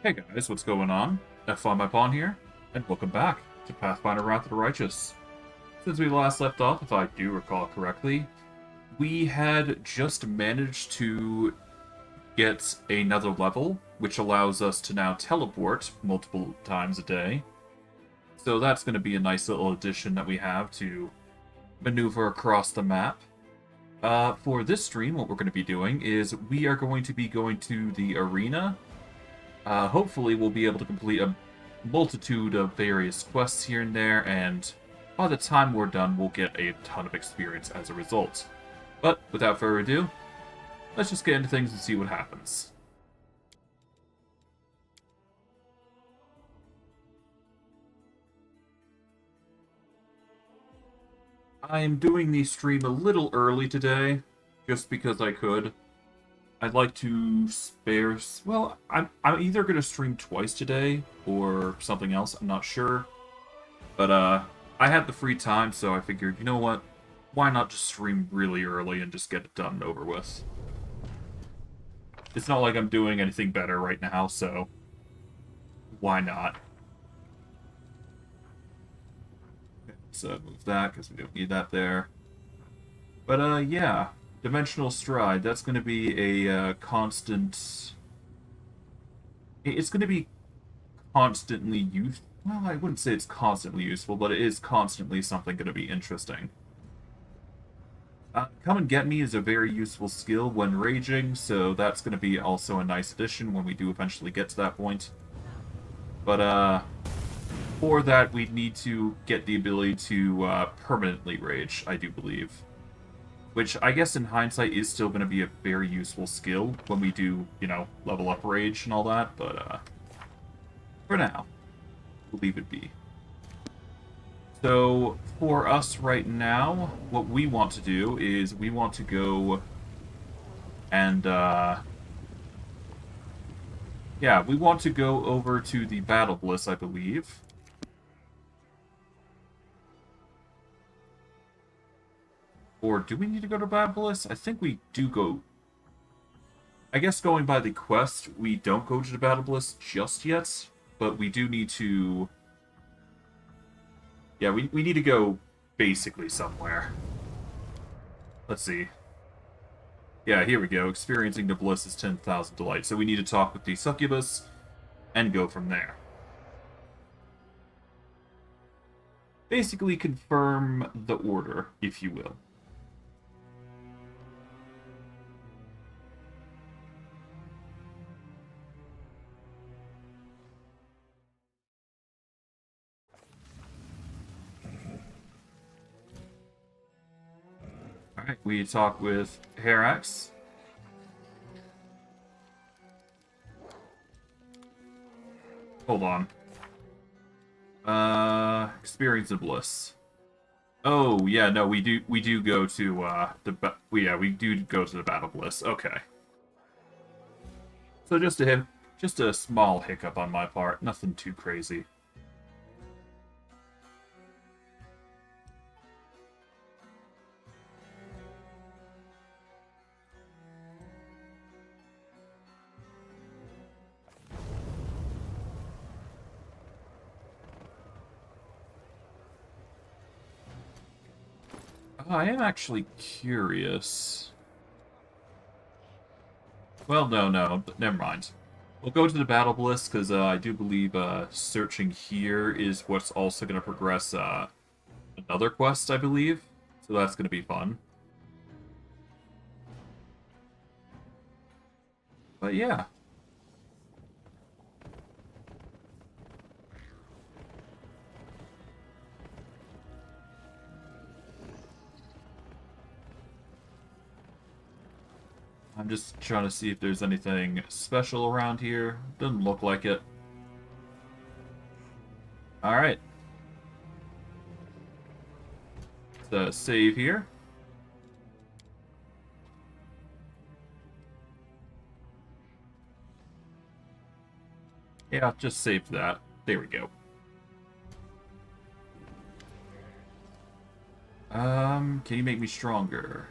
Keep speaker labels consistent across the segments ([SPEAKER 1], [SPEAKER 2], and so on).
[SPEAKER 1] Hey guys, what's going on? F5 my pawn here, and welcome back to Pathfinder Wrath of the Righteous. Since we last left off, if I do recall correctly, we had just managed to get another level, which allows us to now teleport multiple times a day. So that's going to be a nice little addition that we have to maneuver across the map. For this stream, what we're going to be doing is we are going to be going to the arena. Hopefully we'll be able to complete a multitude of various quests here and there, and by the time we're done, we'll get a ton of experience as a result. But without further ado, let's just get into things and see what happens. I'm doing the stream a little early today, just because I could. I'd like to spare... Well, I'm either going to stream twice today, or something else, I'm not sure. But, I had the free time, so I figured, you know what? Why not just stream really early and just get it done and over with? It's not like I'm doing anything better right now, so... why not? So move that, because we don't need that there. But, yeah. Dimensional Stride, that's going to be a constant... It's going to be constantly useful. Well, I wouldn't say it's constantly useful, but it is constantly something going to be interesting. Come and Get Me is a very useful skill when raging, so that's going to be also a nice addition when we do eventually get to that point. But, for that, we need to get the ability to permanently rage, I do believe. Which, I guess in hindsight, is still going to be a very useful skill when we do, you know, level up rage and all that, but, for now, we'll leave it be. So, for us right now, what we want to do is we want to go and, yeah, we want to go over to the Battle Bliss, I believe. Or do we need to go to Battle Bliss? I think we do go... I guess going by the quest, we don't go to the Battle Bliss just yet, but we do need to... Yeah, we need to go basically somewhere. Let's see. Yeah, here we go. Experiencing the Bliss is 10,000 delight. So we need to talk with the Succubus and go from there. Basically confirm the order, if you will. Alright, we talk with Herax. Hold on. Experience of Bliss. Oh, yeah, no, we do go to, we do go to the Battle Bliss. Okay. So just a small hiccup on my part, nothing too crazy. I am actually curious. Well, no, never mind. We'll go to the Battle Bliss, because I do believe searching here is what's also going to progress another quest, I believe. So that's going to be fun. But yeah. I'm just trying to see if there's anything special around here. Doesn't look like it. Alright. Let's save here. Yeah, just save that. There we go. Can you make me stronger?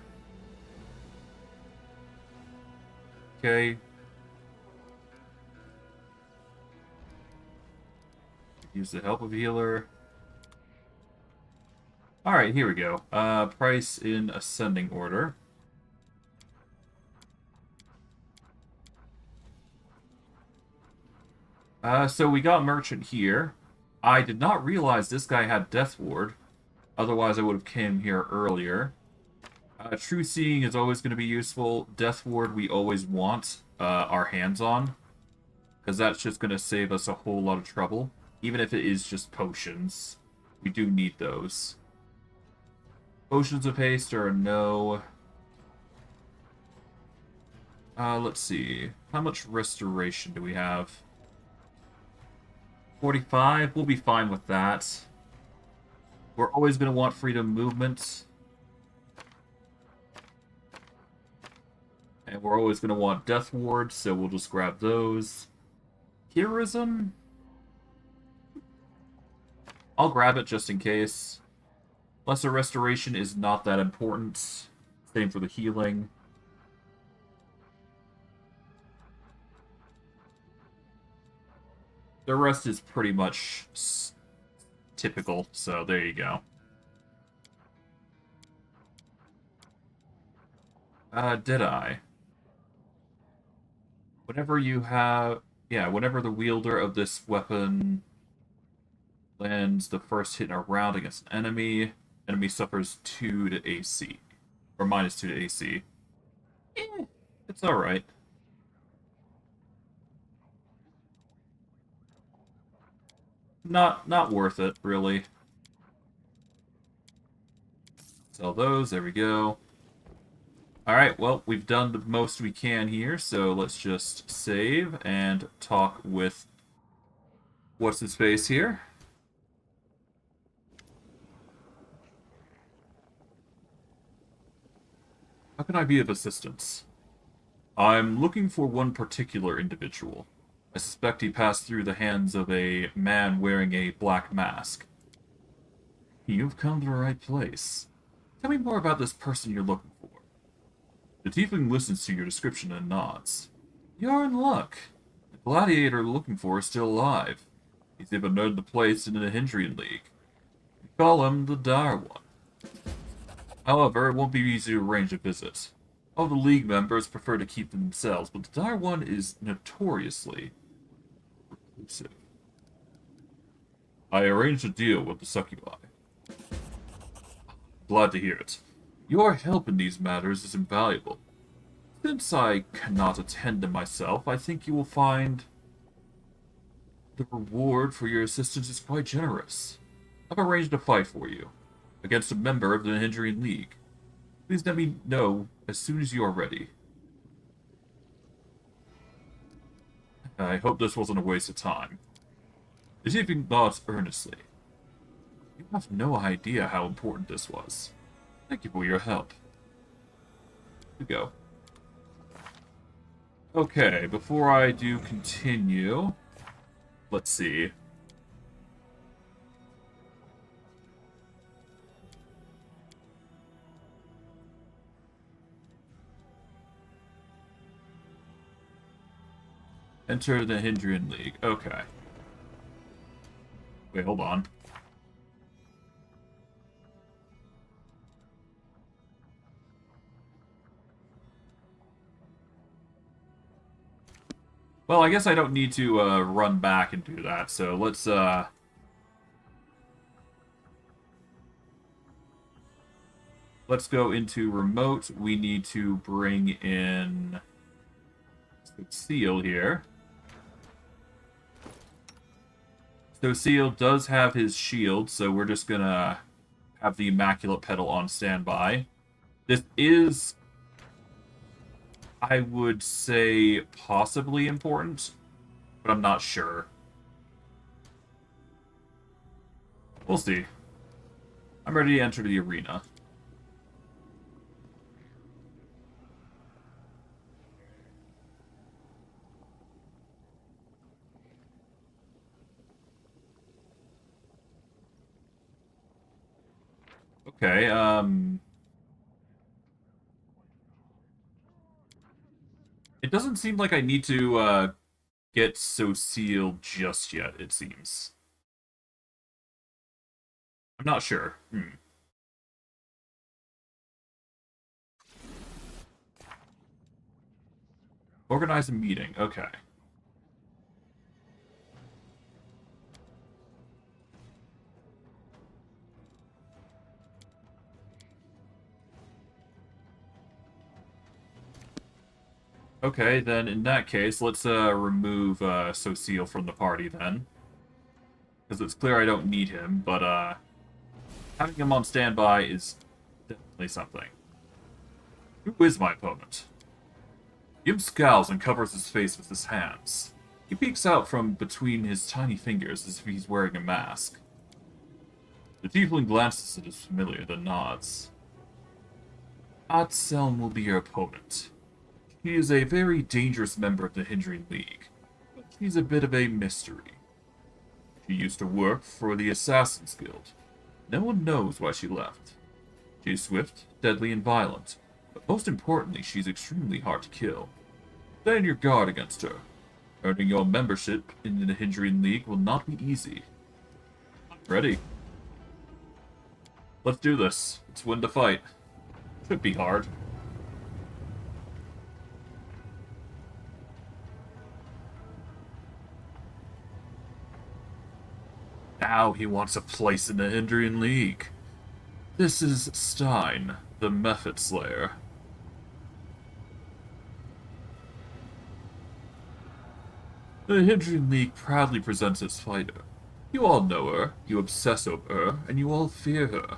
[SPEAKER 1] Okay. Use the help of healer. Alright, here we go. Price in ascending order. So we got Merchant here. I did not realize this guy had Death Ward. Otherwise, I would have came here earlier. True Seeing is always going to be useful. Death Ward we always want our hands on. Because that's just going to save us a whole lot of trouble. Even if it is just potions. We do need those. Potions of Haste are a no. Let's see. How much restoration do we have? 45? We'll be fine with that. We're always going to want freedom movement. And we're always going to want Death Ward, so we'll just grab those. Heroism? I'll grab it just in case. Lesser Restoration is not that important. Same for the healing. The rest is pretty much typical, so there you go. Deadeye. Whenever you have... Yeah, whenever the wielder of this weapon lands the first hit in a round against an enemy suffers 2 to AC. Or minus 2 to AC. It's alright. Not worth it, really. Sell those, there we go. Alright, well, we've done the most we can here, so let's just save and talk with what's his face here. How can I be of assistance? I'm looking for one particular individual. I suspect he passed through the hands of a man wearing a black mask. You've come to the right place. Tell me more about this person you're looking for. The tiefling listens to your description and nods. You're in luck. The gladiator you're looking for is still alive. He's even earned the place in the Hindrian League. We call him the Dire One. However, it won't be easy to arrange a visit. All the League members prefer to keep to themselves, but the Dire One is notoriously reclusive. I arranged a deal with the Succubi. Glad to hear it. Your help in these matters is invaluable. Since I cannot attend them myself, I think you will find the reward for your assistance is quite generous. I've arranged a fight for you, against a member of the Hindrian League. Please let me know as soon as you are ready. I hope this wasn't a waste of time. The tiefling nods earnestly. You have no idea how important this was. Thank you for your help. Here we go. Okay, before I do continue, let's see. Enter the Hindrian League. Okay. Wait, hold on. Well, I guess I don't need to run back and do that, so let's go into remote. We need to bring in Seal here. So Seal does have his shield, so we're just gonna have the Immaculate Petal on standby. This is, I would say, possibly important, but I'm not sure. We'll see. I'm ready to enter the arena. Okay, it doesn't seem like I need to, get so sealed just yet, it seems. I'm not sure. Organize a meeting. Okay. Okay, then in that case, let's remove Sociel from the party then. Because it's clear I don't need him, but having him on standby is definitely something. Who is my opponent? Yim scowls and covers his face with his hands. He peeks out from between his tiny fingers as if he's wearing a mask. The tiefling glances at his familiar, then nods. Atselm will be your opponent. He is a very dangerous member of the Hindering League, but he's a bit of a mystery. She used to work for the Assassin's Guild. No one knows why she left. She is swift, deadly, and violent, but most importantly, she's extremely hard to kill. Stay on your guard against her. Earning your membership in the Hindering League will not be easy. Ready? Let's do this. Let's win the fight. Should be hard. Now he wants a place in the Hindering League. This is Stein, the Method Slayer. The Hindering League proudly presents its fighter. You all know her, you obsess over her, and you all fear her.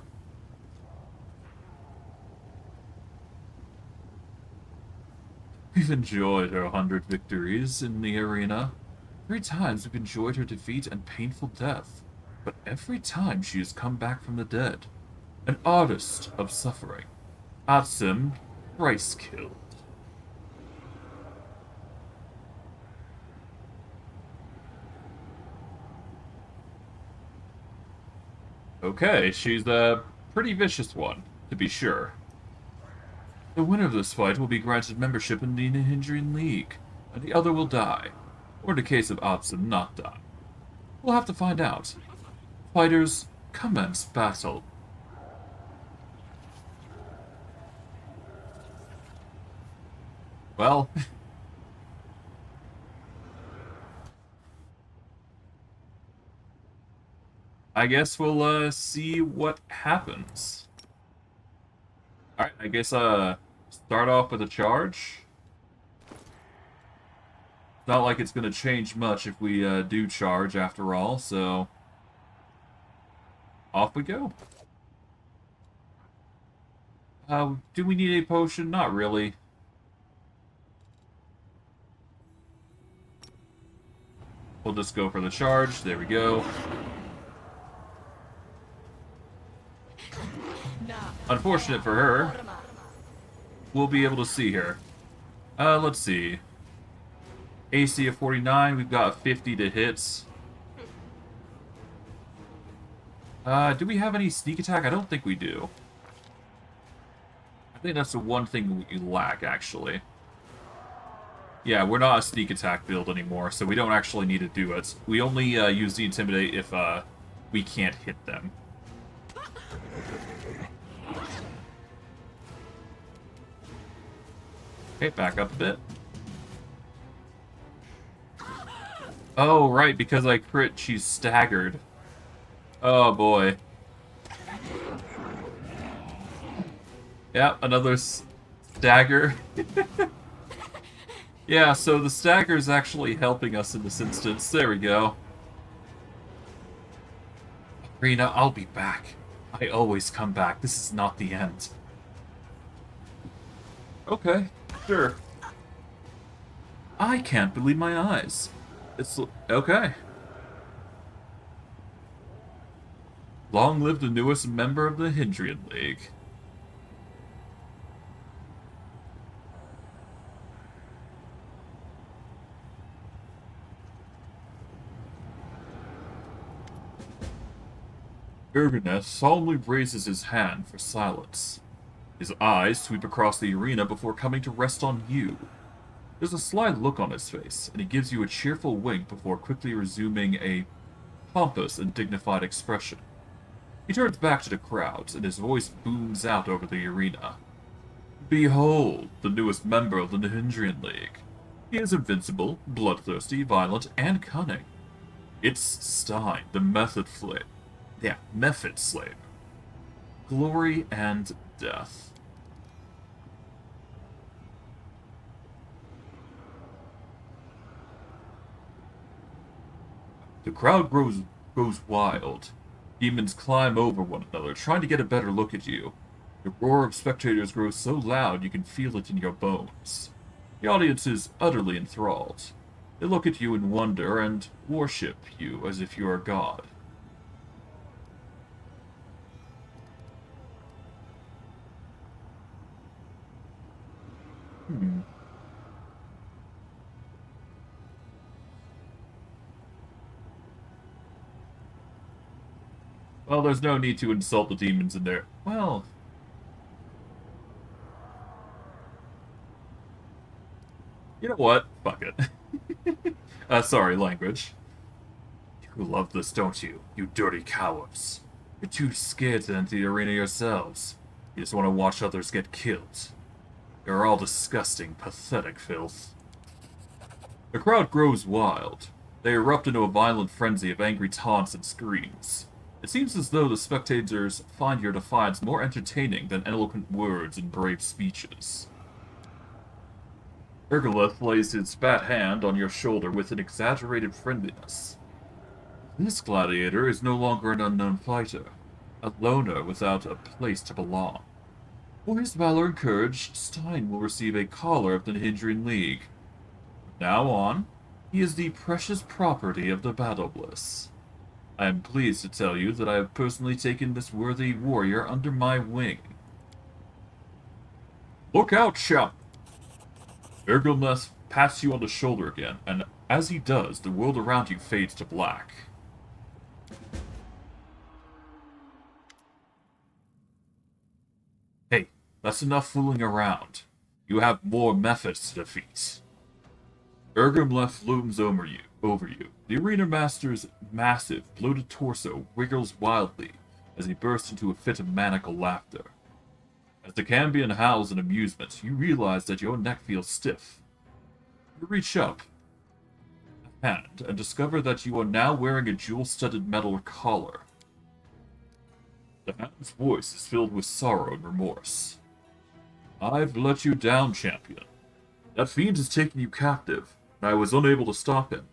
[SPEAKER 1] We've enjoyed her 100 victories in the arena. 3 times we've enjoyed her defeat and painful death. But every time she has come back from the dead. An artist of suffering. Atsim, thrice killed. Okay, she's a pretty vicious one, to be sure. The winner of this fight will be granted membership in the Hindering League, and the other will die. Or in the case of Atsim, not die. We'll have to find out. Fighters, commence battle. Well... I guess we'll, see what happens. Alright, I guess, start off with a charge. It's not like it's gonna change much if we, do charge after all, so... Off we go. Do we need a potion? Not really. We'll just go for the charge. There we go. Unfortunate for her. We'll be able to see her. Let's see. AC of 49. We've got 50 to hit. Do we have any sneak attack? I don't think we do. I think that's the one thing we lack, actually. Yeah, we're not a sneak attack build anymore, so we don't actually need to do it. We only use the Intimidate if we can't hit them. Okay, back up a bit. Oh, right, because I crit, she's staggered. Oh, boy. Yeah, another stagger. Yeah, so the stagger is actually helping us in this instance. There we go. Rena, I'll be back. I always come back. This is not the end. Okay, sure. I can't believe my eyes. It's... okay. Long live the newest member of the Hindering League. Urganeth solemnly raises his hand for silence. His eyes sweep across the arena before coming to rest on you. There's a sly look on his face, and he gives you a cheerful wink before quickly resuming a pompous and dignified expression. He turns back to the crowds, and his voice booms out over the arena. Behold, the newest member of the Nihindrian League. He is invincible, bloodthirsty, violent, and cunning. It's Stein, the Method Slave. Glory and death. The crowd goes wild. Demons climb over one another, trying to get a better look at you. The roar of spectators grows so loud you can feel it in your bones. The audience is utterly enthralled. They look at you in wonder and worship you as if you are God. Hmm. Well, there's no need to insult the demons in there. Well, you know what? Fuck it. Sorry, language. You love this, don't you? You dirty cowards. You're too scared to enter the arena yourselves. You just want to watch others get killed. You're all disgusting, pathetic filth. The crowd grows wild. They erupt into a violent frenzy of angry taunts and screams. It seems as though the spectators find your defiance more entertaining than eloquent words and brave speeches. Ergolith lays his fat hand on your shoulder with an exaggerated friendliness. This gladiator is no longer an unknown fighter, a loner without a place to belong. For his valor and courage, Stein will receive a collar of the Hindrian League. From now on, he is the precious property of the Battle Bliss. I am pleased to tell you that I have personally taken this worthy warrior under my wing. Look out, chap! Ergolness pats you on the shoulder again, and as he does, the world around you fades to black. Hey, that's enough fooling around. You have more methods to defeat. Ergolness looms over you. The arena master's massive, bloated torso wiggles wildly as he bursts into a fit of maniacal laughter. As the Cambion howls in amusement, you realize that your neck feels stiff. You reach up a hand and discover that you are now wearing a jewel-studded metal collar. The hand's voice is filled with sorrow and remorse. I've let you down, champion. That fiend has taken you captive, and I was unable to stop him.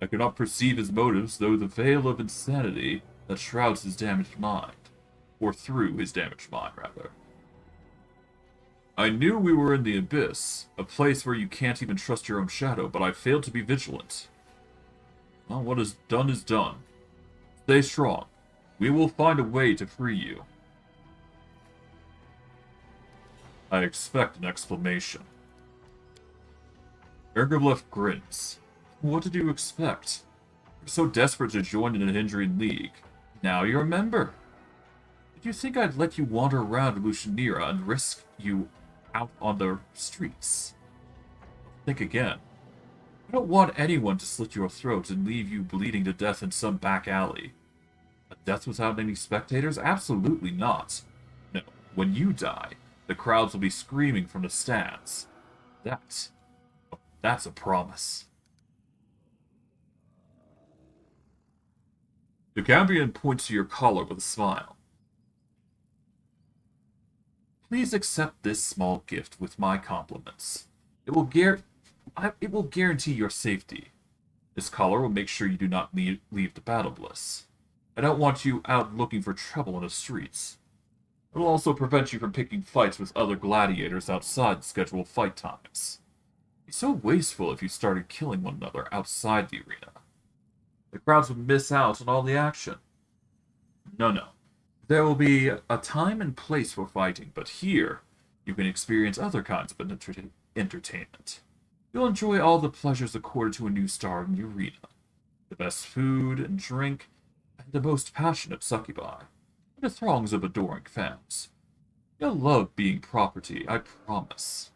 [SPEAKER 1] I cannot perceive his motives through the veil of insanity that shrouds his damaged mind. Or through his damaged mind, rather. I knew we were in the abyss, a place where you can't even trust your own shadow, but I failed to be vigilant. Well, what is done. Stay strong. We will find a way to free you. I expect an exclamation. Ergoblef grins. What did you expect? You're so desperate to join in the Hindrian League. Now you're a member. Did you think I'd let you wander around Lucianira and risk you out on the streets? Think again. I don't want anyone to slit your throat and leave you bleeding to death in some back alley. A death without any spectators? Absolutely not. No, when you die, the crowds will be screaming from the stands. That's a promise. The Cambion points to your collar with a smile. Please accept this small gift with my compliments. It will guarantee your safety. This collar will make sure you do not leave the Battle Bliss. I don't want you out looking for trouble in the streets. It will also prevent you from picking fights with other gladiators outside the scheduled fight times. It's so wasteful if you started killing one another outside the arena. The crowds would miss out on all the action. No. There will be a time and place for fighting, but here you can experience other kinds of entertainment. You'll enjoy all the pleasures accorded to a new star in the arena. The best food and drink, and the most passionate succubi, and the throngs of adoring fans. You'll love being property, I promise.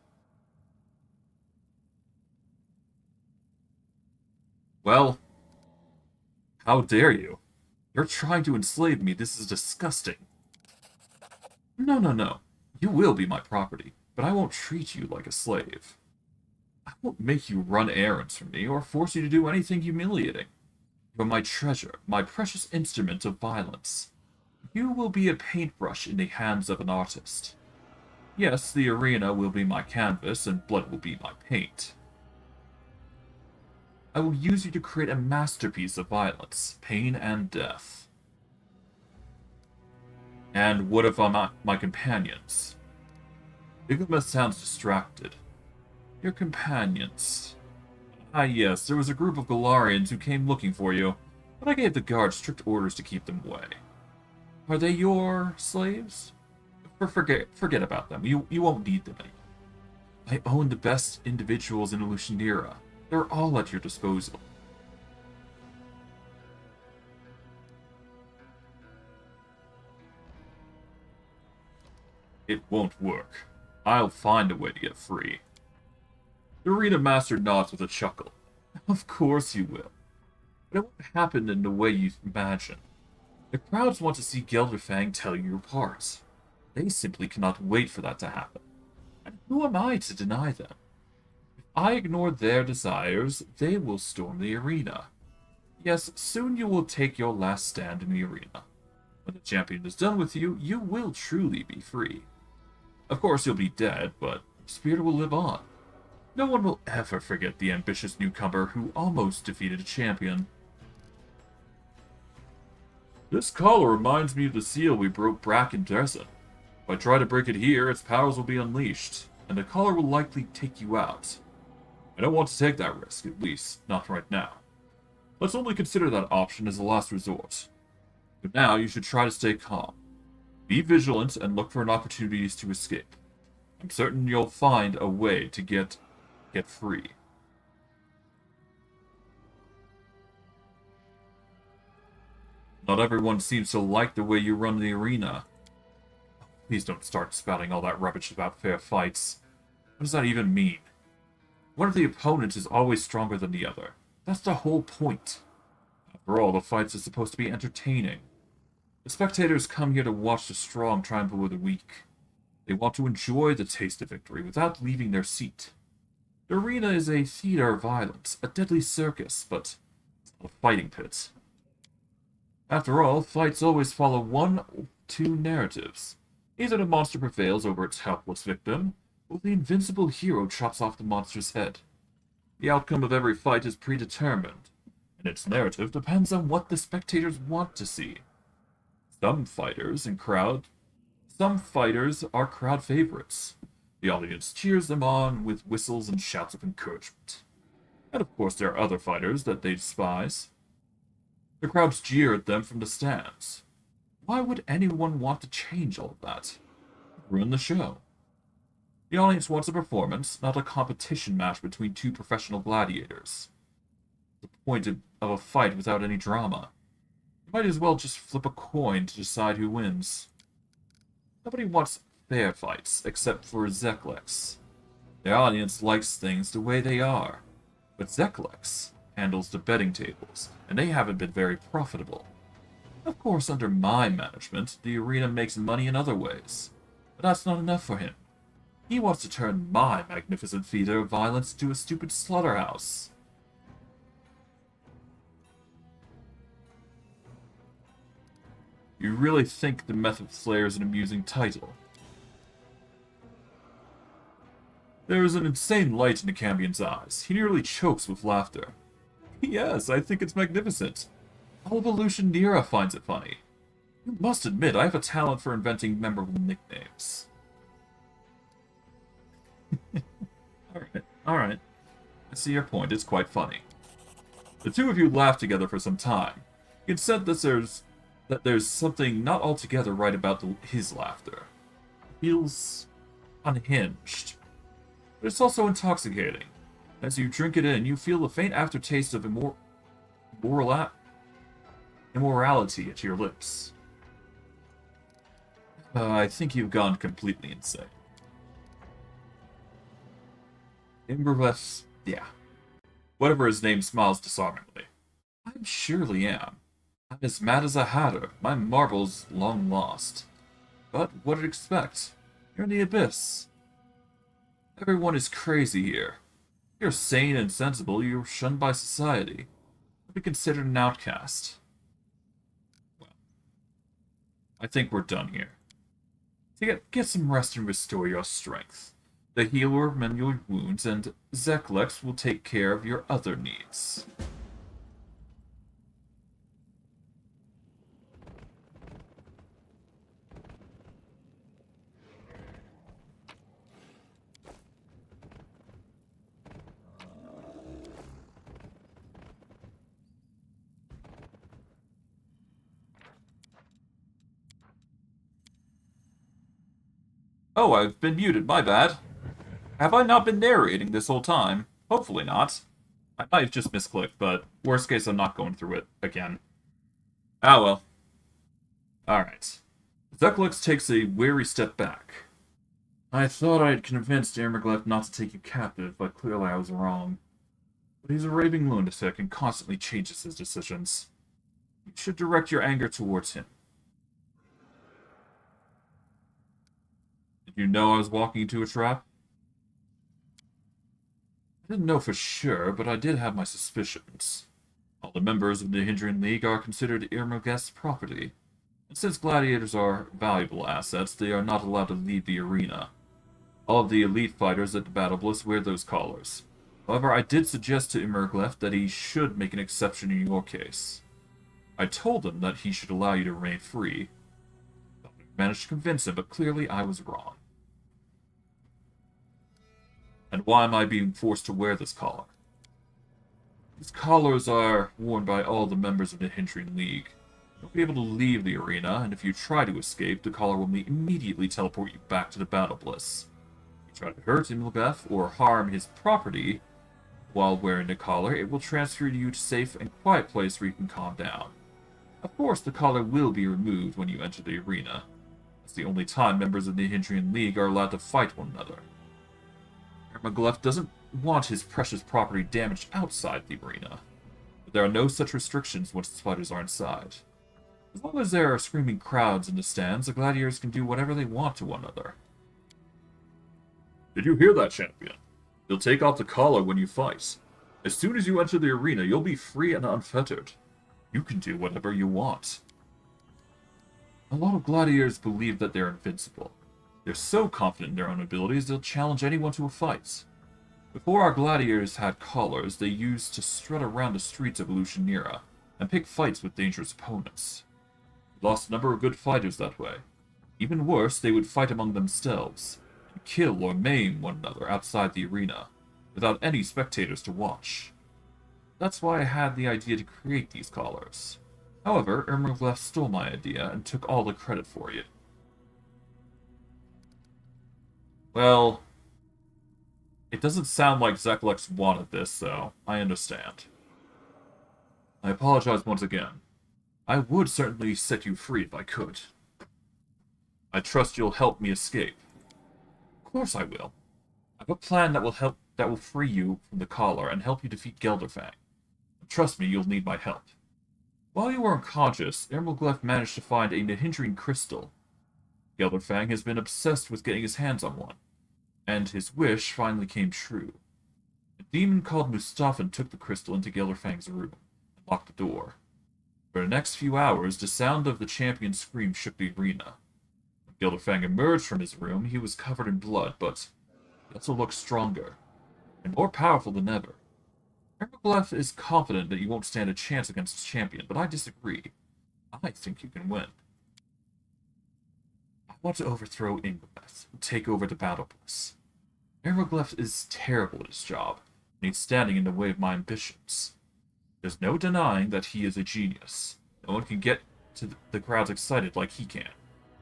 [SPEAKER 1] Well, how dare you? You're trying to enslave me. This is disgusting. No, no, no. You will be my property, but I won't treat you like a slave. I won't make you run errands for me or force you to do anything humiliating. You're my treasure, my precious instrument of violence. You will be a paintbrush in the hands of an artist. Yes, the arena will be my canvas, and blood will be my paint. I will use you to create a masterpiece of violence, pain, and death. And what of my companions? Iguma sounds distracted. Your companions. Ah yes, there was a group of Galarians who came looking for you, but I gave the guards strict orders to keep them away. Are they your slaves? Forget about them. You won't need them anymore. I own the best individuals in Lucianira. They're all at your disposal. It won't work. I'll find a way to get free. The arena master nods with a chuckle. Of course you will. But it won't happen in the way you imagine. The crowds want to see Gelderfang tell you your parts. They simply cannot wait for that to happen. And who am I to deny them? If I ignore their desires, they will storm the arena. Yes, soon you will take your last stand in the arena. When the champion is done with you, you will truly be free. Of course, you'll be dead, but your spirit will live on. No one will ever forget the ambitious newcomer who almost defeated a champion. This collar reminds me of the seal we broke back in Dresden. If I try to break it here, its powers will be unleashed, and the collar will likely take you out. I don't want to take that risk, at least not right now. Let's only consider that option as a last resort. But now you should try to stay calm. Be vigilant and look for opportunities to escape. I'm certain you'll find a way to get free. Not everyone seems to like the way you run the arena. Please don't start spouting all that rubbish about fair fights. What does that even mean? One of the opponents is always stronger than the other. That's the whole point. After all, the fights are supposed to be entertaining. The spectators come here to watch the strong triumph over the weak. They want to enjoy the taste of victory without leaving their seat. The arena is a theater of violence, a deadly circus, but it's not a fighting pit. After all, fights always follow one or two narratives. Either the monster prevails over its helpless victim, or the invincible hero chops off the monster's head. The outcome of every fight is predetermined, and its narrative depends on what the spectators want to see. Some fighters are crowd favorites. The audience cheers them on with whistles and shouts of encouragement. And of course there are other fighters that they despise. The crowds jeer at them from the stands. Why would anyone want to change all of that? Ruin the show. The audience wants a performance, not a competition match between two professional gladiators. The point of a fight without any drama. You might as well just flip a coin to decide who wins. Nobody wants fair fights, except for Zeklex. The audience likes things the way they are. But Zeklex handles the betting tables, and they haven't been very profitable. Of course, under my management, the arena makes money in other ways. But that's not enough for him. He wants to turn my magnificent theater of violence into a stupid slaughterhouse. You really think the Method Slayer is an amusing title? There is an insane light in the Cambion's eyes. He nearly chokes with laughter. Yes, I think it's magnificent. All of Lucianira finds it funny. You must admit, I have a talent for inventing memorable nicknames. Alright. I see your point. It's quite funny. The two of you laugh together for some time. You can sense that there's something not altogether right about his laughter. It feels unhinged. But it's also intoxicating. As you drink it in, you feel the faint aftertaste of immorality at your lips. I think you've gone completely insane. Yeah. Whatever his name smiles disarmingly. I surely am. I'm as mad as a hatter. My marble's long lost. But what'd you expect? You're in the abyss. Everyone is crazy here. You're sane and sensible, you're shunned by society. You'll be considered an outcast. Well, I think we're done here. So get some rest and restore your strength. The healer will mend your wounds, and Zeklex will take care of your other needs. Oh, I've been muted, my bad. Have I not been narrating this whole time? Hopefully not. I might have just misclicked, but worst case, I'm not going through it again. Ah well. Alright. Zeklix takes a wary step back. I thought I had convinced Ermeglef not to take you captive, but clearly I was wrong. But he's a raving lunatic and constantly changes his decisions. You should direct your anger towards him. Did you know I was walking into a trap? I didn't know for sure, but I did have my suspicions. All the members of the Hindran League are considered Ermeglef's property, and since gladiators are valuable assets, they are not allowed to leave the arena. All of the elite fighters at the Battle Bliss wear those collars. However, I did suggest to Ermeglef that he should make an exception in your case. I told him that he should allow you to remain free. I managed to convince him, but clearly I was wrong. And why am I being forced to wear this collar? These collars are worn by all the members of the Hindran League. You'll be able to leave the arena, and if you try to escape, the collar will immediately teleport you back to the Battle Bliss. If you try to hurt Ermeglef or harm his property while wearing the collar, it will transfer you to a safe and quiet place where you can calm down. Of course, the collar will be removed when you enter the arena. It's the only time members of the Hindran League are allowed to fight one another. Ermeglef doesn't want his precious property damaged outside the arena, but there are no such restrictions once the fighters are inside. As long as there are screaming crowds in the stands, the gladiators can do whatever they want to one another. Did you hear that, champion? You'll take off the collar when you fight. As soon as you enter the arena, you'll be free and unfettered. You can do whatever you want. A lot of gladiators believe that they're invincible. They're so confident in their own abilities, they'll challenge anyone to a fight. Before our gladiators had collars, they used to strut around the streets of Lucianera and pick fights with dangerous opponents. We lost a number of good fighters that way. Even worse, they would fight among themselves, and kill or maim one another outside the arena, without any spectators to watch. That's why I had the idea to create these collars. However, Ermeglef stole my idea and took all the credit for it. Well, it doesn't sound like Zeklex wanted this, so I understand. I apologize once again. I would certainly set you free if I could. I trust you'll help me escape. Of course I will. I have a plan that will free you from the collar and help you defeat Gelderfang. Trust me, you'll need my help. While you were unconscious, Ermeglef managed to find a Nihindrian crystal. Gelderfang has been obsessed with getting his hands on one, and his wish finally came true. A demon called Mustafan took the crystal into Gelderfang's room and locked the door. For the next few hours, the sound of the champion's scream shook the arena. When Gelderfang emerged from his room, he was covered in blood, but he also looked stronger and more powerful than ever. Ermeglef is confident that you won't stand a chance against his champion, but I disagree. I think you can win. I want to overthrow Ingleth and take over the Battle Bliss. Ermeglef is terrible at his job, and he's standing in the way of my ambitions. There's no denying that he is a genius. No one can get to the crowds excited like he can.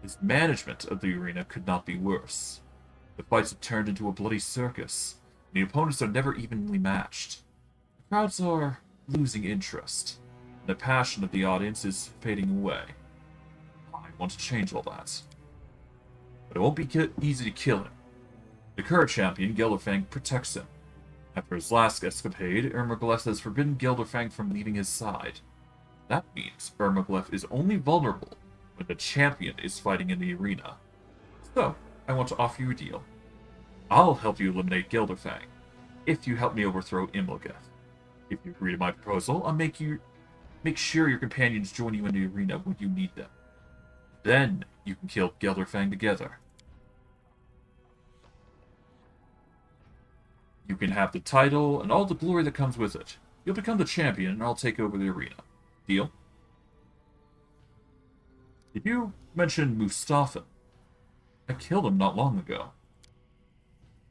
[SPEAKER 1] His management of the arena could not be worse. The fights have turned into a bloody circus, and the opponents are never evenly matched. The crowds are losing interest, and the passion of the audience is fading away. I want to change all that. But it won't be easy to kill him. The current champion, Gelderfang, protects him. After his last escapade, Ermeglef has forbidden Gelderfang from leaving his side. That means Ermaglyph is only vulnerable when the champion is fighting in the arena. So, I want to offer you a deal. I'll help you eliminate Gelderfang, if you help me overthrow Immelgeth. If you agree to my proposal, I'll make sure your companions join you in the arena when you need them. Then you can kill Gelderfang together. You can have the title and all the glory that comes with it. You'll become the champion and I'll take over the arena. Deal? Did you mention Mustafa? I killed him not long ago.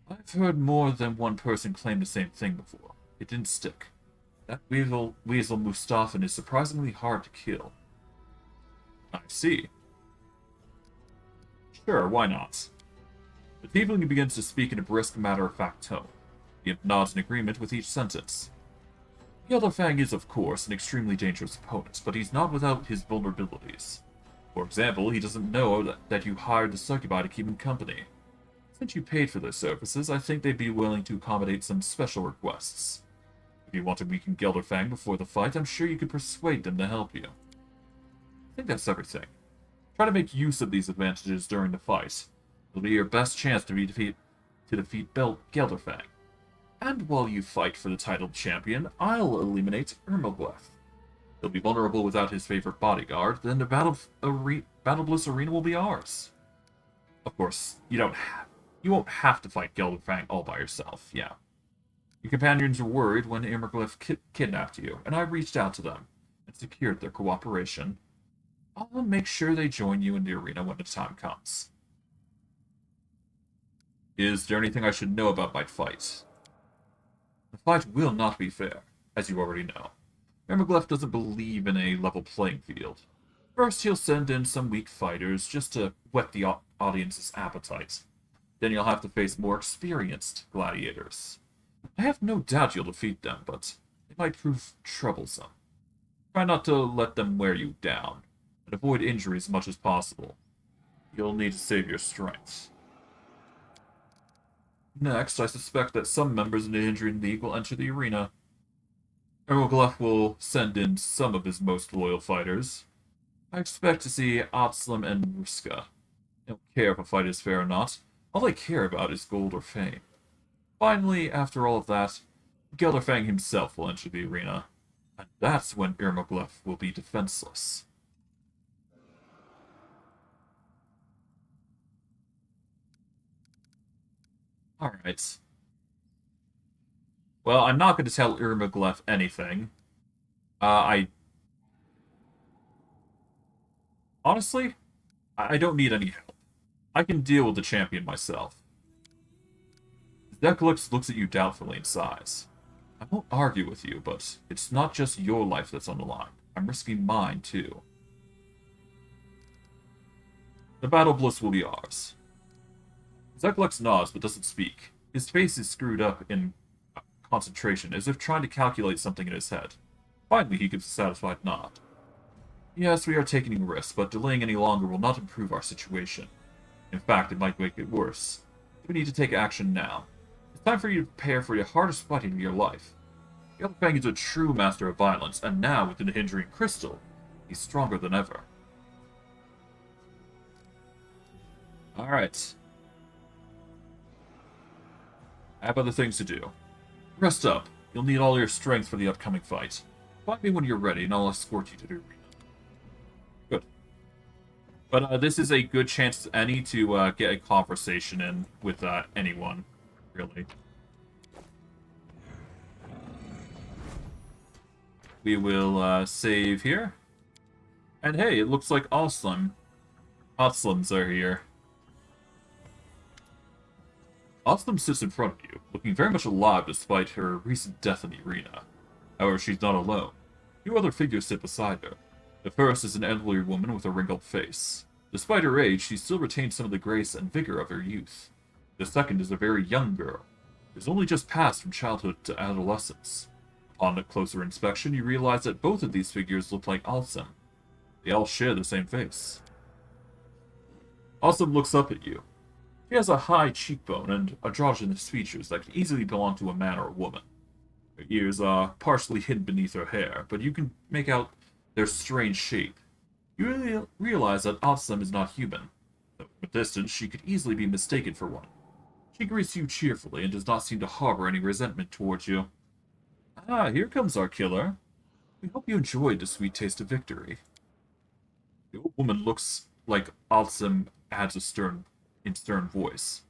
[SPEAKER 1] I've heard more than one person claim the same thing before. It didn't stick. That weasel Mustafa is surprisingly hard to kill. I see. Sure, why not? The tiefling begins to speak in a brisk, matter-of-fact tone. The imp nods in agreement with each sentence. Gelderfang is, of course, an extremely dangerous opponent, but he's not without his vulnerabilities. For example, he doesn't know that you hired the succubi to keep him company. Since you paid for their services, I think they'd be willing to accommodate some special requests. If you want to weaken Gelderfang before the fight, I'm sure you could persuade them to help you. I think that's everything. Try to make use of these advantages during the fight. It'll be your best chance to defeat Gelderfang. And while you fight for the titled champion, I'll eliminate Ermaglyph. He'll be vulnerable without his favorite bodyguard, then the Battle Bliss arena will be ours. Of course, you won't have to fight Gelderfang all by yourself, yeah. Your companions were worried when Ermaglyph kidnapped you, and I reached out to them and secured their cooperation. I'll make sure they join you in the arena when the time comes. Is there anything I should know about my fight? The fight will not be fair, as you already know. Ermaglyph doesn't believe in a level playing field. First, he'll send in some weak fighters just to whet the audience's appetite. Then you'll have to face more experienced gladiators. I have no doubt you'll defeat them, but they might prove troublesome. Try not to let them wear you down, and avoid injury as much as possible. You'll need to save your strength. Next, I suspect that some members in the Hindrian League will enter the arena. Ermaglyph will send in some of his most loyal fighters. I expect to see Absalom and Ruska. They don't care if a fight is fair or not. All they care about is gold or fame. Finally, after all of that, Gelderfang himself will enter the arena. And that's when Ermaglyph will be defenseless. Alright. Well, I'm not going to tell Ermaglyph anything. Honestly, I don't need any help. I can deal with the champion myself. Decalix looks at you doubtfully in sighs. I won't argue with you, but it's not just your life that's on the line. I'm risking mine, too. The Battle Bliss will be ours. Decalix nods but doesn't speak. His face is screwed up in concentration, as if trying to calculate something in his head. Finally, he gives a satisfied nod. Yes, we are taking risks, but delaying any longer will not improve our situation. In fact, it might make it worse. We need to take action now. It's time for you to prepare for your hardest fighting of your life. Gelderfang is a true master of violence, and now, with the Hindrian Crystal, he's stronger than ever. Alright. I have other things to do. Rest up. You'll need all your strength for the upcoming fight. Find me when you're ready, and I'll escort you to the arena. Good. But this is a good chance for any to get a conversation in with anyone, really. We will save here. And hey, it looks like Oslims are here. Oslim sits in front of you, looking very much alive despite her recent death in the arena. However, she's not alone. Two other figures sit beside her. The first is an elderly woman with a wrinkled face. Despite her age, she still retains some of the grace and vigor of her youth. The second is a very young girl, who has only just passed from childhood to adolescence. Upon a closer inspection, you realize that both of these figures look like Alsem. They all share the same face. Alsem looks up at you. She has a high cheekbone and androgynous features that could easily belong to a man or a woman. Her ears are partially hidden beneath her hair, but you can make out their strange shape. You realize that Awesome is not human. Though from a distance, she could easily be mistaken for one. She greets you cheerfully and does not seem to harbor any resentment towards you. Ah, here comes our killer. We hope you enjoyed the sweet taste of victory. The old woman looks like Alsem adds a stern voice.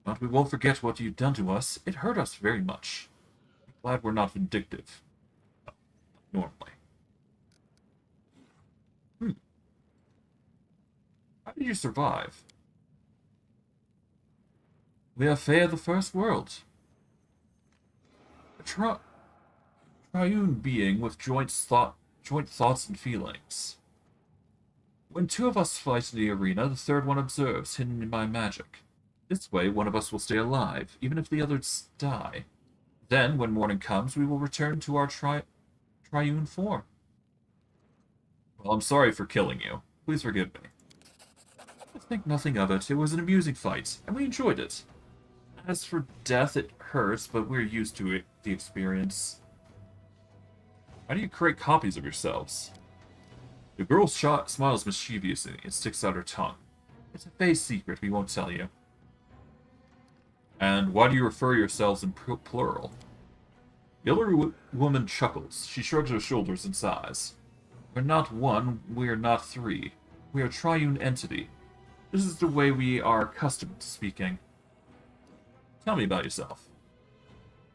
[SPEAKER 1] But we won't forget what you've done to us. It hurt us very much. I'm glad we're not vindictive. Normally. How did you survive? We are Fae of the First World. A triune being with joint thoughts and feelings. When two of us fight in the arena, the third one observes, hidden in my magic. This way, one of us will stay alive, even if the others die. Then, when morning comes, we will return to our triune form. Well, I'm sorry for killing you. Please forgive me. I think nothing of it. It was an amusing fight, and we enjoyed it. As for death, it hurts, but we're used to the experience. How do you create copies of yourselves? The girl smiles mischievously and sticks out her tongue. It's a Fae secret, we won't tell you. And why do you refer yourselves in plural? The elderly woman chuckles. She shrugs her shoulders and sighs. We're not one, we're not three. We are a triune entity. This is the way we are accustomed to speaking. Tell me about yourself.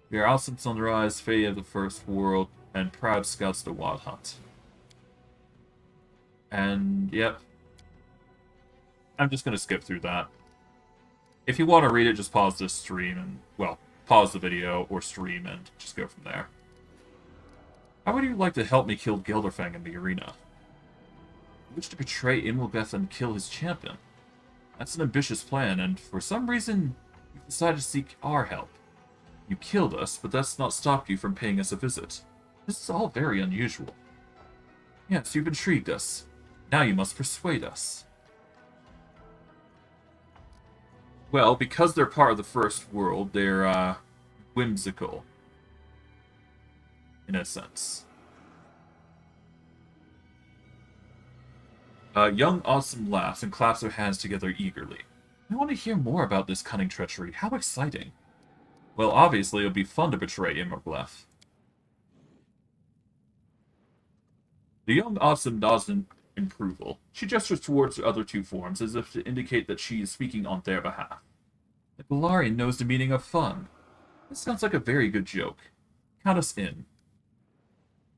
[SPEAKER 1] We are Awesome Sunrise, Fae of the First World, and proud scouts to Wild Hunt. And, yep. I'm just going to skip through that. If you want to read it, just pause this stream and, well, pause the video or stream and just go from there. How would you like to help me kill Gelderfang in the arena? You wish to betray Immelbeth and kill his champion. That's an ambitious plan, and for some reason, you decided to seek our help. You killed us, but that's not stopped you from paying us a visit. This is all very unusual. Yes, you've intrigued us. Now you must persuade us. Well, because they're part of the First World, they're, whimsical. In a sense. Young Awesome laughs and claps their hands together eagerly. I want to hear more about this cunning treachery. How exciting. Well, obviously, it would be fun to betray Immerblef. The young Awesome nods in approval. She gestures towards the other two forms as if to indicate that she is speaking on their behalf. The Galarian knows the meaning of fun. This sounds like a very good joke. Count us in.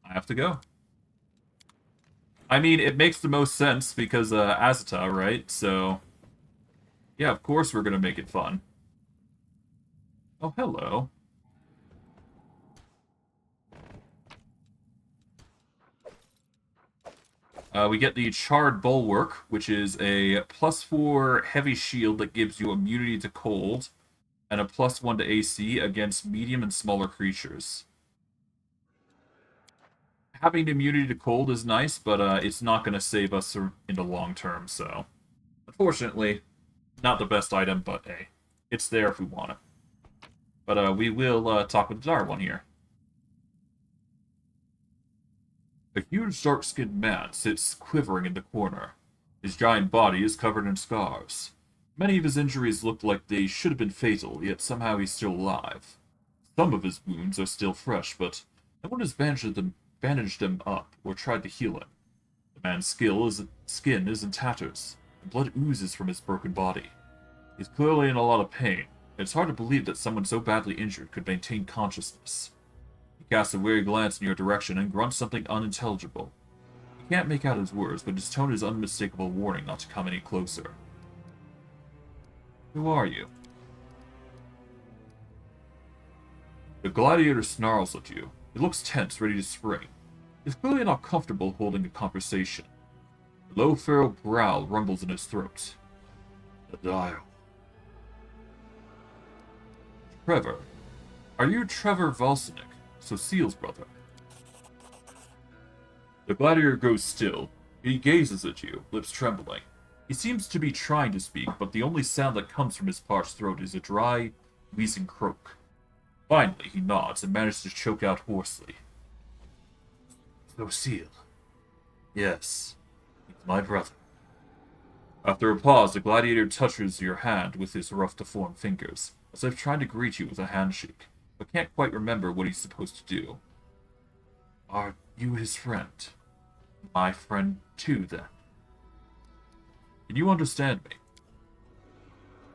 [SPEAKER 1] I have to go. I mean, it makes the most sense because, Azata, right? So, yeah, of course we're gonna make it fun. Oh, hello. We get the Charred Bulwark, which is a +4 heavy shield that gives you immunity to cold, and a +1 to AC against medium and smaller creatures. Having immunity to cold is nice, but it's not going to save us in the long term, so... Unfortunately, not the best item, but hey, it's there if we want it. But we will talk with the Dire one here. A huge dark-skinned man sits quivering in the corner. His giant body is covered in scars. Many of his injuries look like they should have been fatal, yet somehow he's still alive. Some of his wounds are still fresh, but no one has bandaged them up or tried to heal him. The man's skin is in tatters, and blood oozes from his broken body. He's clearly in a lot of pain. It's hard to believe that someone so badly injured could maintain consciousness. He casts a weary glance in your direction and grunts something unintelligible. You can't make out his words, but his tone is unmistakable warning not to come any closer. Who are you? The gladiator snarls at you. He looks tense, ready to spring. He's clearly not comfortable holding a conversation. A low, feral growl rumbles in his throat. The dial. Trevor. Are you Trevor Volsinick, Cecile's brother? The gladiator grows still. He gazes at you, lips trembling. He seems to be trying to speak, but the only sound that comes from his parched throat is a dry, wheezing croak. Finally, he nods and manages to choke out hoarsely. Lucille. Yes, he's my brother. After a pause, the gladiator touches your hand with his rough, deformed fingers, as if trying to greet you with a handshake, but can't quite remember what he's supposed to do. Are you his friend? My friend too, then. Can you understand me?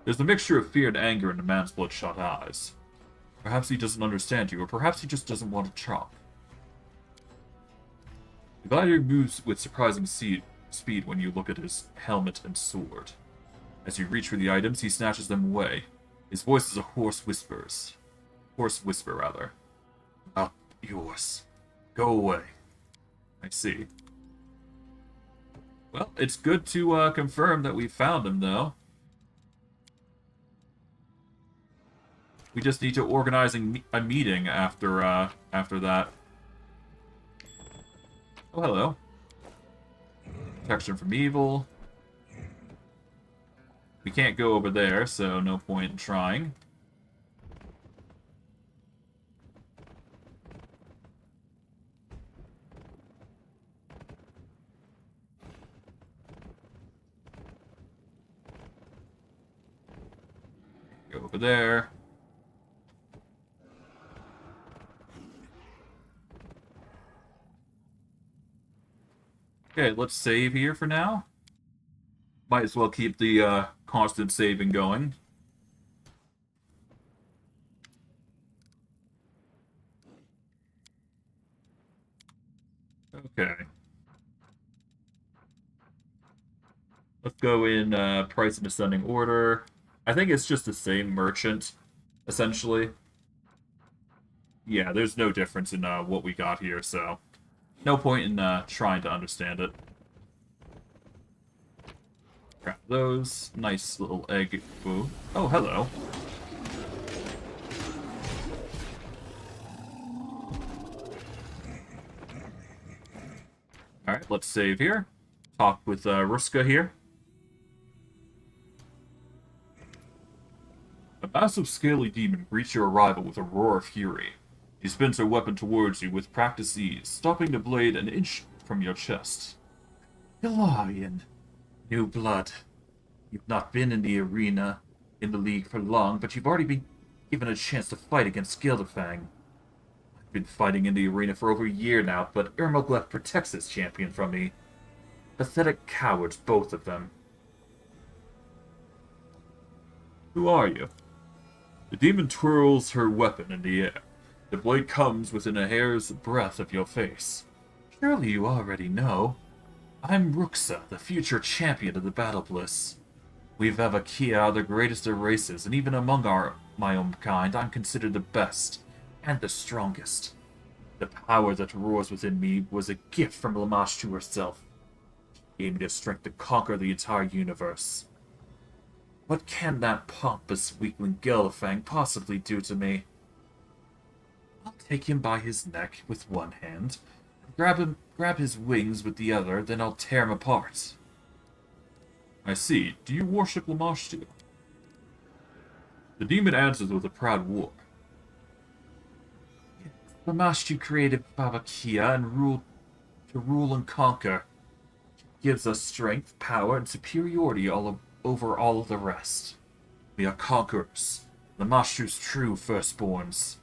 [SPEAKER 1] There's a mixture of fear and anger in the man's bloodshot eyes. Perhaps he doesn't understand you, or perhaps he just doesn't want to talk. The gladiator moves with surprising speed when you look at his helmet and sword. As you reach for the items, he snatches them away. His voice is a hoarse whisper, rather. Not yours. Go away. I see. Well, it's good to confirm that we found him, though. We just need to organize a meeting after that. Oh, hello. Protection from evil. We can't go over there, so no point in trying. Go over there. Okay, let's save here for now. Might as well keep the constant saving going. Okay. Let's go in price in descending order. I think it's just the same merchant, essentially. Yeah, there's no difference in what we got here, so no point in trying to understand it. Grab those. Nice little egg. Ooh. Oh, hello. Alright, let's save here. Talk with Ruska here. A massive scaly demon greets your arrival with a roar of fury. He spins her weapon towards you with practiced ease, stopping the blade an inch from your chest. Lion. New blood. You've not been in the arena, in the league for long, but you've already been given a chance to fight against Gildefang. I've been fighting in the arena for over a year now, but Ermoglef protects this champion from me. Pathetic cowards, both of them. Who are you? The demon twirls her weapon in the air. The blade comes within a hair's breadth of your face. Surely you already know. I'm Ruxa, the future champion of the Battle Bliss. We Vavakia are the greatest of races, and even among my own kind, I'm considered the best and the strongest. The power that roars within me was a gift from Lamashtu herself. She gave me the strength to conquer the entire universe. What can that pompous weakling Gelfang possibly do to me? I'll take him by his neck with one hand, grab his wings with the other, then I'll tear him apart. I see. Do you worship Lamashtu? The demon answers with a proud roar. Lamashtu created Vavakia and rule and conquer. She gives us strength, power, and superiority over all of the rest. We are conquerors, Lamashtu's true firstborns.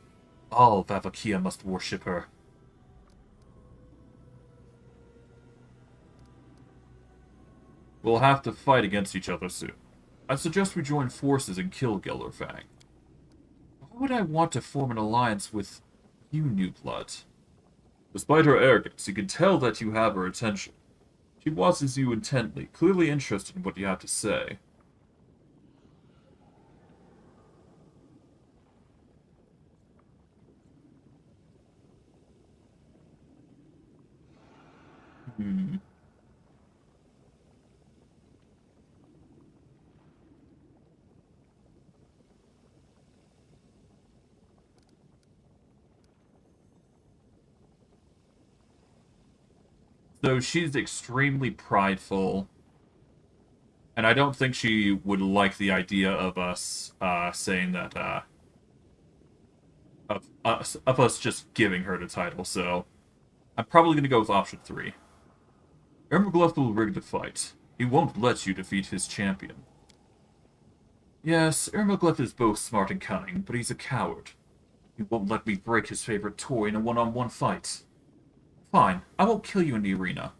[SPEAKER 1] All Vavakia must worship her. We'll have to fight against each other soon. I suggest we join forces and kill Gelderfang. Why would I want to form an alliance with you, New Blood? Despite her arrogance, you can tell that you have her attention. She watches you intently, clearly interested in what you have to say. So she's extremely prideful, and I don't think she would like the idea of us saying that of us just giving her the title. So I'm probably gonna go with option 3. Ermagloth will rig the fight. He won't let you defeat his champion. Yes, Ermagloth is both smart and cunning, but he's a coward. He won't let me break his favorite toy in a one-on-one fight. Fine, I won't kill you in the arena.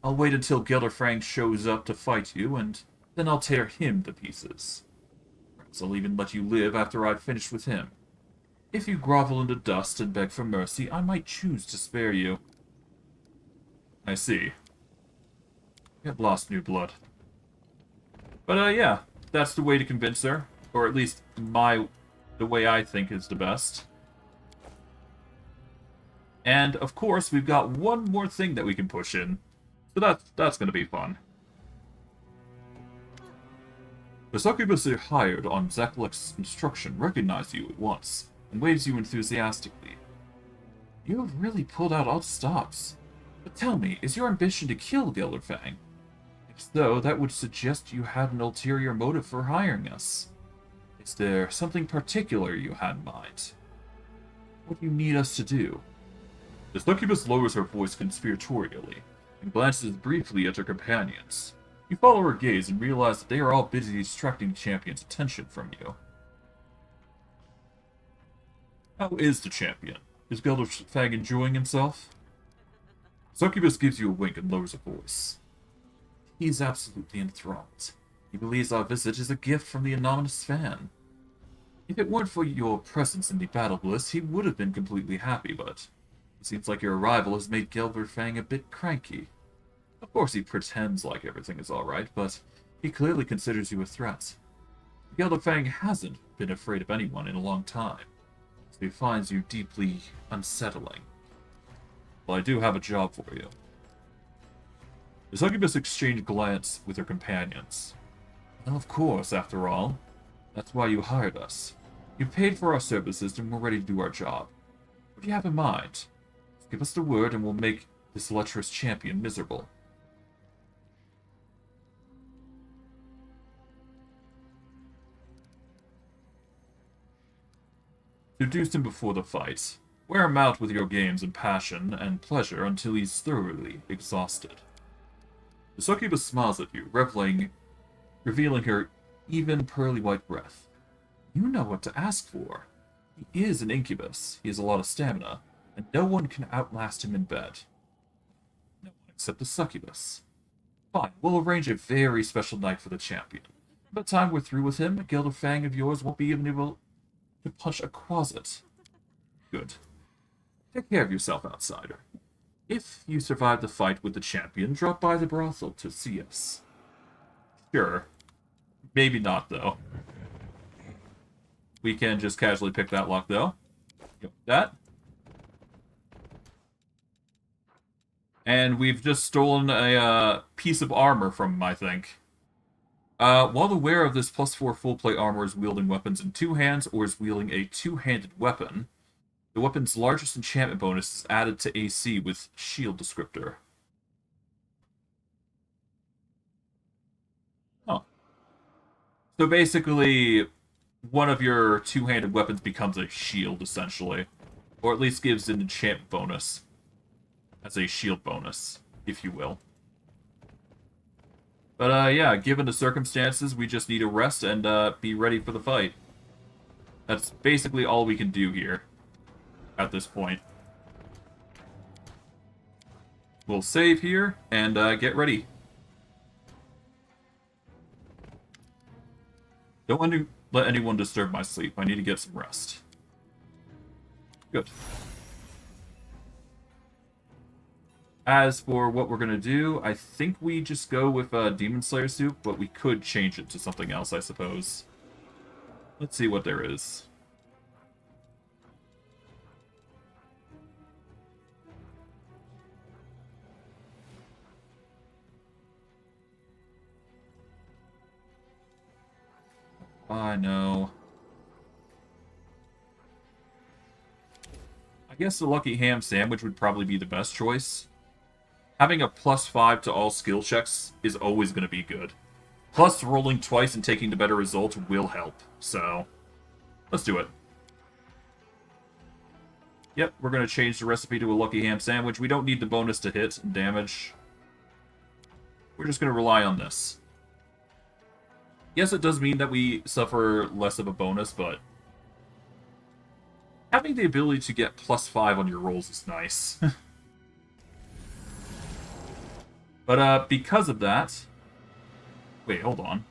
[SPEAKER 1] I'll wait until Gelderfang shows up to fight you, and then I'll tear him to pieces. Perhaps I'll even let you live after I've finished with him. If you grovel in the dust and beg for mercy, I might choose to spare you. I see. You have lost new blood. But, yeah, that's the way to convince her. Or at least the way I think is the best. And, of course, we've got one more thing that we can push in. So that's going to be fun. The succubus you hired on Zeklek's instruction recognized you at once, and waves you enthusiastically. You have really pulled out all stops. But tell me, is your ambition to kill Gelderfang? If so, that would suggest you had an ulterior motive for hiring us. Is there something particular you had in mind? What do you need us to do? The succubus lowers her voice conspiratorially, and glances briefly at her companions. You follow her gaze and realize that they are all busy distracting the champion's attention from you. How is the champion? Is Gelderfang enjoying himself? Succubus gives you a wink and lowers a voice. He's absolutely enthralled. He believes our visit is a gift from the anonymous fan. If it weren't for your presence in the battle, Bliss, he would have been completely happy, but it seems like your arrival has made Gelderfang a bit cranky. Of course he pretends like everything is alright, but he clearly considers you a threat. Gelderfang hasn't been afraid of anyone in a long time, so he finds you deeply unsettling. Well, I do have a job for you. The succubus exchanged a glance with her companions. Well, of course, after all. That's why you hired us. You paid for our services and we're ready to do our job. What do you have in mind? Give us the word and we'll make this lecherous champion miserable. Seduce him before the fight. Wear him out with your games and passion and pleasure until he's thoroughly exhausted. The succubus smiles at you, revealing her even pearly white breath. You know what to ask for. He is an incubus, he has a lot of stamina, and no one can outlast him in bed. No one except the succubus. Fine, we'll arrange a very special night for the champion. By the time we're through with him, a Gelderfang of yours won't be even able to punch a quasit. Good. Take care of yourself, outsider. If you survive the fight with the champion, drop by the brothel to see us. Sure. Maybe not, though. We can just casually pick that lock, though. Go with that. And we've just stolen a piece of armor from him, I think. While aware of this +4 full plate armor is wielding weapons in two hands or is wielding a two-handed weapon, the weapon's largest enchantment bonus is added to AC with shield descriptor. Oh. So basically, one of your two-handed weapons becomes a shield, essentially. Or at least gives an enchantment bonus. As a shield bonus, if you will. But, yeah, given the circumstances, we just need to rest and, be ready for the fight. That's basically all we can do here. At this point. We'll save here, and, get ready. Don't let anyone disturb my sleep. I need to get some rest. Good. As for what we're gonna do, I think we just go with Demon Slayer soup, but we could change it to something else, I suppose. Let's see what there is. I know. I guess the Lucky Ham Sandwich would probably be the best choice. Having a +5 to all skill checks is always going to be good. Plus, rolling twice and taking the better result will help. So, let's do it. Yep, we're going to change the recipe to a Lucky Ham Sandwich. We don't need the bonus to hit and damage. We're just going to rely on this. Yes, it does mean that we suffer less of a bonus, but having the ability to get +5 on your rolls is nice. But because of that... Wait, hold on.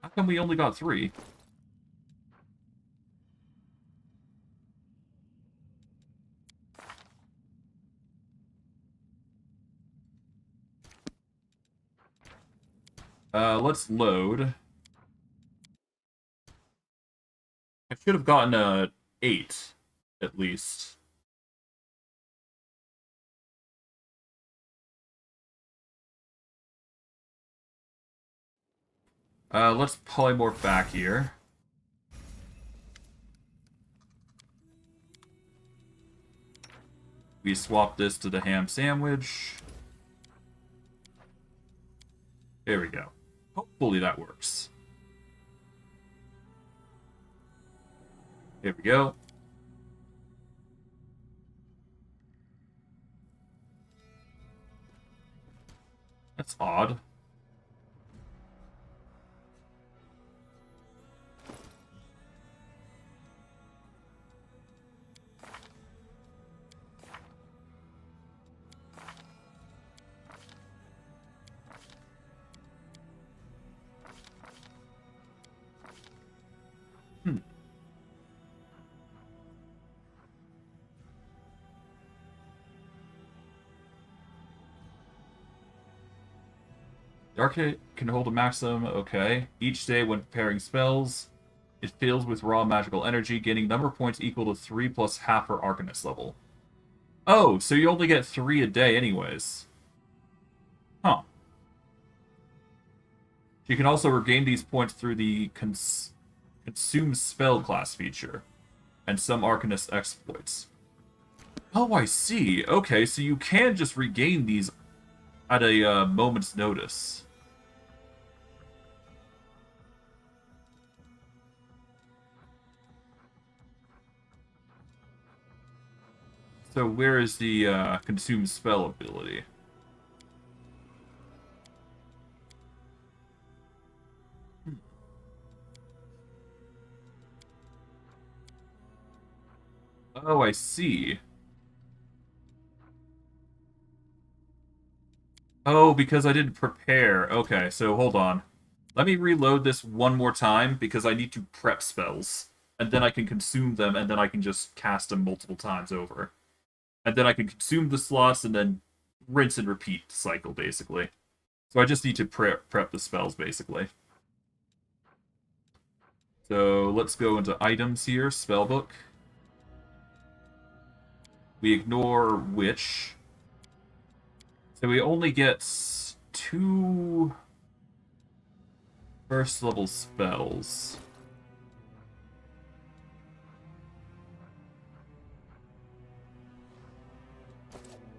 [SPEAKER 1] How come we only got 3? Let's load. I should have gotten a 8, at least. Let's polymorph back here. We swap this to the ham sandwich. There we go. Hopefully that works. There we go. That's odd. The Arcanist can hold a maximum, okay. Each day when preparing spells, it fills with raw magical energy, gaining number points equal to 3 plus half her Arcanist level. Oh, so you only get 3 a day anyways. Huh. You can also regain these points through the Consume Spell class feature, and some Arcanist exploits. Oh, I see. Okay, so you can just regain these at a moment's notice. So where is the Consume Spell ability? Oh, I see. Oh, because I didn't prepare. Okay, so hold on. Let me reload this one more time, because I need to prep spells. And then I can consume them, and then I can just cast them multiple times over. And then I can consume the slots, and then rinse and repeat cycle, basically. So I just need to prep the spells, basically. So let's go into items here, spellbook. We ignore Witch. So we only get 2 first level spells.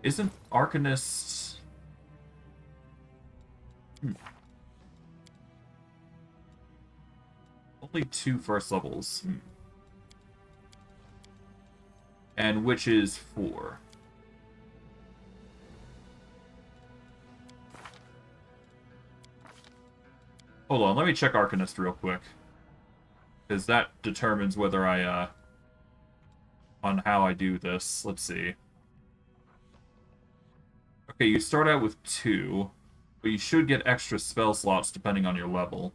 [SPEAKER 1] Isn't Arcanist... Only 2 first levels. And Witch is 4. Hold on, let me check Arcanist real quick. Because that determines whether I, on how I do this. Let's see. Okay, you start out with 2, but you should get extra spell slots depending on your level.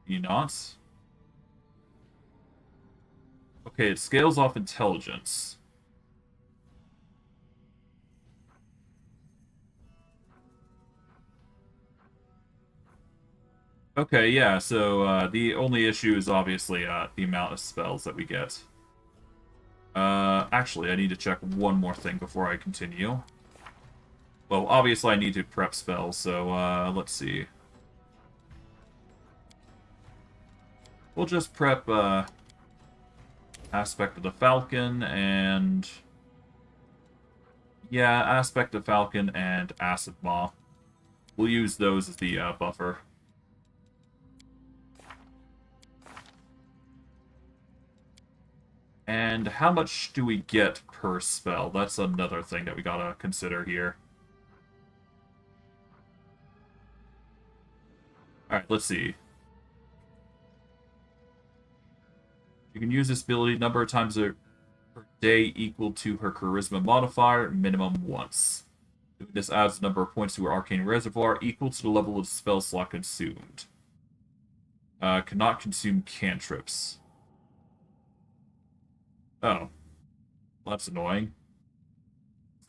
[SPEAKER 1] Do you not? Okay, it scales off intelligence. Okay, yeah, so the only issue is obviously the amount of spells that we get. Actually, I need to check one more thing before I continue. Well, obviously I need to prep spells, so let's see. We'll just prep Aspect of the Falcon and... Yeah, Aspect of Falcon and Acid Maw. We'll use those as the buffer. And how much do we get per spell? That's another thing that we gotta consider here. Alright, let's see. You can use this ability number of times per day equal to her charisma modifier, minimum once. Doing this adds the number of points to her arcane reservoir equal to the level of spell slot consumed. Cannot consume cantrips. Oh. Well, that's annoying.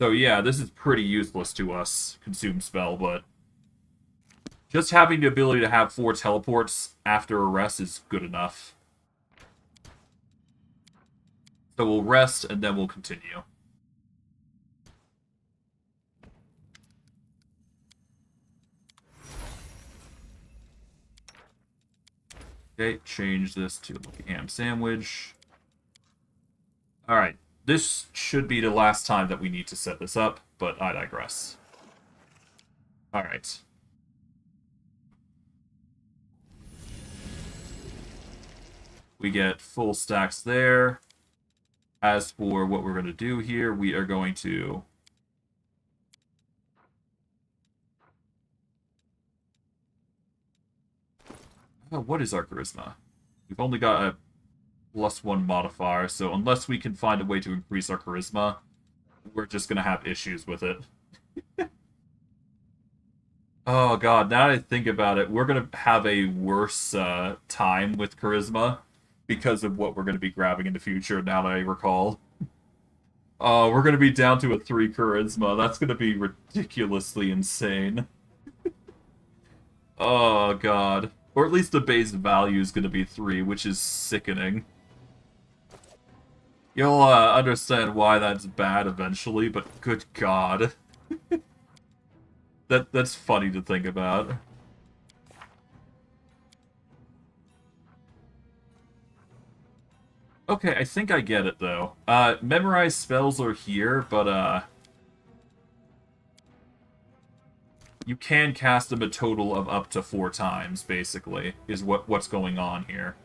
[SPEAKER 1] So yeah, this is pretty useless to us, consume spell, but just having the ability to have 4 teleports after a rest is good enough. So we'll rest, and then we'll continue. Okay, change this to a ham sandwich. Alright, this should be the last time that we need to set this up, but I digress. Alright. We get full stacks there. As for what we're going to do here, we are going to... Oh, what is our charisma? We've only got a +1 modifier, so unless we can find a way to increase our charisma, we're just going to have issues with it. Oh god, now that I think about it, we're going to have a worse time with charisma because of what we're going to be grabbing in the future, now that I recall. We're going to be down to a 3 charisma. That's going to be ridiculously insane. Oh god. Or at least the base value is going to be 3, which is sickening. You'll understand why that's bad eventually, but good god. That's funny to think about. Okay, I think I get it, though. Memorize spells are here, but, you can cast them a total of up to 4 times, basically, is what's going on here.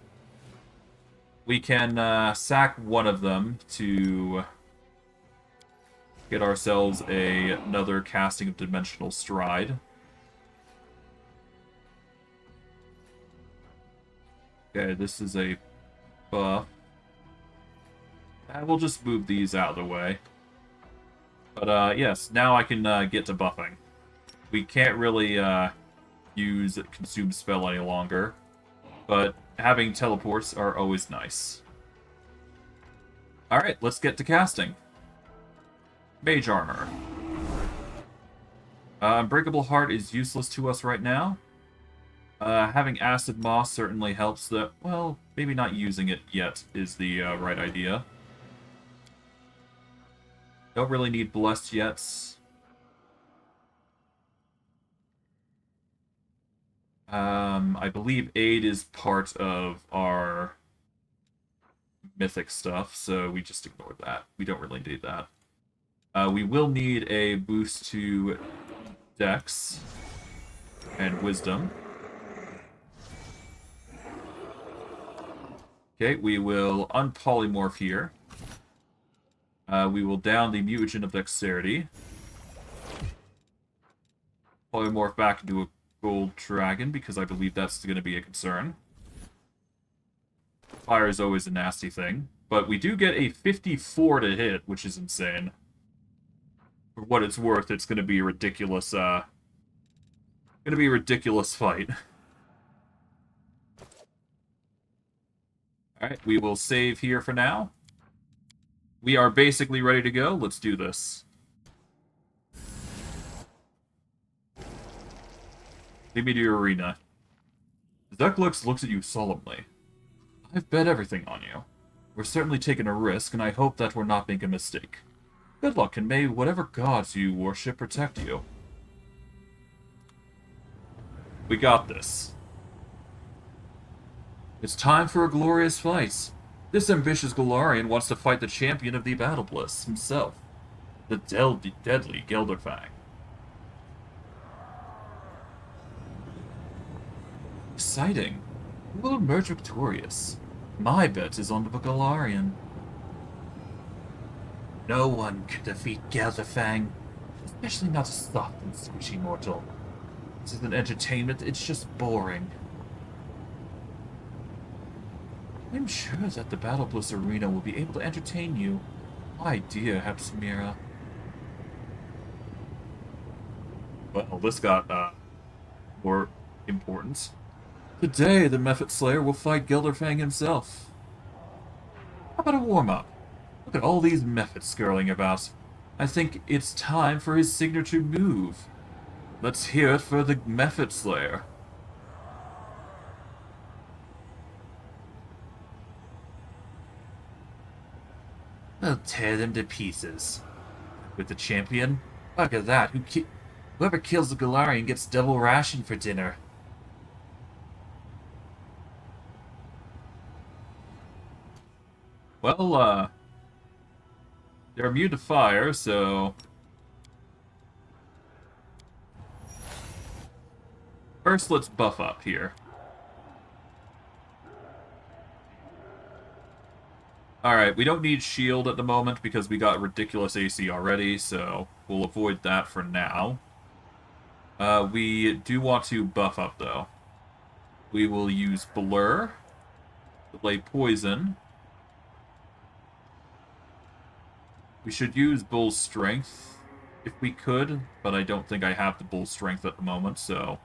[SPEAKER 1] We can, sack one of them to get ourselves another casting of Dimensional Stride. Okay, this is a buff. We'll just move these out of the way. But, yes, now I can get to buffing. We can't really use Consume Spell any longer, but having teleports are always nice. Alright, let's get to casting. Mage Armor. Unbreakable Heart is useless to us right now. Having Acid Moss certainly helps that, well, maybe not using it yet is the right idea. Don't really need Blessed yet. I believe Aid is part of our mythic stuff, so we just ignore that. We don't really need that. We will need a boost to Dex and Wisdom. Okay, we will unpolymorph here. We will down the mutagen of Dexterity. Polymorph back into a Gold Dragon, because I believe that's going to be a concern. Fire is always a nasty thing. But we do get a 54 to hit, which is insane. For what it's worth, it's going to be a ridiculous, fight. Alright, we will save here for now. We are basically ready to go. Let's do this. Lead me to your arena. Zeklux looks at you solemnly. I've bet everything on you. We're certainly taking a risk, and I hope that we're not making a mistake. Good luck, and may whatever gods you worship protect you. We got this. It's time for a glorious fight. This ambitious Golarion wants to fight the champion of the Battle Bliss himself, the deadly Gelderfang. Exciting. Who will emerge victorious? My bet is on the Golarion. No one can defeat Gelderfang, especially not a soft and squishy mortal. This isn't entertainment, it's just boring. I'm sure that the Battle Bliss Arena will be able to entertain you. My dear Hepsimira. Well, this got, more importance. Today, the Mephit Slayer will fight Gelderfang himself. How about a warm-up? Look at all these Mephits skirling about. I think it's time for his signature move. Let's hear it for the Mephit Slayer. I'll tear them to pieces. With the champion? Look at that. Whoever kills the Galarian gets double ration for dinner. Well, they're immune to fire, so... First, let's buff up here. Alright, we don't need shield at the moment because we got ridiculous AC already, so we'll avoid that for now. We do want to buff up, though. We will use Blur, delay Poison. We should use Bull Strength if we could, but I don't think I have the Bull Strength at the moment, so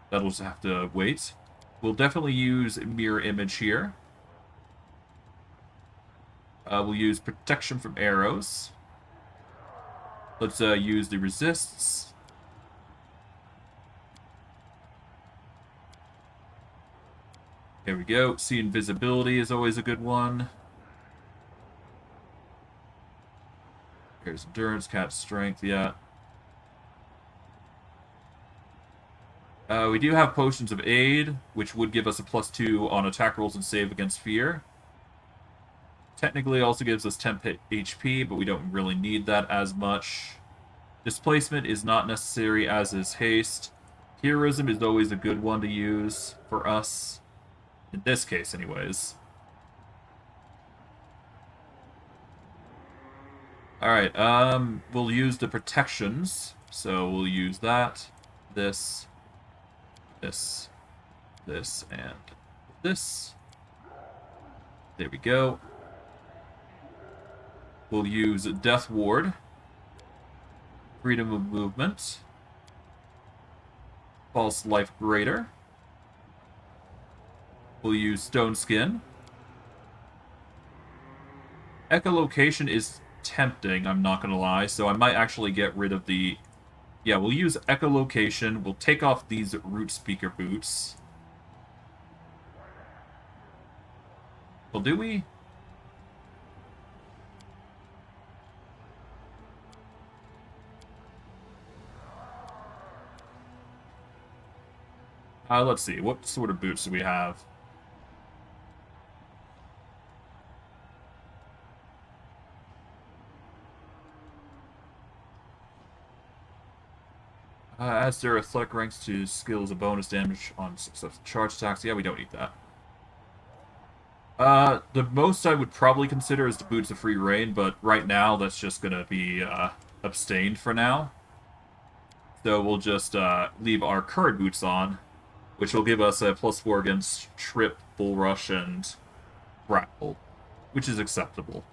[SPEAKER 1] that'll just have to wait. We'll definitely use Mirror Image here. We'll use Protection from Arrows. Let's use the Resists. There we go. See Invisibility is always a good one. Here's Endurance, Cat Strength, yeah. We do have Potions of Aid, which would give us a +2 on attack rolls and save against fear. Technically also gives us 10 HP, but we don't really need that as much. Displacement is not necessary, as is Haste. Heroism is always a good one to use for us. In this case, anyways. Alright, we'll use the protections. So we'll use that, this, and this. There we go. We'll use Death Ward, Freedom of Movement, False Life Greater. We'll use Stone Skin. Echolocation is tempting, I'm not going to lie, so I might actually get rid of the... Yeah, we'll use Echolocation. We'll take off these Root Speaker boots. Well, do we? Let's see. What sort of boots do we have? Adds their athletic ranks to skills a bonus damage on successful charge attacks. Yeah, we don't need that. The most I would probably consider is the Boots of Free Reign, but right now that's just going to be abstained for now. So we'll just leave our current boots on, which will give us a +4 against Trip, Bull Rush, and Grapple, which is acceptable.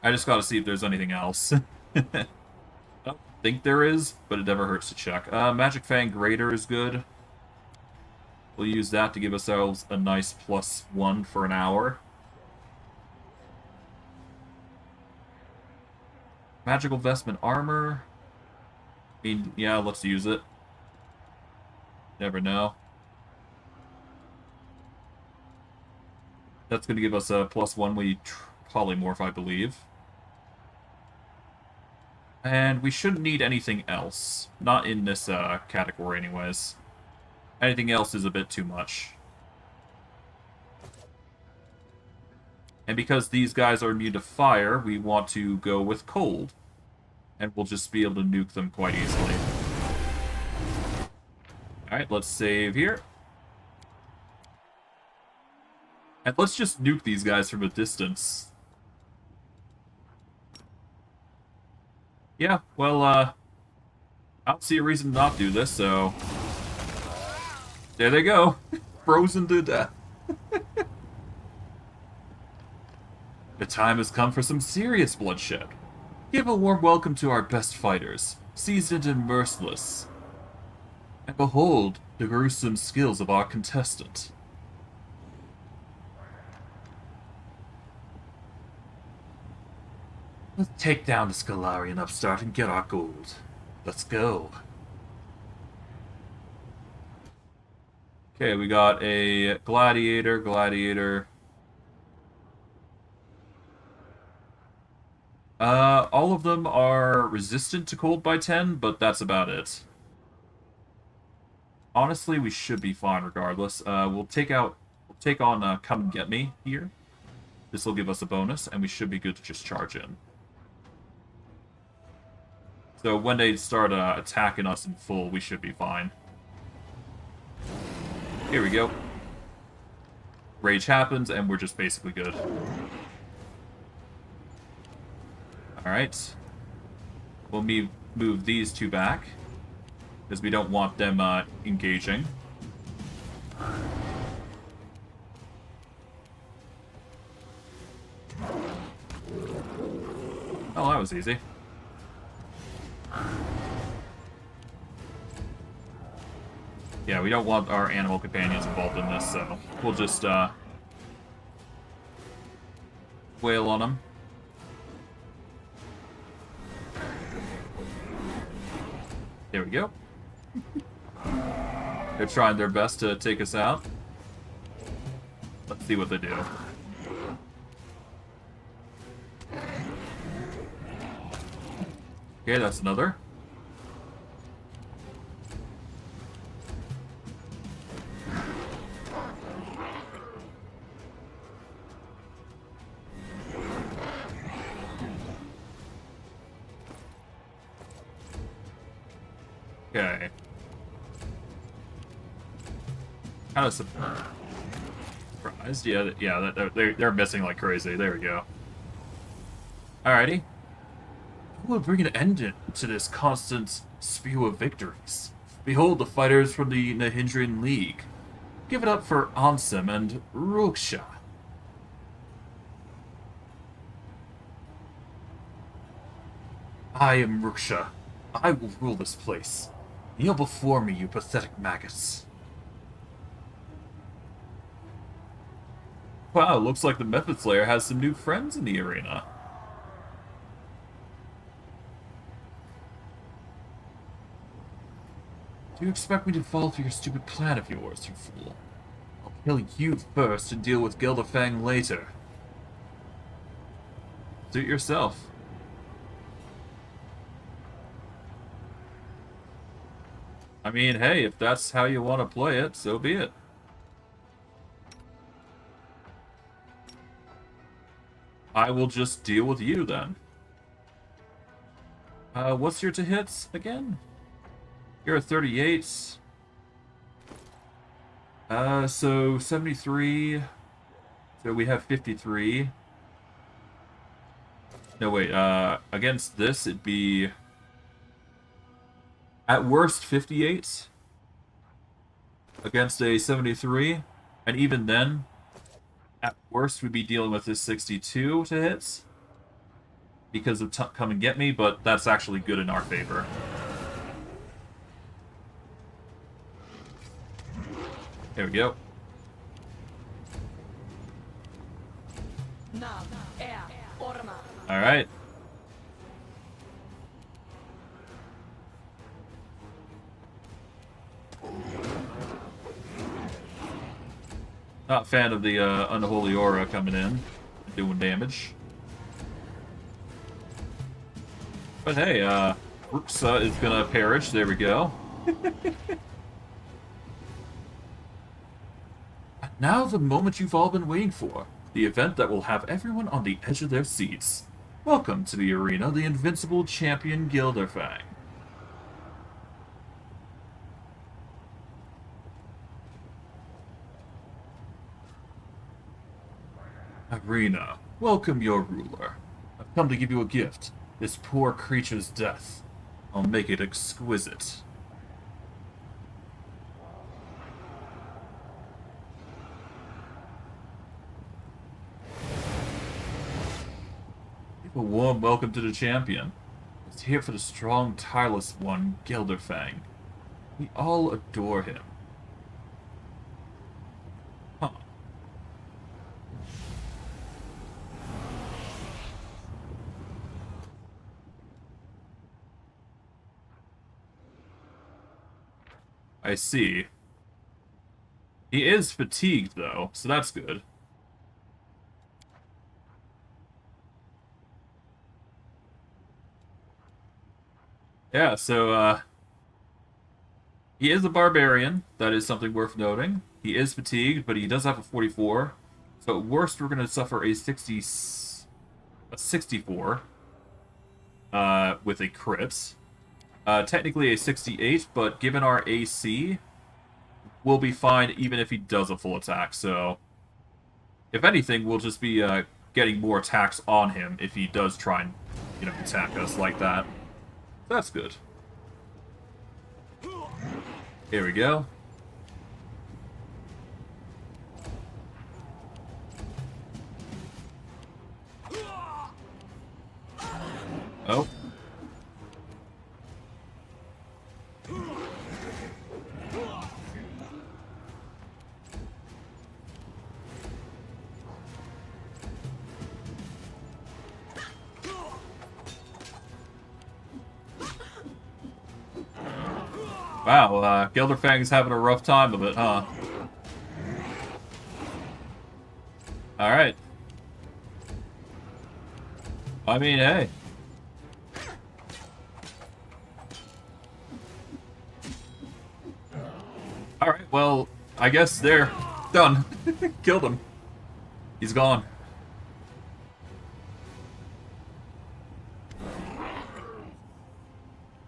[SPEAKER 1] I just gotta see if there's anything else. I don't think there is, but it never hurts to check. Magic Fang Greater is good. We'll use that to give ourselves a nice +1 for an hour. Magical Vestment Armor. I mean, yeah, let's use it. Never know. That's going to give us a +1 when we polymorph, I believe. And we shouldn't need anything else. Not in this category, anyways. Anything else is a bit too much. And because these guys are immune to fire, we want to go with cold. And we'll just be able to nuke them quite easily. Alright, let's save here. And let's just nuke these guys from a distance. Yeah, well, I don't see a reason to not do this, so... There they go. Frozen to death. The time has come for some serious bloodshed. Give a warm welcome to our best fighters, seasoned and merciless. And behold the gruesome skills of our contestant. Let's take down the Scalarian upstart and get our gold. Let's go. Okay, we got a gladiator. All of them are resistant to cold by 10, but that's about it. Honestly, we should be fine regardless. We'll take on Come and Get Me here. This will give us a bonus, and we should be good to just charge in. So when they start attacking us in full, we should be fine. Here we go. Rage happens, and we're just basically good. Alright. We'll move these two back, because we don't want them engaging. Oh, that was easy. Yeah, we don't want our animal companions involved in this, so we'll just wail on them. There we go. They're trying their best to take us out. Let's see what they do. Okay, that's another. Okay. Kind of surprised. Yeah, they're missing like crazy. There we go. Alrighty. Who will bring an end to this constant spew of victories? Behold the fighters from the Nahindrian League. Give it up for Ansem and Ruksha. I am Ruksha. I will rule this place. Kneel before me, you pathetic maggots. Wow, looks like the Method Slayer has some new friends in the arena. Do you expect me to fall for your stupid plan of yours, you fool? I'll kill you first and deal with Gelderfang later. Suit yourself. I mean, hey, if that's how you want to play it, so be it. I will just deal with you, then. What's your to hits again? You're a 38. So 73. So we have 53. No, wait, against this, it'd be... At worst, 58 against a 73, and even then, at worst, we'd be dealing with this 62 to hits because of Come and Get Me, but that's actually good in our favor. There we go. All right. Not a fan of the Unholy Aura coming in, doing damage. But hey, Ruksa is gonna perish. There we go. Now the moment you've all been waiting for. The event that will have everyone on the edge of their seats. Welcome to the arena, the invincible champion Gelderfang. Arena, welcome your ruler. I've come to give you a gift. This poor creature's death. I'll make it exquisite. Give a warm welcome to the champion. He's here for the strong, tireless one, Gelderfang. We all adore him. Huh. I see. He is fatigued, though, so that's good. Yeah, so, he is a barbarian. That is something worth noting. He is fatigued, but he does have a 44. So at worst, we're going to suffer a 64 with a crit. Technically a 68, but given our AC, we'll be fine even if he does a full attack. So, if anything, we'll just be getting more attacks on him if he does try and, attack us like that. That's good. Here we go. Oh. Wow, Gelderfang's having a rough time of it, huh? Alright. I mean, hey. Alright, well, I guess they're done. Killed him. He's gone.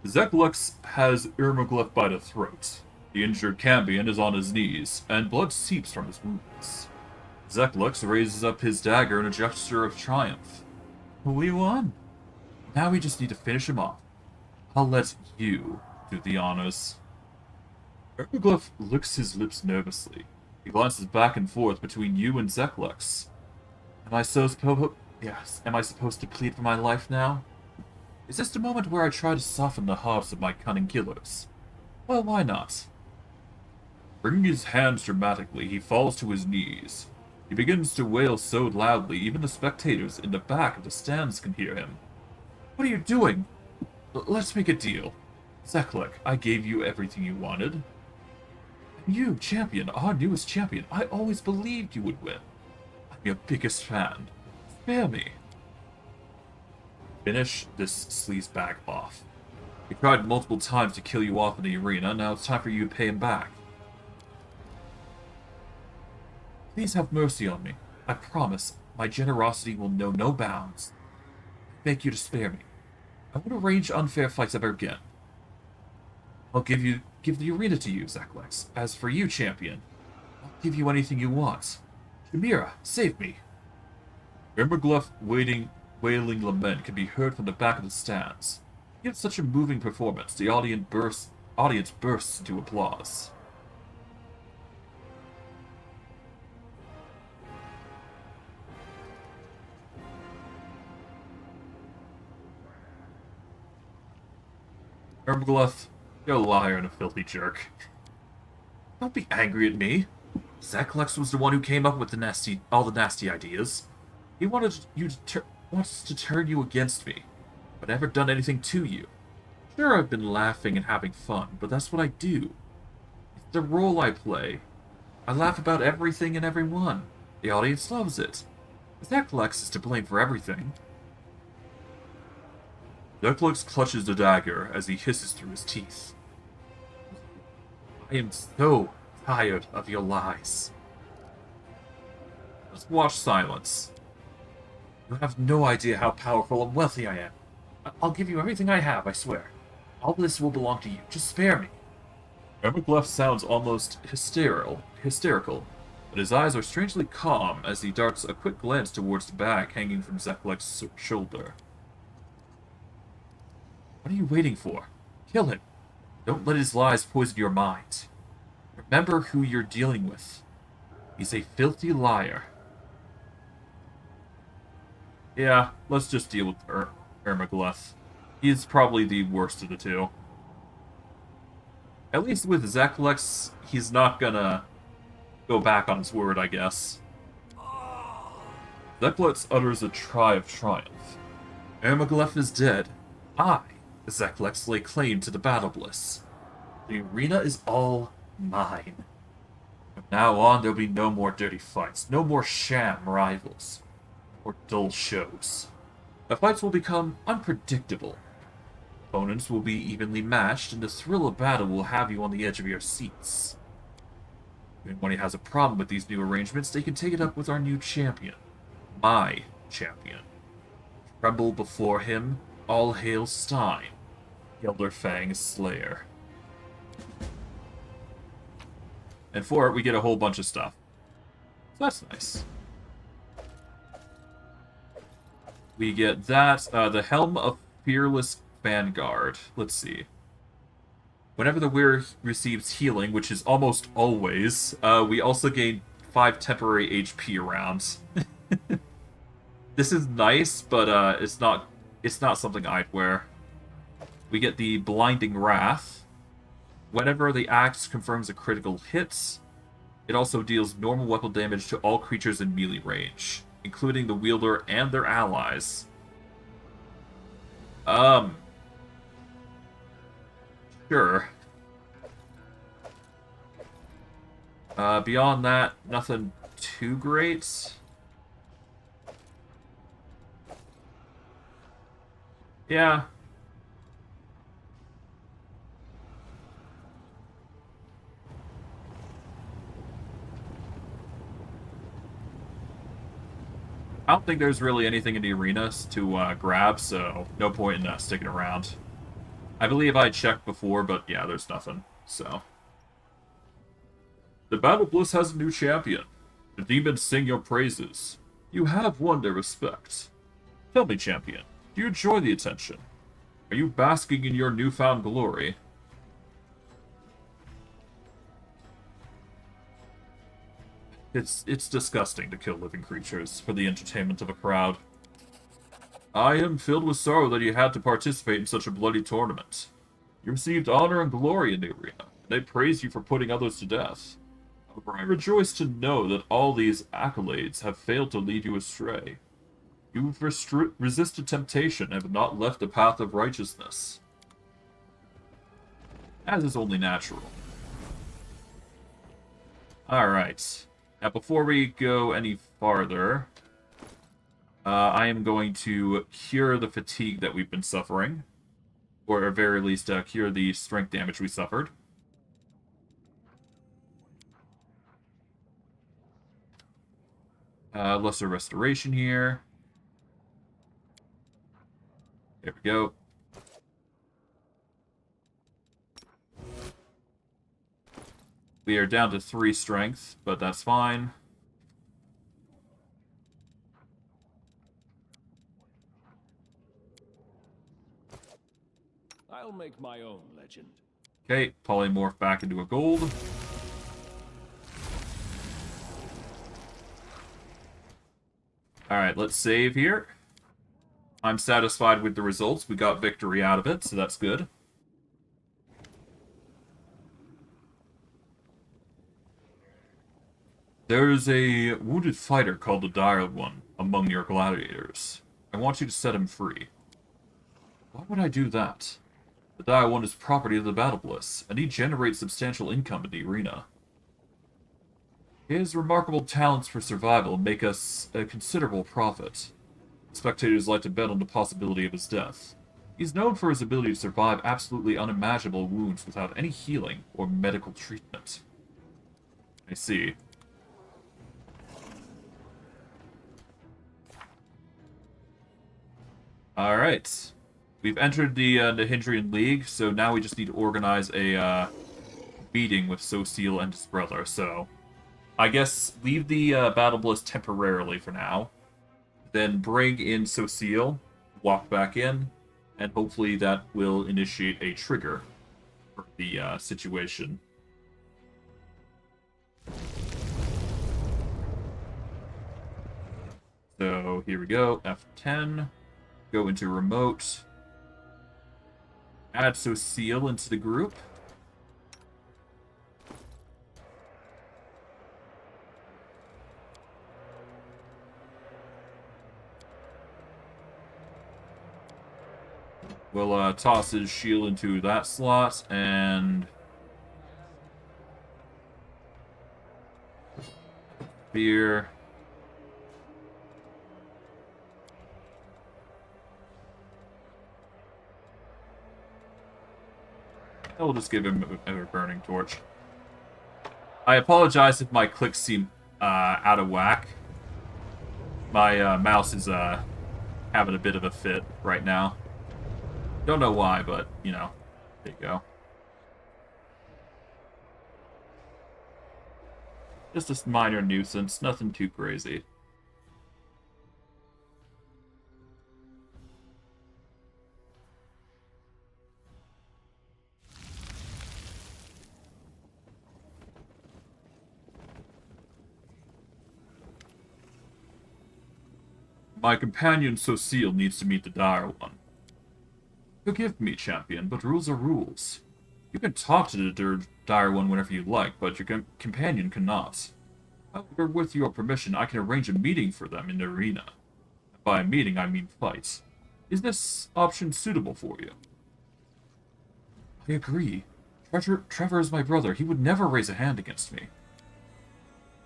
[SPEAKER 1] Zeklux has Irmaglyph by the throat. The injured Cambion is on his knees, and blood seeps from his wounds. Zeklux raises up his dagger in a gesture of triumph. We won. Now we just need to finish him off. I'll let you do the honors. Irmaglyph licks his lips nervously. He glances back and forth between you and Zeklux. Am I supposed to plead for my life now? Is this the moment where I try to soften the hearts of my cunning killers? Well, why not? Bringing his hands dramatically, he falls to his knees. He begins to wail so loudly, even the spectators in the back of the stands can hear him. What are you doing? Let's make a deal. Zeklux, I gave you everything you wanted. And you, champion, our newest champion, I always believed you would win. I'm your biggest fan. Spare me. Finish this sleazebag off. He tried multiple times to kill you off in the arena, now it's time for you to pay him back. Please have mercy on me. I promise, my generosity will know no bounds. I beg you to spare me. I won't arrange unfair fights ever again. I'll give the arena to you, Zeklux. As for you, champion, I'll give you anything you want. Chimera, save me. Irmaglyph wailing lament can be heard from the back of the stands. He gives such a moving performance, the audience bursts into applause. Irmaglyph, you're a liar and a filthy jerk. Don't be angry at me. Zeklux was the one who came up with all the nasty ideas. He wants to turn you against me, but I haven't done anything to you. Sure, I've been laughing and having fun, but that's what I do. It's the role I play. I laugh about everything and everyone. The audience loves it. Zeklux is to blame for everything. Zeklux clutches the dagger as he hisses through his teeth. I am so tired of your lies. Just watch silence. You have no idea how powerful and wealthy I am. I'll give you everything I have, I swear. All this will belong to you. Just spare me. Irmaglyph sounds almost hysterical, but his eyes are strangely calm as he darts a quick glance towards the bag hanging from Zeklux's shoulder. What are you waiting for? Kill him. Don't let his lies poison your mind. Remember who you're dealing with. He's a filthy liar. Yeah, let's just deal with Ermagleth. He's probably the worst of the two. At least with Zeklex, he's not gonna go back on his word, I guess. Zeklex utters a cry of triumph. Ermagleth is dead. I, Zeklex, lay claim to the battle bliss. The arena is all mine. From now on, there'll be no more dirty fights, no more sham rivals, or dull shows. The fights will become unpredictable. Opponents will be evenly matched, and the thrill of battle will have you on the edge of your seats. If anyone has a problem with these new arrangements, they can take it up with our new champion. My champion. Tremble before him, all hail Stein, Gelderfang's Slayer. And for it, we get a whole bunch of stuff. So that's nice. We get that, the Helm of Fearless Vanguard. Let's see. Whenever the wearer receives healing, which is almost always, we also gain 5 temporary HP around. This is nice, but it's not something I'd wear. We get the Blinding Wrath. Whenever the axe confirms a critical hit, it also deals normal weapon damage to all creatures in melee range, including the wielder and their allies. Sure. Beyond that, nothing too great. Yeah. I don't think there's really anything in the arenas to grab, so no point in sticking around. I believe I checked before, but yeah, there's nothing, so. The Battle Bliss has a new champion. The demons sing your praises. You have won their respect. Tell me, champion, do you enjoy the attention? Are you basking in your newfound glory? It's disgusting to kill living creatures for the entertainment of a crowd. I am filled with sorrow that you had to participate in such a bloody tournament. You received honor and glory in the arena, and they praise you for putting others to death. However, I rejoice to know that all these accolades have failed to lead you astray. You've resisted temptation and have not left the path of righteousness. As is only natural. Alright. Now, before we go any farther, I am going to cure the fatigue that we've been suffering. Or at very least, cure the strength damage we suffered. Lesser restoration here. There we go. We are down to 3 strength, but that's fine.
[SPEAKER 2] I'll make my own legend.
[SPEAKER 1] Okay, polymorph back into a gold. Alright, let's save here. I'm satisfied with the results. We got victory out of it, so that's good. There's a wounded fighter called the Dire One among your gladiators. I want you to set him free. Why would I do that? The Dire One is property of the Battle Bliss, and he generates substantial income in the arena. His remarkable talents for survival make us a considerable profit. Spectators like to bet on the possibility of his death. He's known for his ability to survive absolutely unimaginable wounds without any healing or medical treatment. I see. Alright. We've entered the Hindrian League, so now we just need to organize a meeting with Sociel and his brother, so I guess leave the Battle Bliss temporarily for now. Then bring in Sociel, walk back in, and hopefully that will initiate a trigger for the situation. So here we go, F10, go into remote, add Sociel into the group. We'll toss his shield into that slot, and spear. I'll just give him a burning torch. I apologize if my clicks seem out of whack. My mouse is having a bit of a fit right now. Don't know why, but, you know, there you go. Just a minor nuisance, nothing too crazy. My companion Sociel needs to meet the Dire One. Forgive me, champion, but rules are rules. You can talk to the Dire One whenever you like, but your companion cannot. However, with your permission, I can arrange a meeting for them in the arena. By a meeting, I mean fight. Is this option suitable for you? I agree. Trevor is my brother. He would never raise a hand against me.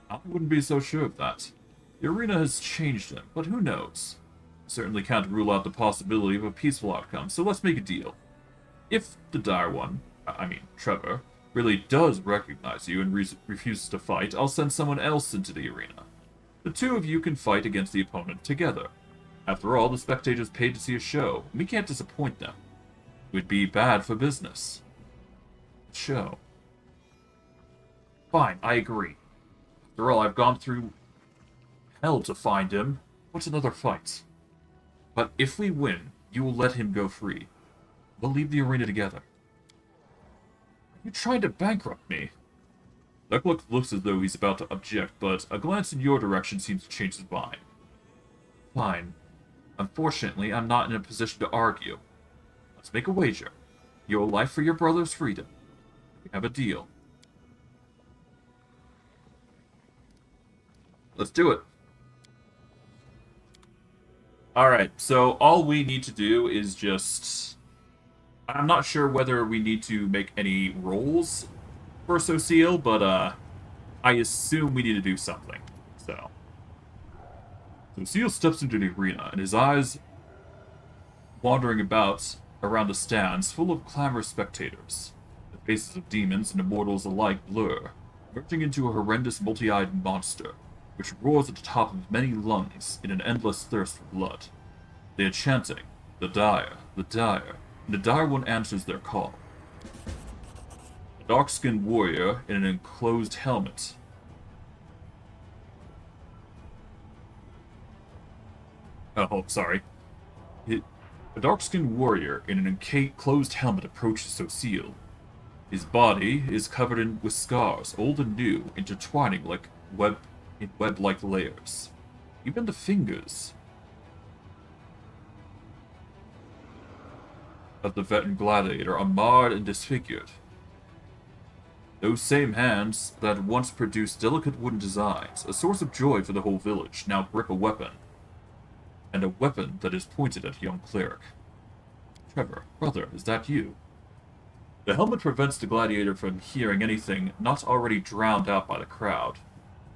[SPEAKER 1] I wouldn't be so sure of that. The arena has changed him, but who knows? Certainly can't rule out the possibility of a peaceful outcome, so let's make a deal. If the Dire One, Trevor, really does recognize you and refuses to fight, I'll send someone else into the arena. The two of you can fight against the opponent together. After all, the spectators paid to see a show, and we can't disappoint them. It would be bad for business. Show. Fine, I agree. After all, I've gone through hell to find him. What's another fight? But if we win, you will let him go free. We'll leave the arena together. Are you trying to bankrupt me? Duckluck looks as though he's about to object, but a glance in your direction seems to change his mind. Fine. Unfortunately, I'm not in a position to argue. Let's make a wager. Your life for your brother's freedom. We have a deal. Let's do it. Alright, so all we need to do is just... I'm not sure whether we need to make any rolls for Sociel, but I assume we need to do something. So Sociel steps into the arena, and his eyes wandering about around the stands full of clamorous spectators. The faces of demons and immortals alike blur, merging into a horrendous multi-eyed monster, which roars at the top of many lungs in an endless thirst for blood. They are chanting, the Dire, and the Dire One answers their call. A dark-skinned warrior in an enclosed helmet. Oh, sorry. A dark-skinned warrior in an enclosed helmet approaches Sociel. His body is covered with scars, old and new, intertwining like web-like layers. Even the fingers of the veteran gladiator are marred and disfigured. Those same hands that once produced delicate wooden designs, a source of joy for the whole village, now grip a weapon. And a weapon that is pointed at young cleric. Trevor, brother, is that you? The helmet prevents the gladiator from hearing anything not already drowned out by the crowd.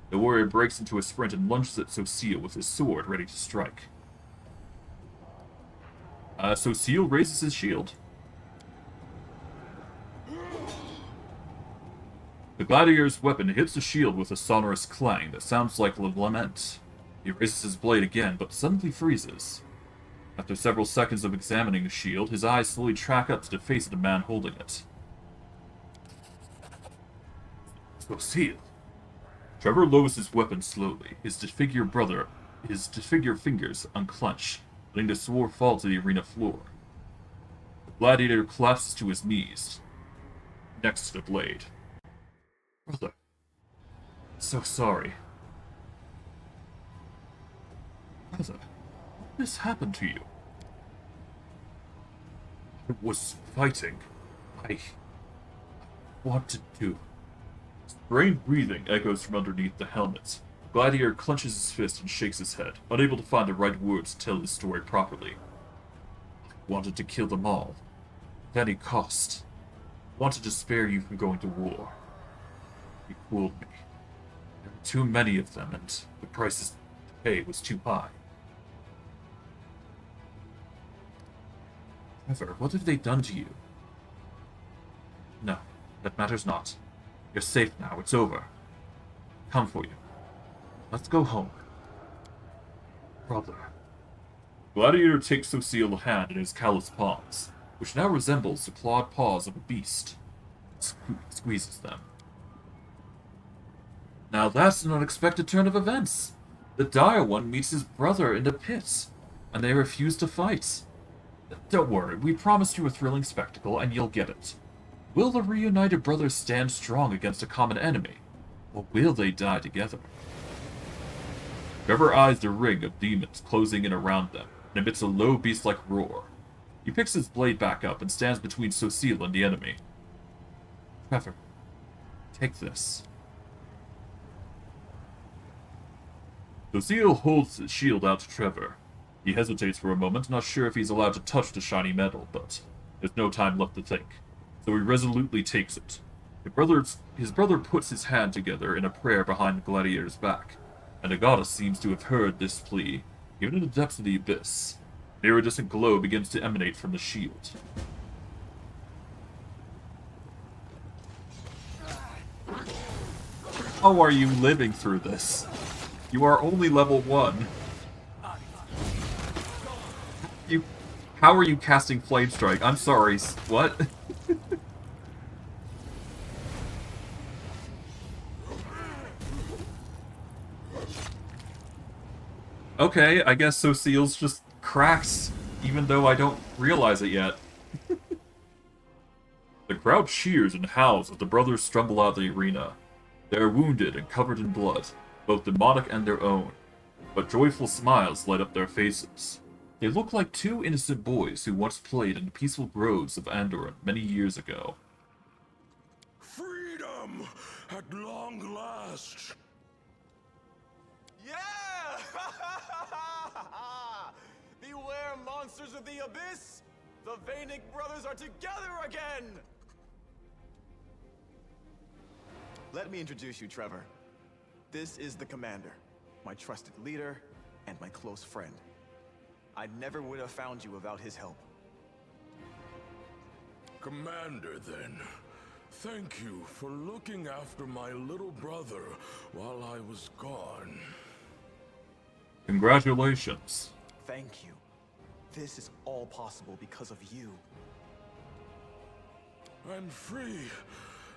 [SPEAKER 1] The warrior breaks into a sprint and lunges at Sociel with his sword ready to strike. Sociel raises his shield. The gladiator's weapon hits the shield with a sonorous clang that sounds like a lament. He raises his blade again, but suddenly freezes. After several seconds of examining the shield, his eyes slowly track up to the face of the man holding it. Sociel. Trevor lowers his weapon slowly, his disfigured fingers unclench, letting the sword fall to the arena floor. Gladiator collapses to his knees, next to the blade. Brother, so sorry. Brother, what has happened to you? I was fighting. I wanted to. Strained breathing echoes from underneath the helmet. Gladiator clenches his fist and shakes his head, unable to find the right words to tell his story properly. I wanted to kill them all, at any cost. I wanted to spare you from going to war. You fooled me. There were too many of them, and the prices to pay was too high. Trevor, what have they done to you? No, that matters not. You're safe now, it's over. Come for you. Let's go home. Brother. Gladiator takes Cecile's hand in his calloused palms, which now resembles the clawed paws of a beast. Squeezes them. Now that's an unexpected turn of events. The dire one meets his brother in the pit, and they refuse to fight. Don't worry, we promised you a thrilling spectacle, and you'll get it. Will the reunited brothers stand strong against a common enemy, or will they die together? Trevor eyes the ring of demons closing in around them, and emits a low beast-like roar. He picks his blade back up and stands between Cecile and the enemy. Trevor, take this. Cecile holds his shield out to Trevor. He hesitates for a moment, not sure if he's allowed to touch the shiny metal, but there's no time left to think, so he resolutely takes it. His brother puts his hand together in a prayer behind the gladiator's back, and the goddess seems to have heard this plea, even in the depths of the abyss. An iridescent glow begins to emanate from the shield. How are you living through this? You are only level 1. How are you casting Flame Strike? I'm sorry, what? Okay, I guess Cecile's just cracks, even though I don't realize it yet. The crowd cheers and howls as the brothers stumble out of the arena. They are wounded and covered in blood, both demonic and their own, but joyful smiles light up their faces. They look like two innocent boys who once played in the peaceful groves of Andorran many years ago.
[SPEAKER 2] Freedom at long last.
[SPEAKER 3] Yeah! Beware, monsters of the abyss! The Vainik brothers are together again! Let me introduce you, Trevor. This is the commander, my trusted leader, and my close friend. I never would have found you without his help.
[SPEAKER 2] Commander, then. Thank you for looking after my little brother while I was gone.
[SPEAKER 1] Congratulations.
[SPEAKER 3] Thank you. This is all possible because of you.
[SPEAKER 2] I'm free.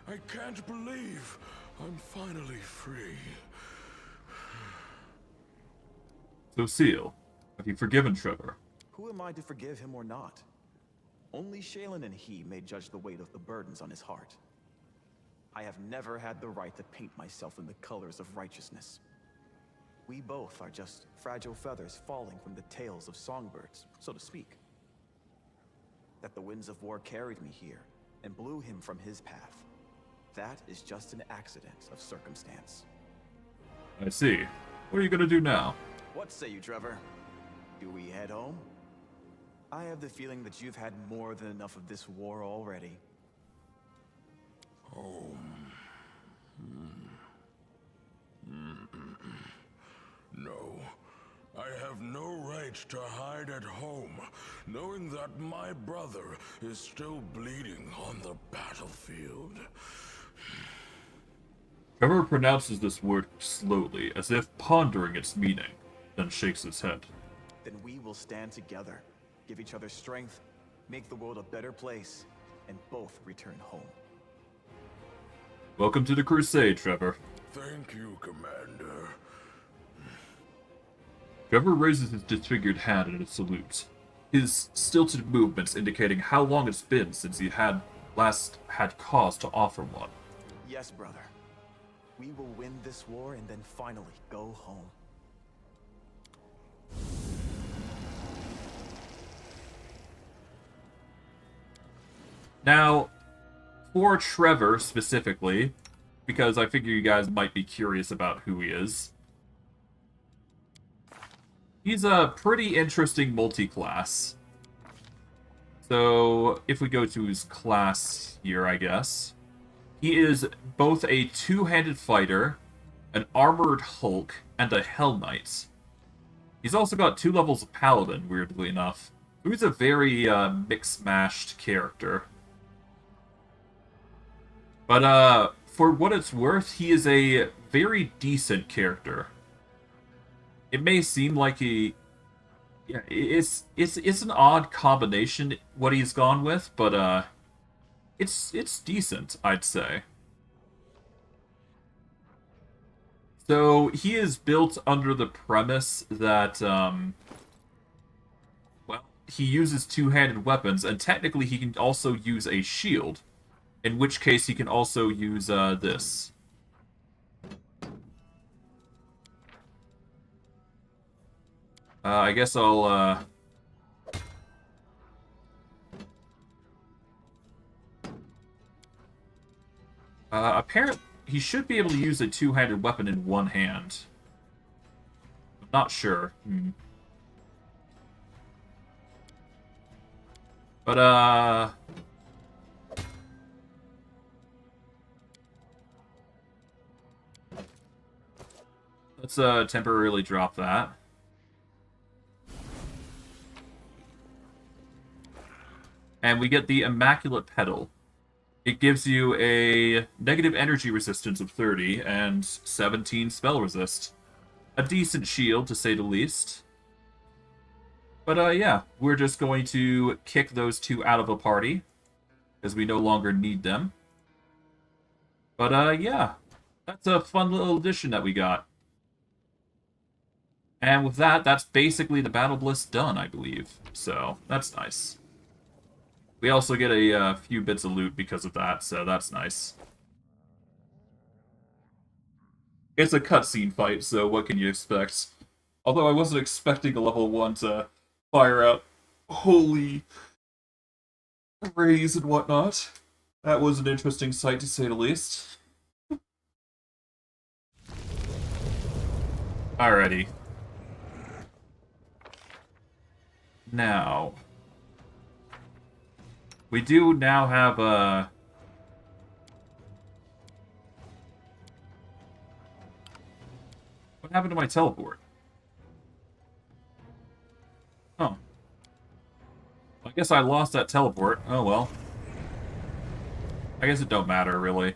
[SPEAKER 2] I can't believe I'm finally free.
[SPEAKER 1] Cecile, have you forgiven Trevor?
[SPEAKER 3] Who am I to forgive him or not? Only Shaylin and he may judge the weight of the burdens on his heart. I have never had the right to paint myself in the colors of righteousness. We both are just fragile feathers falling from the tails of songbirds, so to speak. That the winds of war carried me here and blew him from his path. That is just an accident of circumstance.
[SPEAKER 1] I see. What are you gonna do now?
[SPEAKER 3] What say you, Trevor? Do we head home? I have the feeling that you've had more than enough of this war already.
[SPEAKER 2] No. I have no right to hide at home, knowing that my brother is still bleeding on the battlefield.
[SPEAKER 1] Trevor pronounces this word slowly, as if pondering its meaning, then shakes his head.
[SPEAKER 3] Then we will stand together, give each other strength, make the world a better place, and both return home.
[SPEAKER 1] Welcome to the Crusade, Trevor.
[SPEAKER 2] Thank you, Commander.
[SPEAKER 1] Trevor raises his disfigured hand in a salute. his stilted movements indicating how long it's been since he had last had cause to offer one.
[SPEAKER 3] Yes, brother. We will win this war and then finally go home.
[SPEAKER 1] Now, for Trevor specifically, because I figure you guys might be curious about who he is, he's a pretty interesting multi-class. So, if we go to his class here, I guess, he is both a two-handed fighter, an armored Hulk, and a Hell Knight. He's also got 2 levels of Paladin, weirdly enough. So he's a very mix-mashed character. But for what it's worth, he is a very decent character. It may seem like it's an odd combination what he's gone with, but it's decent, I'd say. So he is built under the premise that well, he uses two-handed weapons, and technically he can also use a shield, in which case he can also use this. I guess I'll apparently, he should be able to use a two-handed weapon in one hand. I'm not sure. But, let's, temporarily drop that. And we get the Immaculate Petal. It gives you a negative energy resistance of 30 and 17 spell resist. A decent shield, to say the least. But, yeah, we're just going to kick those 2 out of a party, because we no longer need them. But, yeah, that's a fun little addition that we got. And with that, that's basically the Battle Bliss done, I believe. So, that's nice. We also get a few bits of loot because of that, so that's nice. It's a cutscene fight, so what can you expect? Although I wasn't expecting a level 1 to fire out holy rays and whatnot. That was an interesting sight, to say the least. Alrighty. Now, we do now have a... What happened to my teleport? Oh. I guess I lost that teleport. Oh well. I guess it don't matter, really.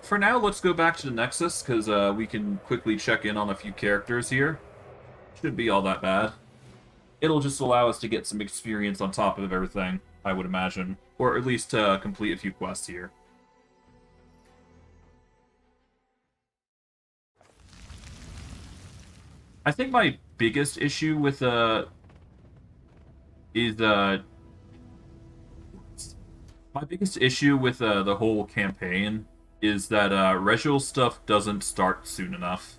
[SPEAKER 1] For now, let's go back to the Nexus, because we can quickly check in on a few characters here. Shouldn't be all that bad. It'll just allow us to get some experience on top of everything, I would imagine. Or at least complete a few quests here. I think my biggest issue with my biggest issue with the whole campaign is that Regial stuff doesn't start soon enough.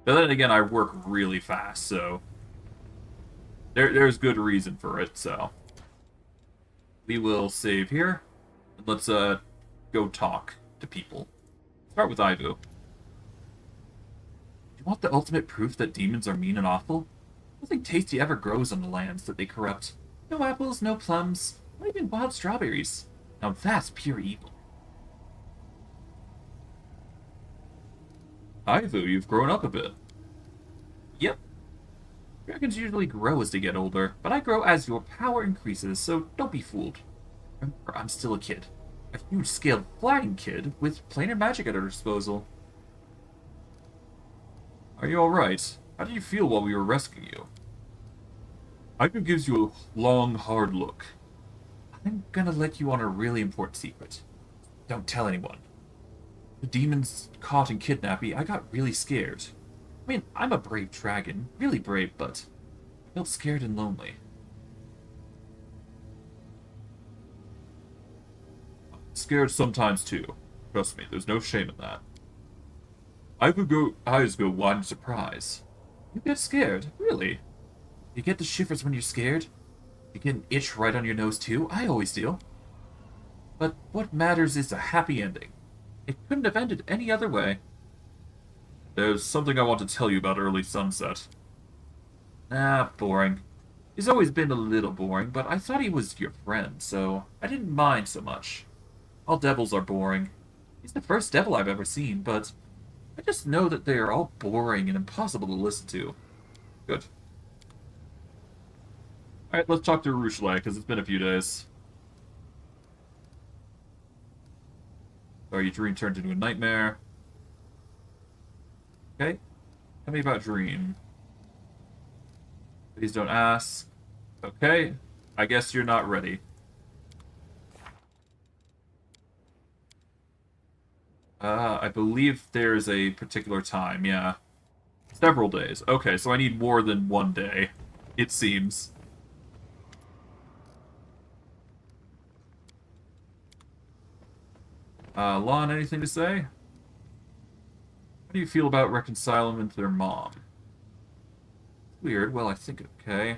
[SPEAKER 1] But then again, I work really fast, so there's good reason for it. So we will save here. And let's go talk to people. Start with Ivu. You want the ultimate proof that demons are mean and awful? Nothing tasty ever grows on the lands that they corrupt. No apples, no plums, not even wild strawberries. Now that's pure evil. Ivu, you've grown up a bit. Yep. Dragons usually grow as they get older, but I grow as your power increases, so don't be fooled. Remember, I'm still a kid. A huge-scaled flying kid with planar magic at our disposal. Are you alright? How did you feel while we were rescuing you? Ivu gives you a long, hard look. I'm gonna let you on a really important secret. Don't tell anyone. The demons caught and kidnapped me, I got really scared. I mean, I'm a brave dragon, really brave, but I felt scared and lonely. Scared sometimes too. Trust me, there's no shame in that. Eyes go wide in surprise. You get scared? Really? You get the shivers when you're scared? You get an itch right on your nose too? I always do. But what matters is a happy ending. It couldn't have ended any other way. There's something I want to tell you about early sunset. Ah, boring. He's always been a little boring, but I thought he was your friend, so I didn't mind so much. All devils are boring. He's the first devil I've ever seen, but I just know that they are all boring and impossible to listen to. Good. Alright, let's talk to Rushla, because it's been a few days. Sorry, your dream turned into a nightmare. Okay. Tell me about dream. Please don't ask. Okay. I guess you're not ready. I believe there's a particular time, yeah. Several days. Okay, so I need more than one day, it seems. Lon, anything to say? How do you feel about reconciling with their mom? Weird. Well, I think okay.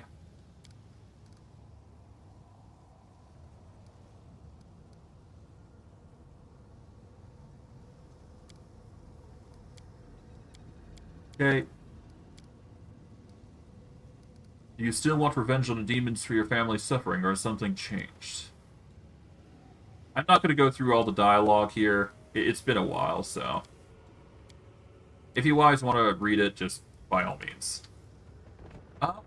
[SPEAKER 1] Okay. Do you still want revenge on the demons for your family's suffering, or has something changed? I'm not going to go through all the dialogue here. It's been a while, so... If you guys want to read it, just by all means.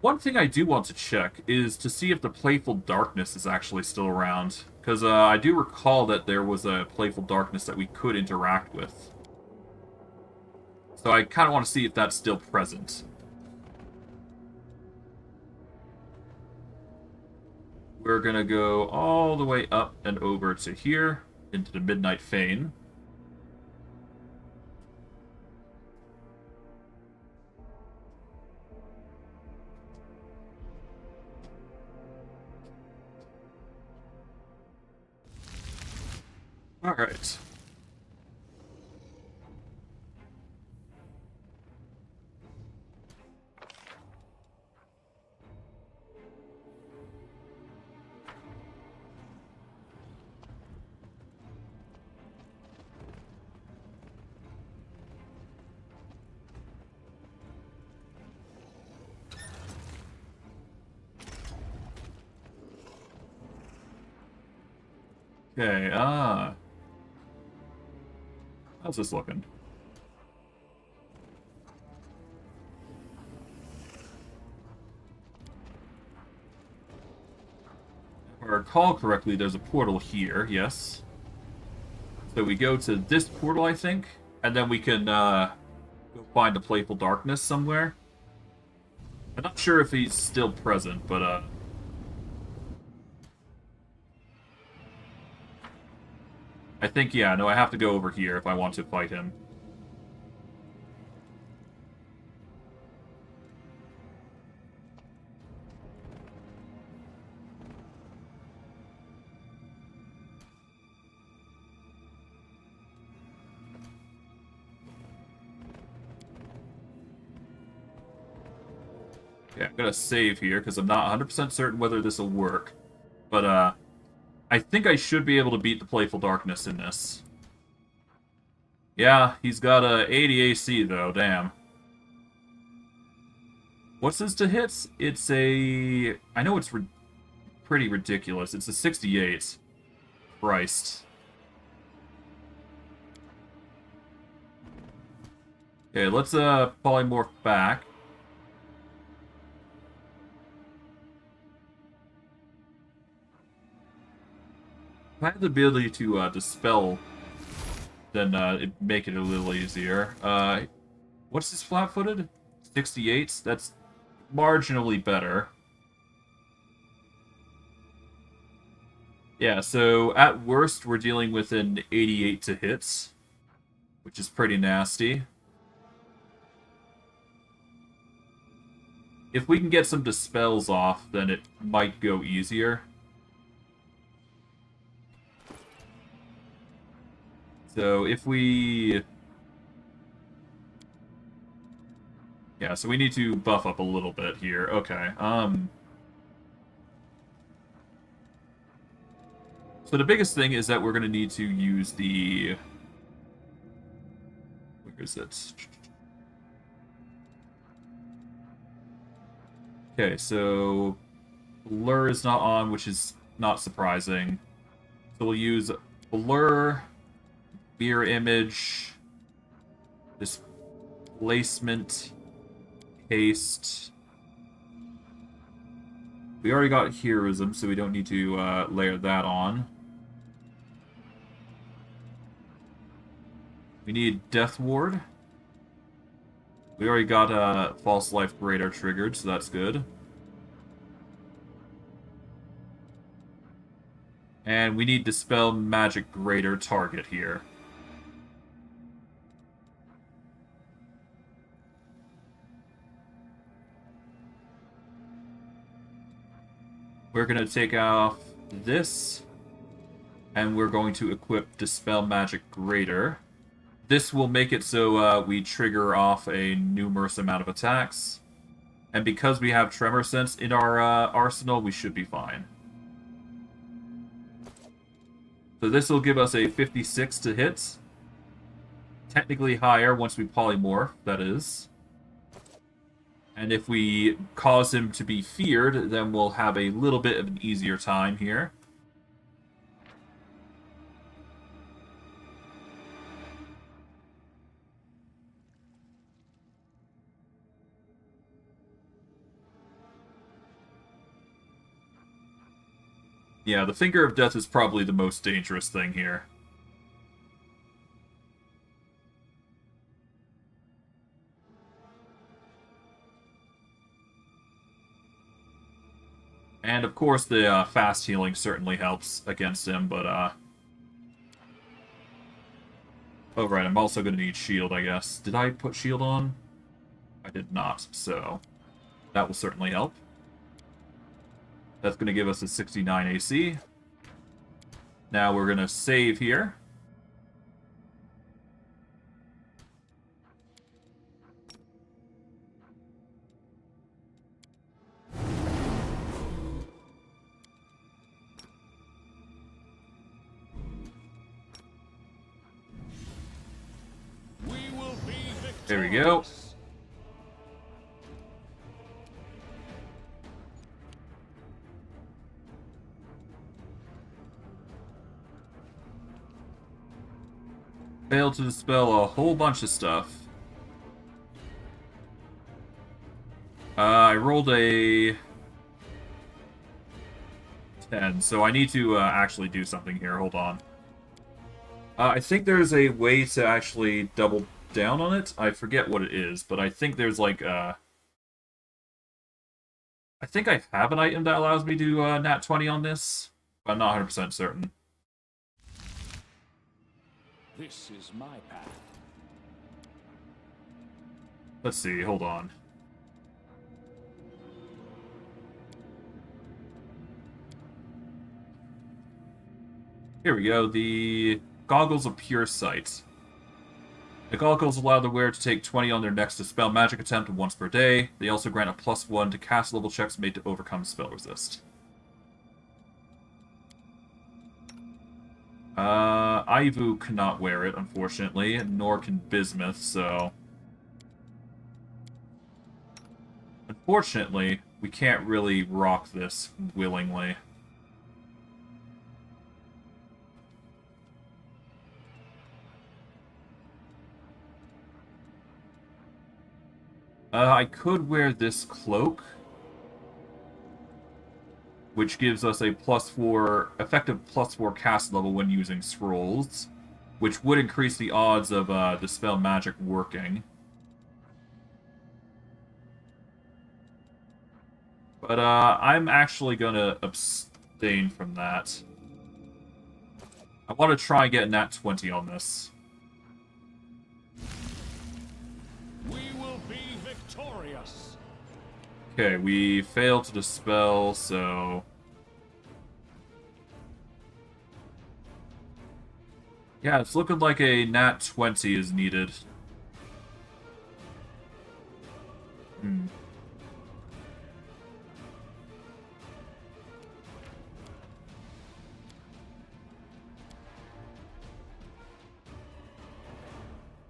[SPEAKER 1] One thing I do want to check is to see if the Playful Darkness is actually still around. Because I do recall that there was a Playful Darkness that we could interact with. So I kind of want to see if that's still present. We're going to go all the way up and over to here, into the Midnight Fane. Alright. Okay, how's this looking? If I recall correctly, there's a portal here, yes. So we go to this portal, I think, and then we can, go find a Playful Darkness somewhere. I'm not sure if he's still present, but, I think, yeah, no, I have to go over here if I want to fight him. Okay, I'm gonna save here, because I'm not 100% certain whether this will work. But, I think I should be able to beat the Playful Darkness in this. Yeah, he's got a 80 AC, though, damn. What's this to hits? It's a... I know it's pretty ridiculous. It's a 68. Christ. Okay, let's, polymorph back. If I had the ability to dispel, then it'd make it a little easier. What's this flat-footed? 68? That's marginally better. Yeah, so at worst, we're dealing with an 88 to hit, which is pretty nasty. If we can get some dispels off, then it might go easier. So if we... Yeah, so we need to buff up a little bit here. Okay, So the biggest thing is that we're going to need to use the... Where is it? Okay, so... Blur is not on, which is not surprising. So we'll use Blur, Mirror Image, Displacement, Haste. We already got Heroism, so we don't need to layer that on. We need Death Ward. We already got False Life Radar triggered, so that's good. And we need Dispel Magic Greater target here. We're going to take off this, and we're going to equip Dispel Magic Greater. This will make it so we trigger off a numerous amount of attacks. And because we have Tremor Sense in our arsenal, we should be fine. So this will give us a 56 to hit. Technically higher once we polymorph, that is. And if we cause him to be feared, then we'll have a little bit of an easier time here. Yeah, the Finger of Death is probably the most dangerous thing here. And of course the fast healing certainly helps against him, but oh right, I'm also going to need shield, I guess. Did I put shield on? I did not, so that will certainly help. That's going to give us a 69 AC. Now we're going to save here. There we go. Failed to dispel a whole bunch of stuff. I rolled a 10, so I need to actually do something here. Hold on. I think there's a way to actually double down on it. I forget what it is, but I think there's like I think I have an item that allows me to nat 20 on this. I'm not 100% certain.
[SPEAKER 4] This is my path.
[SPEAKER 1] Let's see, hold on. Here we go, the Goggles of Pure Sight. The goggles allow the wearer to take 20 on their next Dispel Magic attempt once per day. They also grant a +1 to cast level checks made to overcome spell resist. Ivu cannot wear it, unfortunately, nor can Bismuth, so... Unfortunately, we can't really rock this willingly. I could wear this cloak, which gives us a +4, effective +4 cast level when using scrolls, which would increase the odds of the spell magic working. But I'm actually gonna abstain from that. I want to try and get a nat 20 on this.
[SPEAKER 4] We will be victorious.
[SPEAKER 1] Okay, we failed to dispel, so... Yeah, it's looking like a nat 20 is needed. Hmm.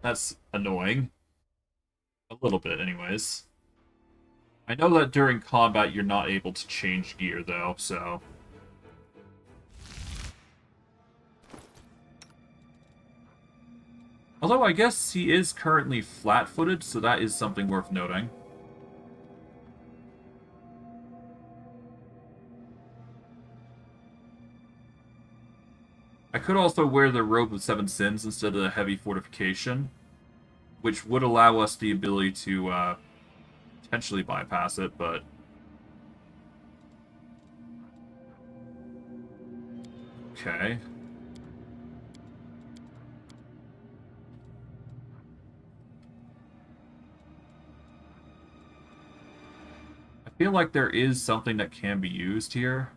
[SPEAKER 1] That's annoying. A little bit, anyways. I know that during combat you're not able to change gear, though, so... Although I guess he is currently flat-footed, so that is something worth noting. I could also wear the Robe of Seven Sins instead of the Heavy Fortification, which would allow us the ability to potentially bypass it, but... Okay. I feel like there is something that can be used here.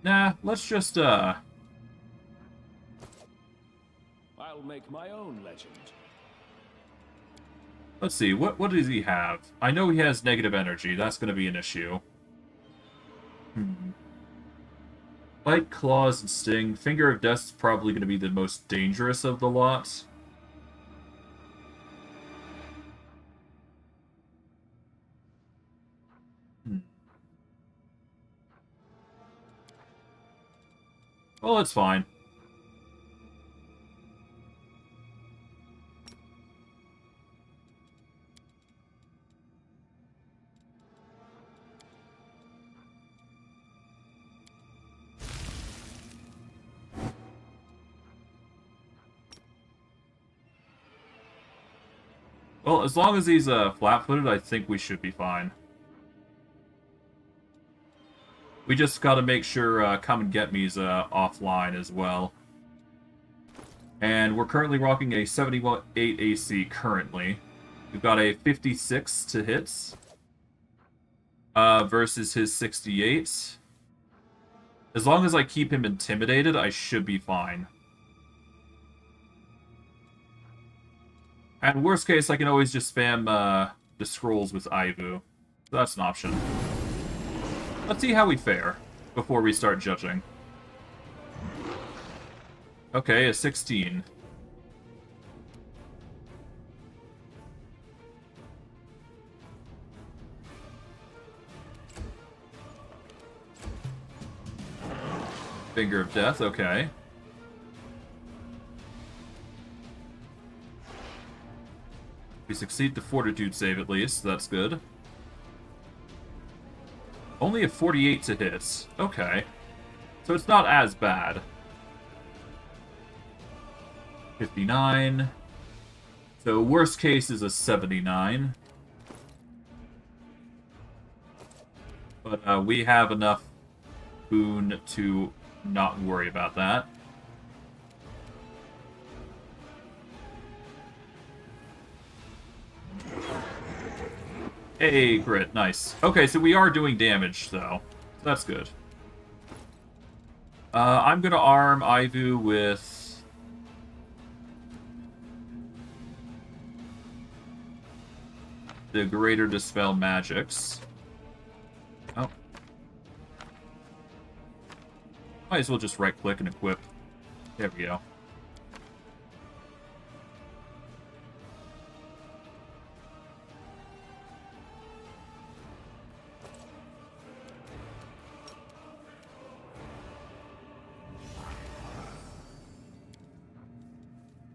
[SPEAKER 1] Nah, let's just,
[SPEAKER 4] I'll make my own legend.
[SPEAKER 1] let's see, what does he have? I know he has negative energy, that's gonna be an issue. Bite, Claws, and Sting. Finger of Death is probably gonna be the most dangerous of the lot. Well, it's fine. Well, as long as he's flat-footed, I think we should be fine. We just gotta make sure Come and Get Me's offline as well. And we're currently rocking a 78 AC currently. We've got a 56 to hits versus his 68. As long as I keep him intimidated, I should be fine. And worst case, I can always just spam the scrolls with Aivu. So that's an option. Let's see how we fare before we start judging. Okay, a 16. Finger of Death, okay. We succeed the Fortitude save at least, that's good. Only a 48 to hit. Okay. So it's not as bad. 59. So worst case is a 79. But we have enough boon to not worry about that. Hey, crit, nice. Okay, so we are doing damage, though. That's good. I'm gonna arm Aivu with... the Greater Dispel Magics. Oh. Might as well just right-click and equip. There we go.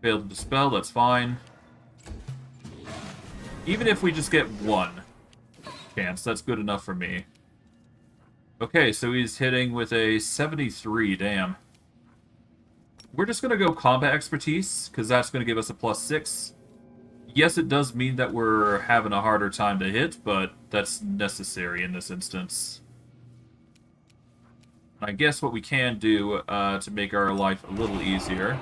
[SPEAKER 1] Failed to dispel, that's fine. Even if we just get one chance, that's good enough for me. Okay, so he's hitting with a 73, damn. We're just going to go combat expertise, because that's going to give us a +6. Yes, it does mean that we're having a harder time to hit, but that's necessary in this instance. I guess what we can do to make our life a little easier.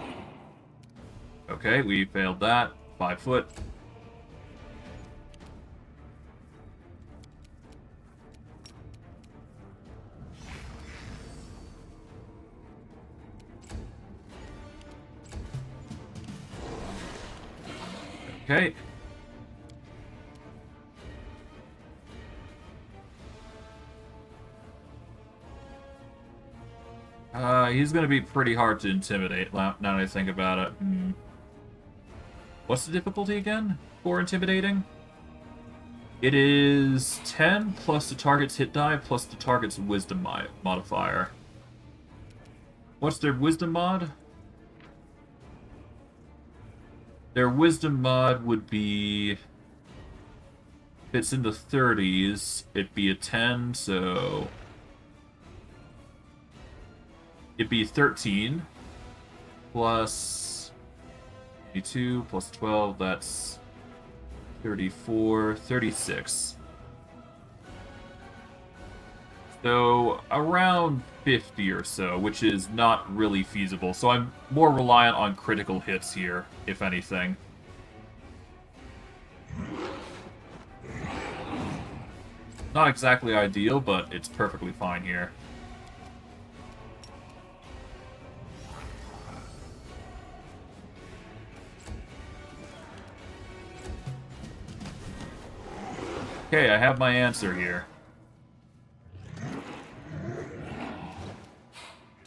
[SPEAKER 1] Okay, we failed that. 5 foot. Okay. He's gonna be pretty hard to intimidate, now that I think about it. What's the difficulty again for intimidating? It is 10 plus the target's hit die plus the target's wisdom modifier. What's their wisdom mod? Their wisdom mod would be... If it's in the 30s, it'd be a 10, so... It'd be 13 plus 22 plus 12, that's 34, 36. So around 50 or so, which is not really feasible. So I'm more reliant on critical hits here, if anything. Not exactly ideal, but it's perfectly fine here. Okay, I have my answer here.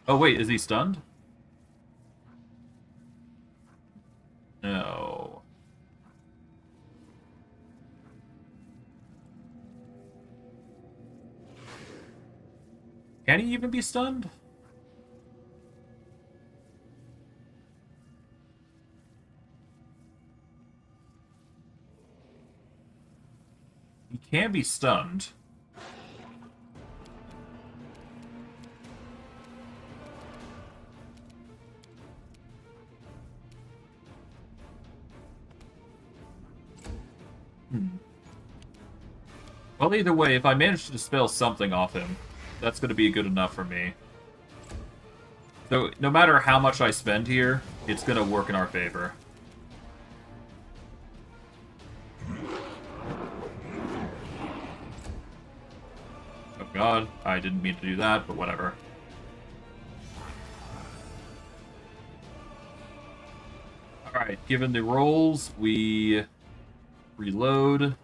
[SPEAKER 1] Oh wait, is he stunned? No. Can he even be stunned? He can be stunned. Well, either way, if I manage to dispel something off him, that's going to be good enough for me. So, no matter how much I spend here, it's going to work in our favor. Oh god, I didn't mean to do that, but whatever. Alright, given the rolls, we reload.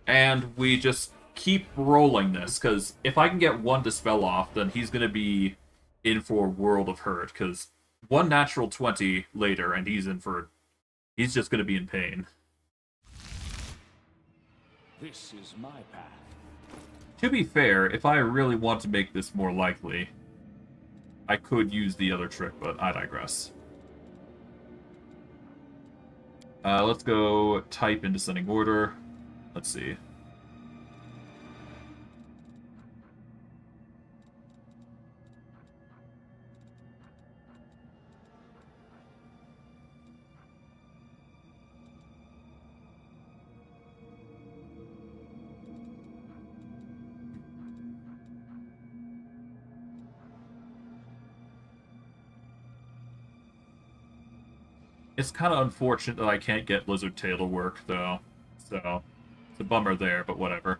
[SPEAKER 1] And we just keep rolling this, because if I can get one dispel off, then he's going to be in for a world of hurt, because one natural 20 later, and he's in for... He's just going to be in pain.
[SPEAKER 4] This is my path.
[SPEAKER 1] To be fair, if I really want to make this more likely, I could use the other trick, but I digress. Let's go type in descending order. Let's see. It's kind of unfortunate that I can't get Lizard Tail to work, though. So, it's a bummer there, but whatever.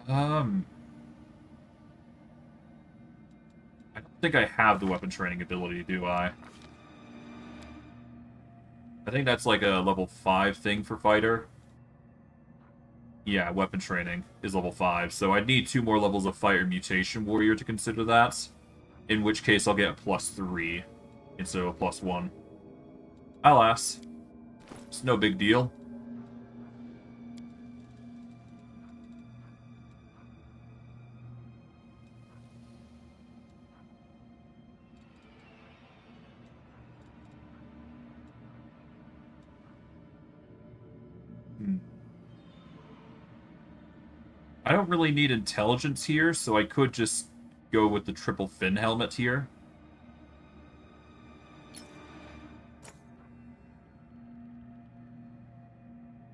[SPEAKER 1] I don't think I have the weapon training ability, do I? I think that's like a level 5 thing for fighter. Yeah, weapon training is level 5, so I'd need 2 more levels of fighter mutation warrior to consider that. In which case I'll get a +3 instead of a +1. Alas, it's no big deal. I don't really need intelligence here, so I could just go with the triple fin helmet here.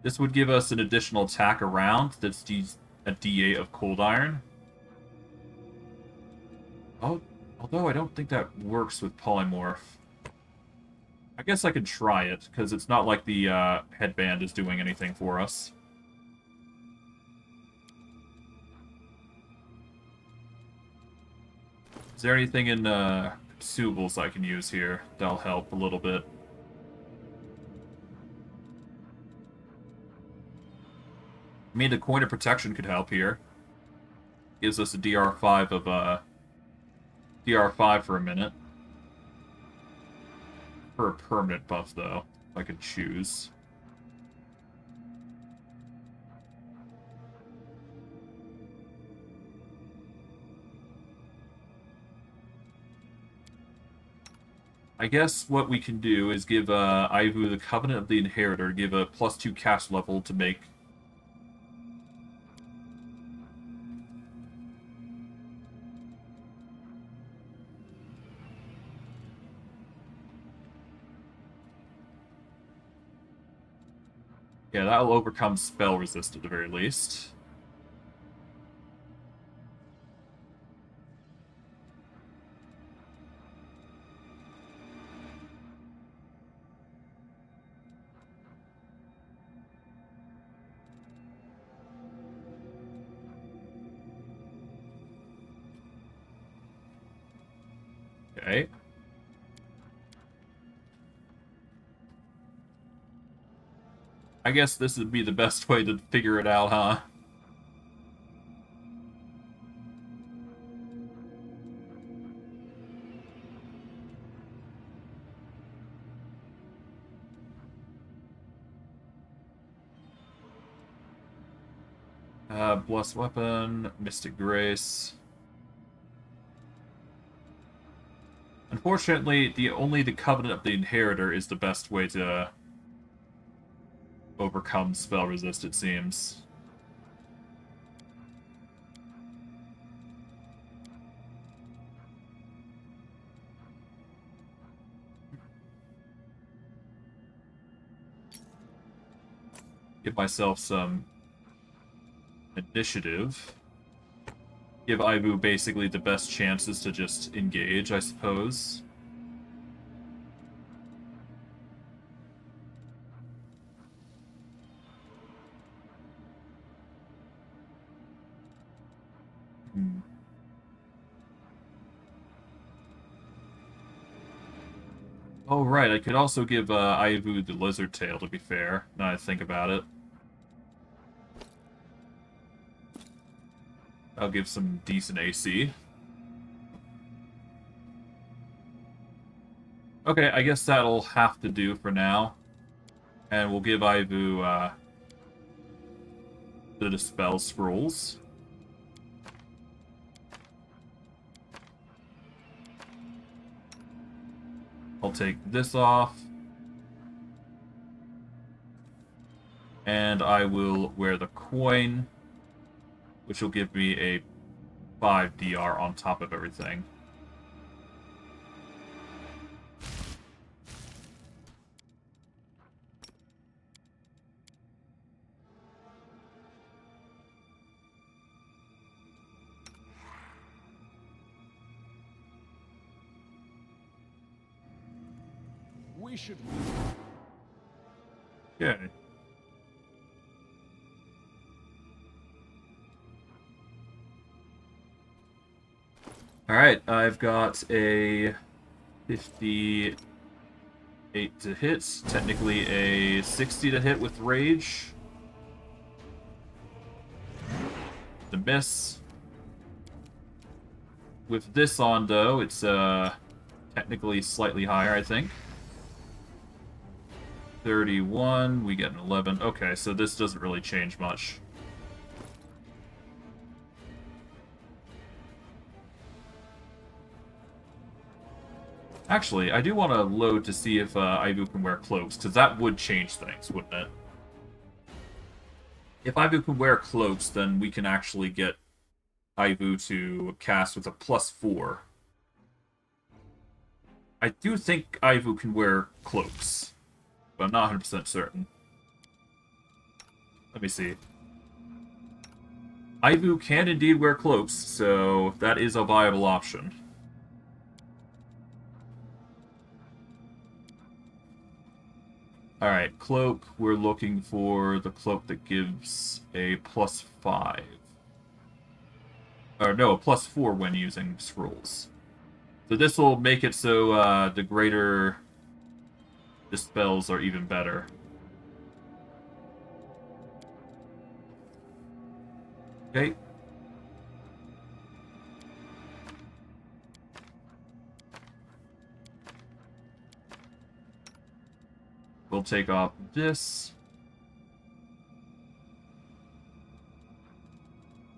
[SPEAKER 1] This would give us an additional attack around that's a D8 of cold iron. Oh, although I don't think that works with polymorph. I guess I could try it, because it's not like the headband is doing anything for us. Is there anything in consumables I can use here that'll help a little bit? I mean, the coin of protection could help here. Gives us a DR5 of DR5 for a minute. For a permanent buff, though, if I could choose. I guess what we can do is give Ivu the Covenant of the Inheritor, give a +2 cast level to make. Yeah, that'll overcome spell resist at the very least. Okay. I guess this would be the best way to figure it out, huh? Blessed Weapon, Mystic Grace. Unfortunately, only the Covenant of the Inheritor is the best way to overcome spell resist, it seems. Give myself some initiative. Give Ivu basically the best chances to just engage, I suppose. Oh, right, I could also give Ivu the Lizard Tail, to be fair, now I think about it. I'll give some decent AC. Okay, I guess that'll have to do for now. And we'll give Ivu the Dispel Scrolls. I'll take this off. And I will wear the coin, which will give me a 5 DR on top of everything.
[SPEAKER 4] We should.
[SPEAKER 1] Okay. Alright, I've got a 58 to hit, technically a 60 to hit with Rage. The miss. With this on, though, it's technically slightly higher, I think. 31, we get an 11. Okay, so this doesn't really change much. Actually, I do want to load to see if Ivu can wear cloaks, because that would change things, wouldn't it? If Ivu can wear cloaks, then we can actually get Ivu to cast with a +4. I do think Ivu can wear cloaks, but I'm not 100% certain. Let me see. Ivu can indeed wear cloaks, so that is a viable option. Alright, cloak. We're looking for the cloak that gives a +5. Or no, a +4 when using scrolls. So this will make it so the greater the spells are even better. Okay. We'll take off this.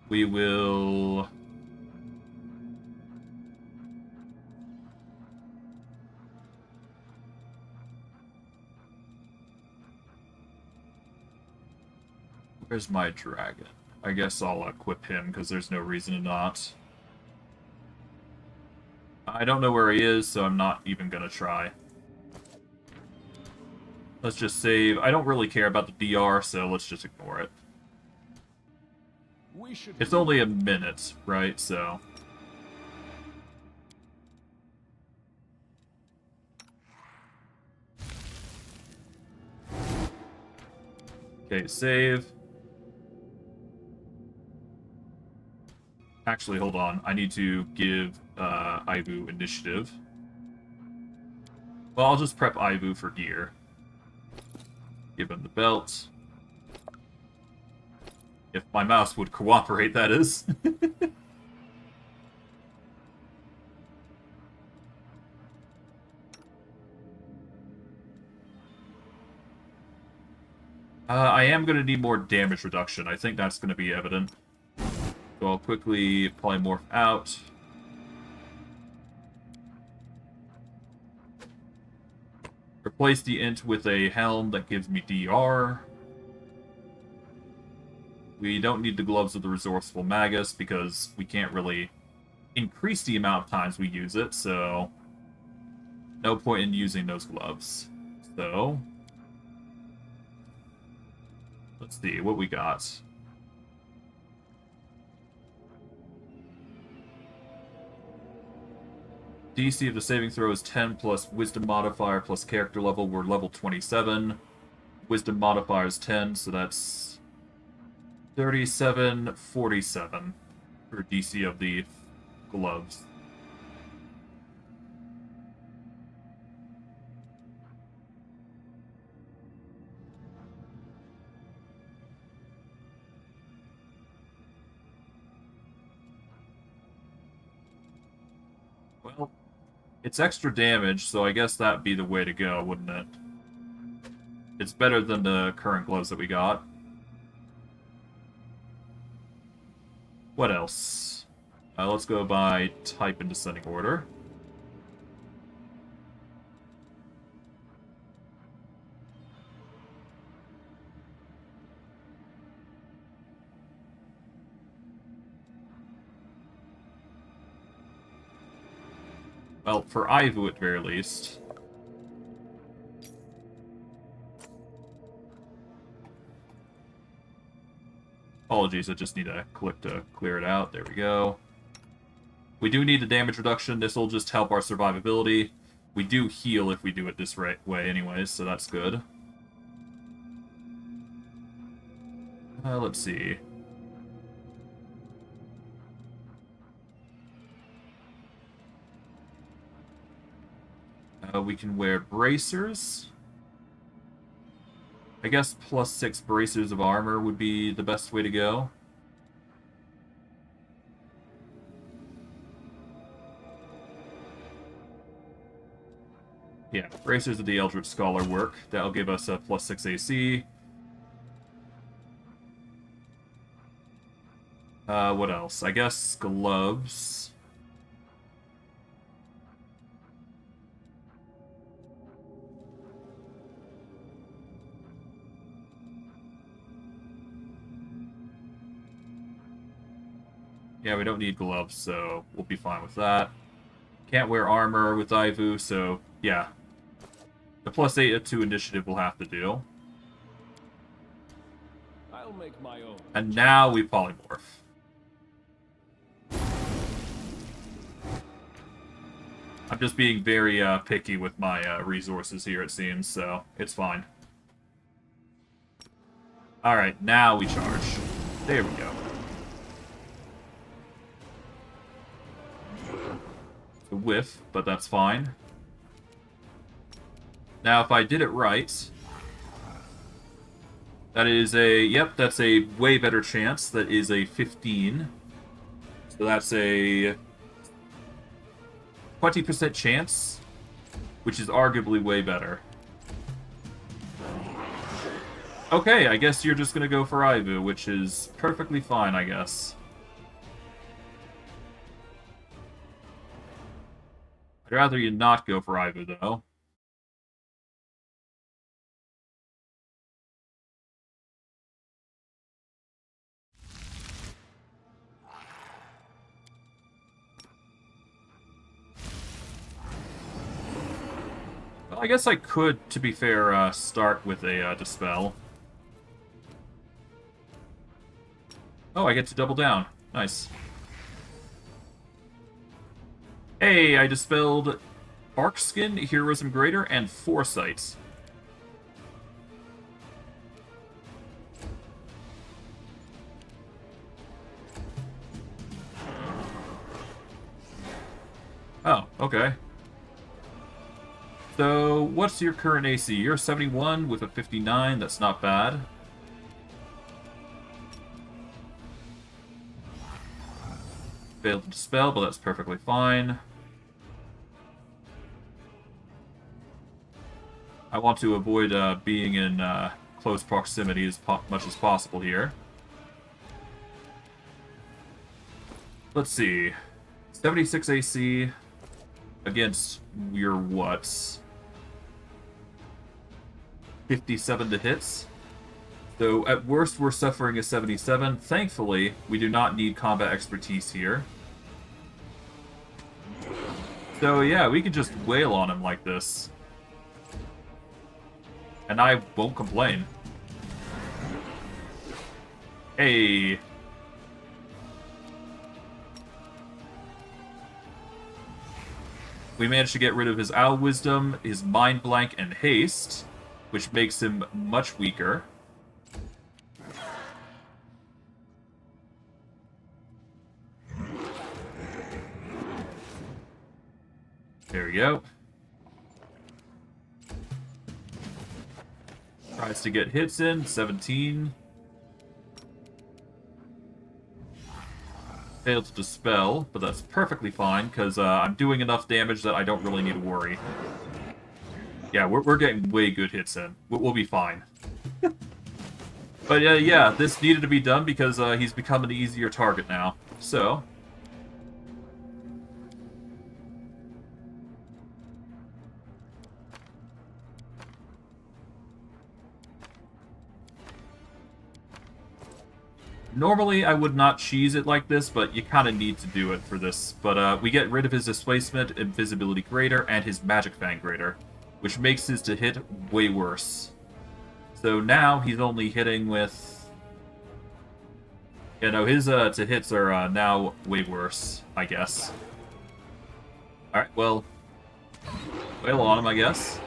[SPEAKER 1] We will... Where's my dragon? I guess I'll equip him, because there's no reason to not. I don't know where he is, so I'm not even gonna try. Let's just save. I don't really care about the DR, so let's just ignore it. It's only a minute, right? So... Okay, save. Actually, hold on. I need to give Ivu initiative. Well, I'll just prep Ivu for gear. Give him the belt. If my mouse would cooperate, that is. I am going to need more damage reduction. I think that's going to be evident. So I'll quickly polymorph out. Replace the int with a helm that gives me DR. We don't need the gloves of the resourceful magus because we can't really increase the amount of times we use it, so no point in using those gloves. So let's see what we got. DC of the saving throw is 10 plus wisdom modifier plus character level. We're level 27. Wisdom modifier is 10, so that's 37, 47 for DC of the gloves. Well, it's extra damage, so I guess that'd be the way to go, wouldn't it? It's better than the current gloves that we got. What else? Let's go by type in descending order. Well, for Ivu at very least. Apologies, I just need to click to clear it out. There we go. We do need a damage reduction. This will just help our survivability. We do heal if we do it this way anyways, so that's good. Let's see. We can wear bracers. I guess +6 bracers of armor would be the best way to go. Yeah, bracers of the Eldritch Scholar work. That'll give us a +6 AC. What else? I guess gloves. Yeah, we don't need gloves, so we'll be fine with that. Can't wear armor with Ivu, so yeah. The +8 to initiative will have to do.
[SPEAKER 4] I'll make my own.
[SPEAKER 1] And now we polymorph. I'm just being very picky with my resources here, it seems, so it's fine. Alright, now we charge. There we go. It's a whiff, but that's fine. Now, if I did it right, that is a... Yep, that's a way better chance. That is a 15. So that's a 20% chance, which is arguably way better. Okay, I guess you're just gonna go for Ivu, which is perfectly fine, I guess. I'd rather you not go for Ivu, though. Well, I guess I could, to be fair, start with a Dispel. Oh, I get to double down. Nice. Hey, I dispelled Barkskin, Heroism Greater, and Foresight. Oh, okay. So, what's your current AC? You're 71 with a 59. That's not bad. Failed to dispel, but that's perfectly fine. I want to avoid being in close proximity as much as possible here. Let's see. 76 AC against your what? 57 to hits. So at worst, we're suffering a 77. Thankfully, we do not need combat expertise here. So yeah, we can just wail on him like this. And I won't complain. Hey. We managed to get rid of his Owl Wisdom, his Mind Blank, and Haste, which makes him much weaker. There we go. Tries to get hits in, 17. Failed to dispel, but that's perfectly fine, because I'm doing enough damage that I don't really need to worry. Yeah, we're getting way good hits in. We'll be fine. But yeah, this needed to be done because he's become an easier target now. So... Normally, I would not cheese it like this, but you kind of need to do it for this. But we get rid of his Displacement, Invisibility Greater, and his Magic Fang Greater, which makes his to hit way worse. So now he's only hitting with... Yeah, no, his to hits are now way worse, I guess. Alright, well... Wail on him, I guess.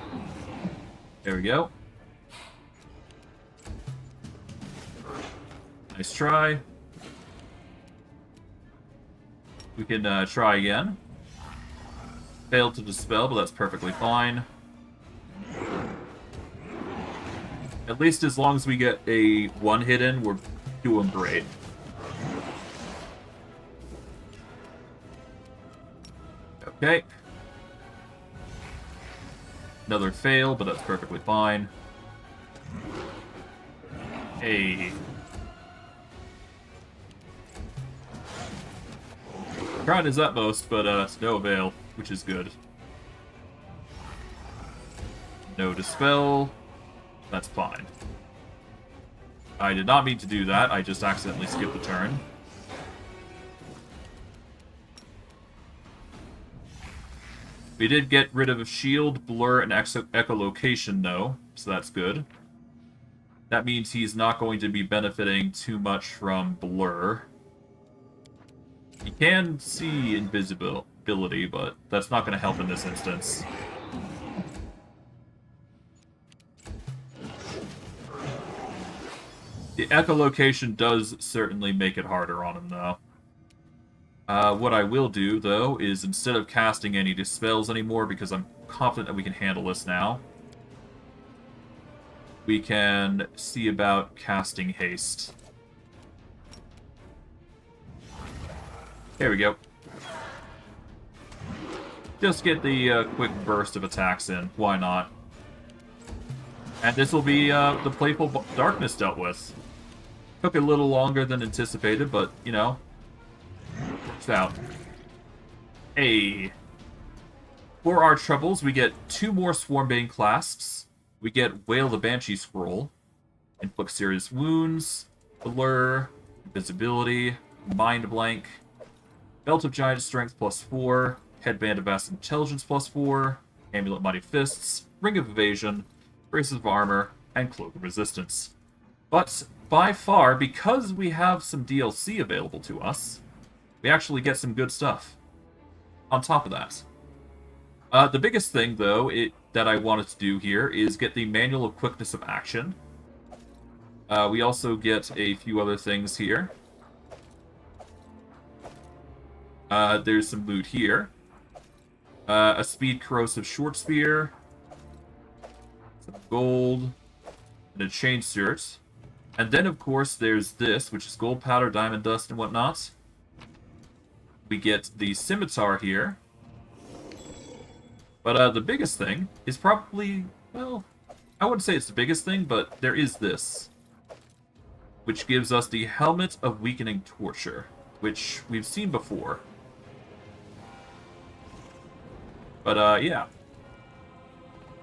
[SPEAKER 1] There we go. Nice try. We can try again. Failed to dispel, but that's perfectly fine. At least as long as we get a one hit in, we're doing great. Okay. Another fail, but that's perfectly fine. Hey. Tried his utmost, but it's no avail, which is good. No dispel. That's fine. I did not mean to do that, I just accidentally skipped the turn. We did get rid of shield, blur, and echolocation, though, so that's good. That means he's not going to be benefiting too much from blur. He can see invisibility, but that's not going to help in this instance. The echolocation does certainly make it harder on him, though. What I will do, though, is instead of casting any dispels anymore, because I'm confident that we can handle this now, we can see about casting haste. There we go. Just get the quick burst of attacks in. Why not? And this will be the Playful Darkness dealt with. Took a little longer than anticipated, but, you know, works out. Hey. For our troubles, we get 2 more Swarmbane clasps. We get Wail the Banshee Scroll. Inflict serious wounds. Blur. Invisibility. Mind Blank. Belt of Giant Strength +4. Headband of Vast Intelligence +4. Amulet Mighty Fists. Ring of Evasion. Braces of Armor. And Cloak of Resistance. But by far, because we have some DLC available to us, we actually get some good stuff on top of that. The biggest thing, though, that I wanted to do here is get the Manual of Quickness of Action. We also get a few other things here. There's some loot here. A Speed Corrosive Short Spear. Some gold. And a Chain Shirt. And then, of course, there's this, which is gold powder, diamond dust, and whatnot. We get the scimitar here. But the biggest thing is probably, well, I wouldn't say it's the biggest thing, but there is this. Which gives us the Helmet of Weakening Torture, which we've seen before. But, yeah.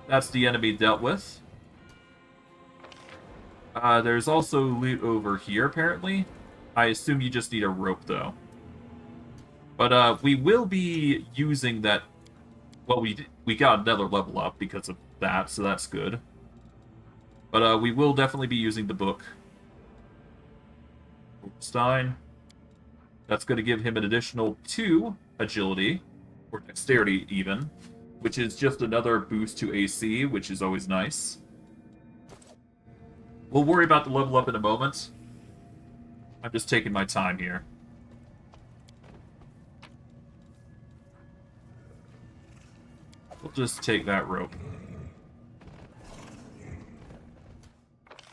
[SPEAKER 1] That's the enemy dealt with. There's also loot over here, apparently. I assume you just need a rope, though. But, we will be using that... Well, we got another level up because of that, so that's good. But, we will definitely be using the book. Stein. That's going to give him an additional 2 agility, or dexterity, even. Which is just another boost to AC, which is always nice. We'll worry about the level up in a moment. I'm just taking my time here. We'll just take that rope.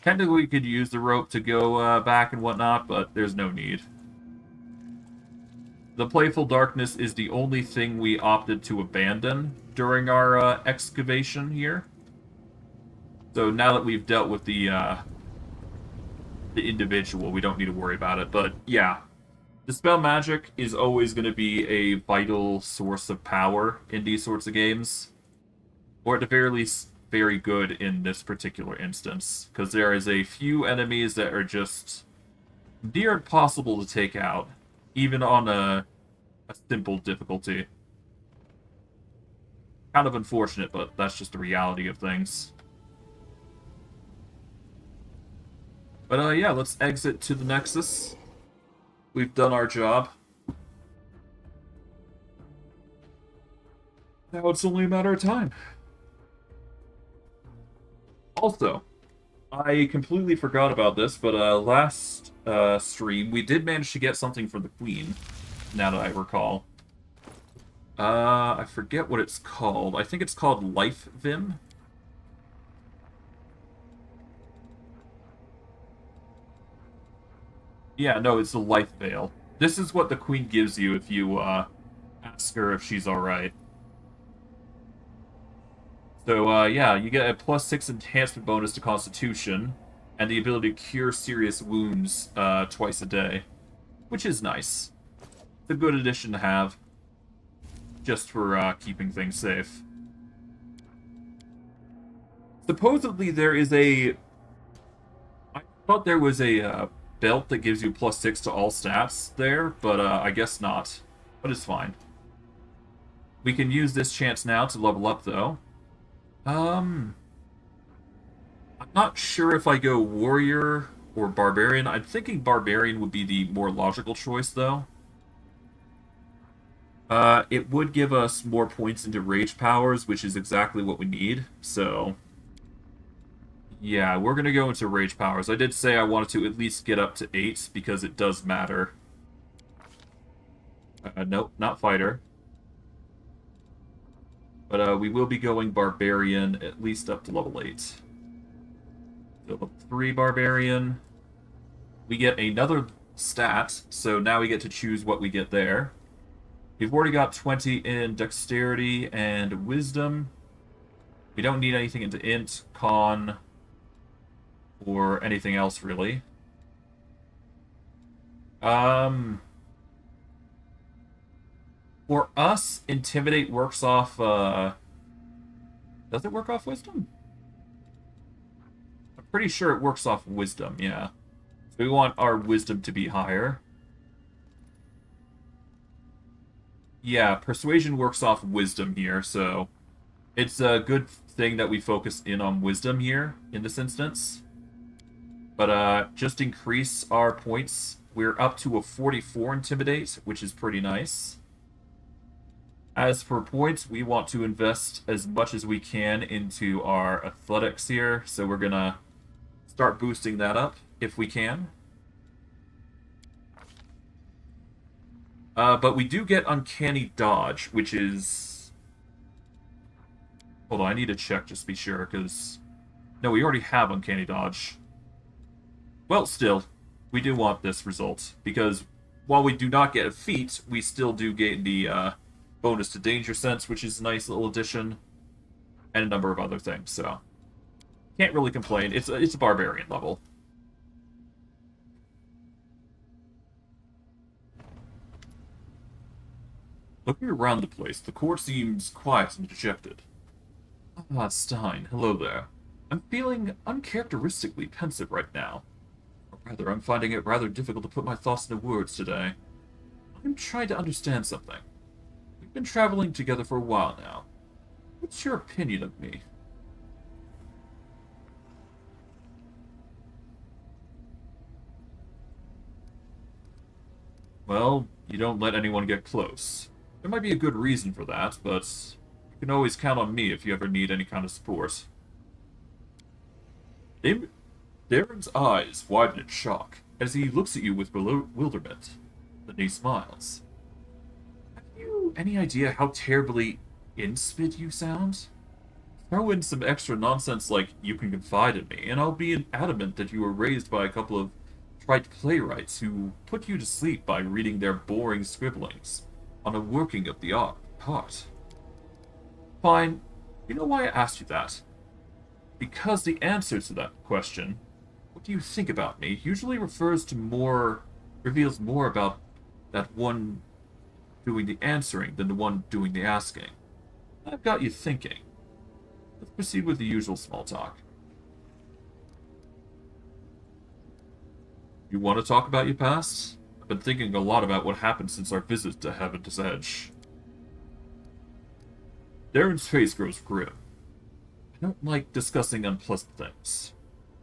[SPEAKER 1] Technically, we could use the rope to go back and whatnot, but there's no need. The Playful Darkness is the only thing we opted to abandon during our excavation here. So now that we've dealt with the individual, we don't need to worry about it. But yeah, Dispel Magic is always going to be a vital source of power in these sorts of games. Or at the very least, very good in this particular instance. Because there is a few enemies that are just near impossible to take out. Even on a simple difficulty. Kind of unfortunate, but that's just the reality of things. But yeah, let's exit to the Nexus. We've done our job. Now it's only a matter of time. Also, I completely forgot about this, but last stream, we did manage to get something for the Queen, now that I recall. I forget what it's called. I think it's called Life Vim. Yeah, no, it's the Life Veil. This is what the Queen gives you if you ask her if she's alright. So, yeah, you get a +6 enhancement bonus to Constitution, and the ability to cure serious wounds twice a day, which is nice. It's a good addition to have, just for keeping things safe. Supposedly there is a... I thought there was a belt that gives you +6 to all stats there, but I guess not. But it's fine. We can use this chance now to level up, though. I'm not sure if I go warrior or barbarian. I'm thinking barbarian would be the more logical choice, though. It would give us more points into rage powers, which is exactly what we need. So, yeah, we're gonna go into rage powers. I did say I wanted to at least get up to 8 because it does matter. Nope, not fighter. But we will be going barbarian at least up to level 8. Level 3 barbarian. We get another stat, so now we get to choose what we get there. We've already got 20 in dexterity and wisdom. We don't need anything into int, con, or anything else really. For us, intimidate works off, does it work off wisdom? I'm pretty sure it works off wisdom, yeah. So we want our wisdom to be higher. Yeah, persuasion works off wisdom here, so it's a good thing that we focus in on wisdom here in this instance. But just increase our points. We're up to a 44 intimidate, which is pretty nice. As for points, we want to invest as much as we can into our athletics here, so we're gonna start boosting that up if we can. But we do get Uncanny Dodge, which is... Hold on, I need to check just to be sure, because... No, we already have Uncanny Dodge. Well, still, we do want this result, because while we do not get a feat, we still do gain the bonus to Danger Sense, which is a nice little addition, and a number of other things, so... Can't really complain. It's a Barbarian level. Looking around the place, the court seems quiet and dejected. Ah, Stein, hello there. I'm feeling uncharacteristically pensive right now. Or rather, I'm finding it rather difficult to put my thoughts into words today. I'm trying to understand something. We've been traveling together for a while now. What's your opinion of me? Well, you don't let anyone get close. There might be a good reason for that, but you can always count on me if you ever need any kind of support. Darren's eyes widen in shock as he looks at you with bewilderment. Then he smiles. Have you any idea how terribly inspid you sound? Throw in some extra nonsense like you can confide in me, and I'll be adamant that you were raised by a couple of trite playwrights who put you to sleep by reading their boring scribblings on a working of the heart. Fine. You know why I asked you that? Because the answer to that question, what do you think about me, usually reveals more about that one doing the answering than the one doing the asking. I've got you thinking. Let's proceed with the usual small talk. You want to talk about your past? I've been thinking a lot about what happened since our visit to Heaven's Edge. Darren's face grows grim. I don't like discussing unpleasant things.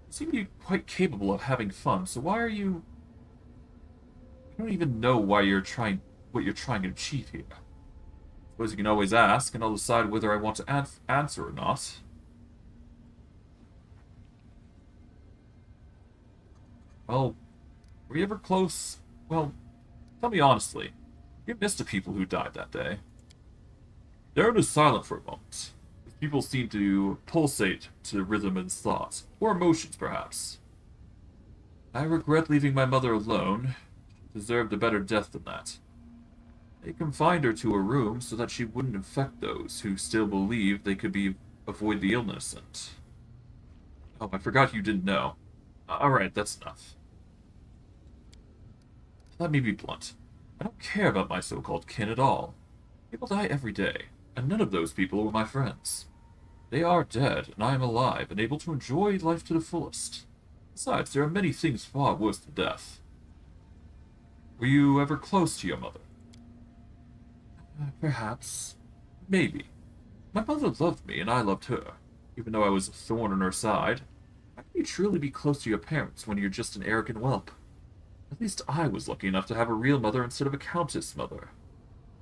[SPEAKER 1] You seem to be quite capable of having fun, so why are you... I don't even know what you're trying to achieve here. Suppose you can always ask, and I'll decide whether I want to answer or not. Well, were you ever close? Well, tell me honestly. You missed the people who died that day. Darren is silent for a moment. His people seem to pulsate to rhythm and thought, or emotions perhaps. I regret leaving my mother alone. She deserved a better death than that. They confined her to a room so that she wouldn't infect those who still believed they could avoid the illness and... Oh, I forgot you didn't know. Alright, that's enough. Let me be blunt. I don't care about my so-called kin at all. People die every day, and none of those people were my friends. They are dead, and I am alive and able to enjoy life to the fullest. Besides, there are many things far worse than death. Were you ever close to your mother? Perhaps. Maybe. My mother loved me, and I loved her, even though I was a thorn in her side. How can you truly be close to your parents when you're just an arrogant whelp? At least I was lucky enough to have a real mother instead of a countess mother.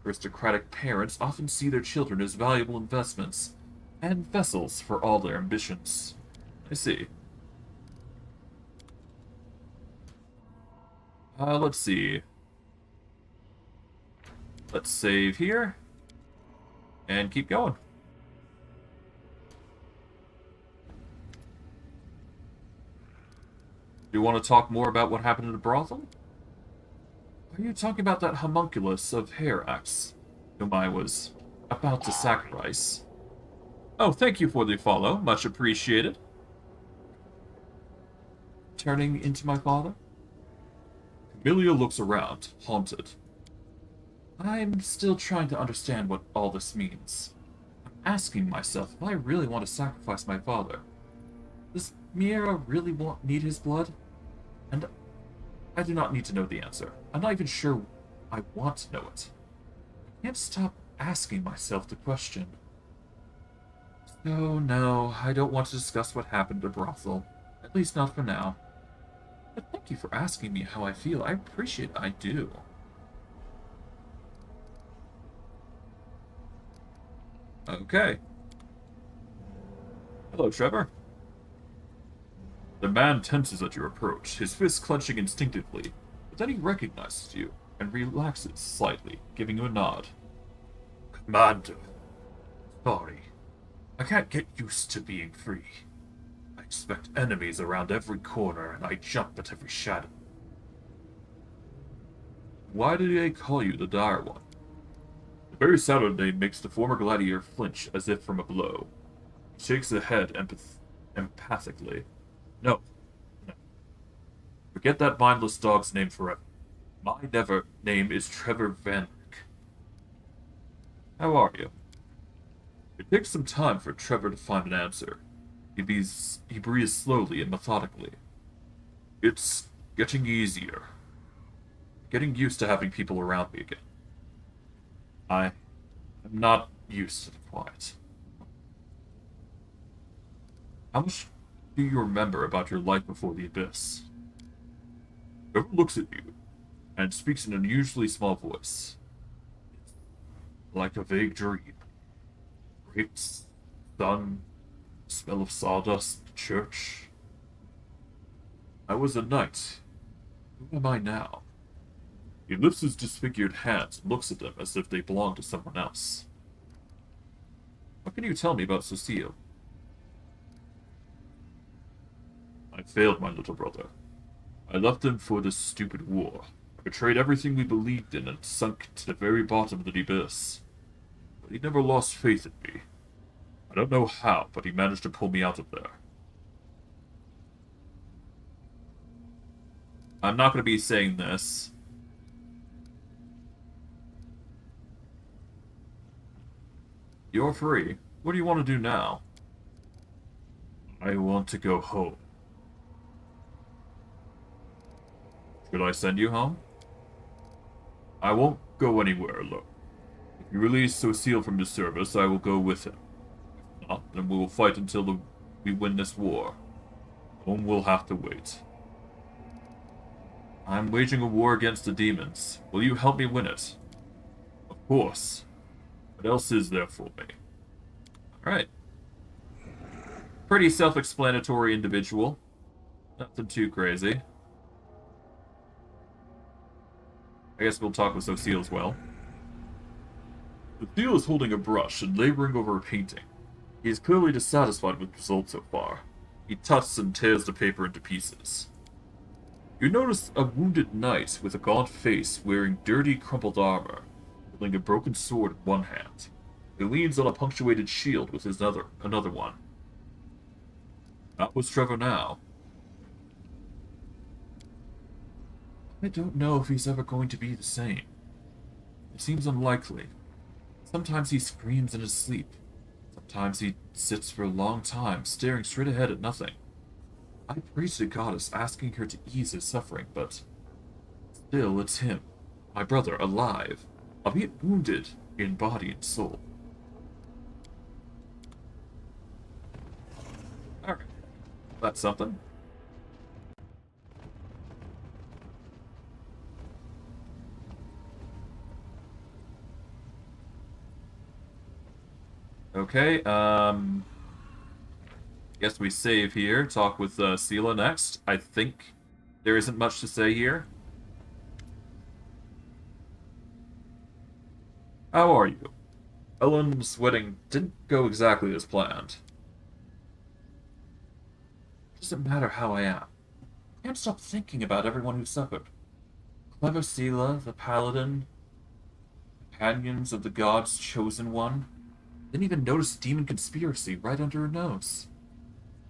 [SPEAKER 1] Aristocratic parents often see their children as valuable investments and vessels for all their ambitions. I see. Let's see. Let's save here. And keep going. Do you want to talk more about what happened in the brothel? Are you talking about that homunculus of Herax, whom I was about to sacrifice? Oh, thank you for the follow. Much appreciated. Turning into my father? Camellia looks around, haunted. I'm still trying to understand what all this means. I'm asking myself if I really want to sacrifice my father. Does Miera really need his blood? And I do not need to know the answer. I'm not even sure I want to know it. I can't stop asking myself the question. So, no, I don't want to discuss what happened to Brothel. At least not for now. But thank you for asking me how I feel. I appreciate it. I do. Okay. Hello, Trevor. The man tenses at your approach, his fists clenching instinctively, but then he recognizes you and relaxes slightly, giving you a nod. Commander. Sorry. I can't get used to being free. I expect enemies around every corner, and I jump at every shadow. Why do they call you the Dire One? The very sound of the name makes the former gladiator flinch as if from a blow. He shakes his head empathically. No. Forget that mindless dog's name forever. My name is Trevor Van Rick. How are you? It takes some time for Trevor to find an answer. He breathes slowly and methodically. It's getting easier. Getting used to having people around me again. I am not used to the quiet. How much do you remember about your life before the Abyss? Trevor looks at you and speaks in an unusually small voice. It's like a vague dream. Grapes, sun, smell of sawdust, church. I was a knight. Who am I now? He lifts his disfigured hands and looks at them as if they belong to someone else. What can you tell me about Cecile? I failed my little brother. I left him for this stupid war. I betrayed everything we believed in and sunk to the very bottom of the abyss. But he never lost faith in me. I don't know how, but he managed to pull me out of there. I'm not going to be saying this. You're free. What do you want to do now? I want to go home. Should I send you home? I won't go anywhere alone. If you release Cecile from the service, I will go with him. If not, then we will fight until we win this war. Home will have to wait. I'm waging a war against the demons. Will you help me win it? Of course. What else is there for me? Alright. Pretty self-explanatory individual. Nothing too crazy. I guess we'll talk with Cecile as well. Cecile is holding a brush and laboring over a painting. He is clearly dissatisfied with the result so far. He tuts and tears the paper into pieces. You notice a wounded knight with a gaunt face wearing dirty, crumpled armor, holding a broken sword in one hand. He leans on a punctuated shield with his another one. That was Trevor now. I don't know if he's ever going to be the same. It seems unlikely. Sometimes he screams in his sleep. Sometimes he sits for a long time, staring straight ahead at nothing. I pray to the goddess, asking her to ease his suffering, but still it's him, my brother, alive, albeit wounded in body and soul. That's something. Okay, guess we save here, talk with Sela next. I think there isn't much to say here. How are you? Ellen's wedding didn't go exactly as planned. It doesn't matter how I am. I can't stop thinking about everyone who suffered. Clever Sela, the paladin, companions of the gods' chosen one. Didn't even notice demon conspiracy right under her nose.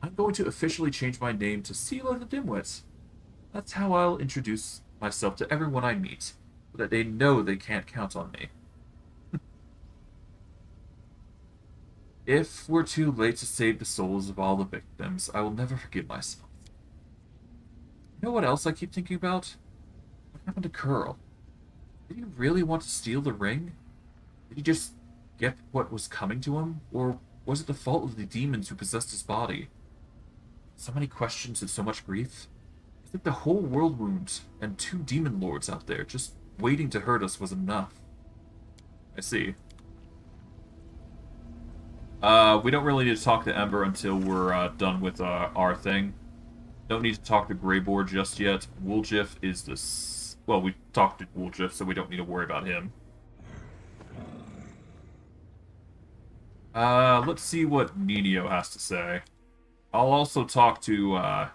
[SPEAKER 1] I'm going to officially change my name to Sela the Dimwit. That's how I'll introduce myself to everyone I meet, so that they know they can't count on me. If we're too late to save the souls of all the victims, I will never forgive myself. You know what else I keep thinking about? What happened to Curl? Did he really want to steal the ring? Did he just get what was coming to him? Or was it the fault of the demons who possessed his body? So many questions and so much grief. I think the whole world wound and 2 demon lords out there just waiting to hurt us was enough. I see. We don't really need to talk to Ember until we're done with our thing. Don't need to talk to Greyboard just yet. Wooljiff is this. Well, we talked to Wooljiff, so we don't need to worry about him. Let's see what Ninio has to say. I'll also talk to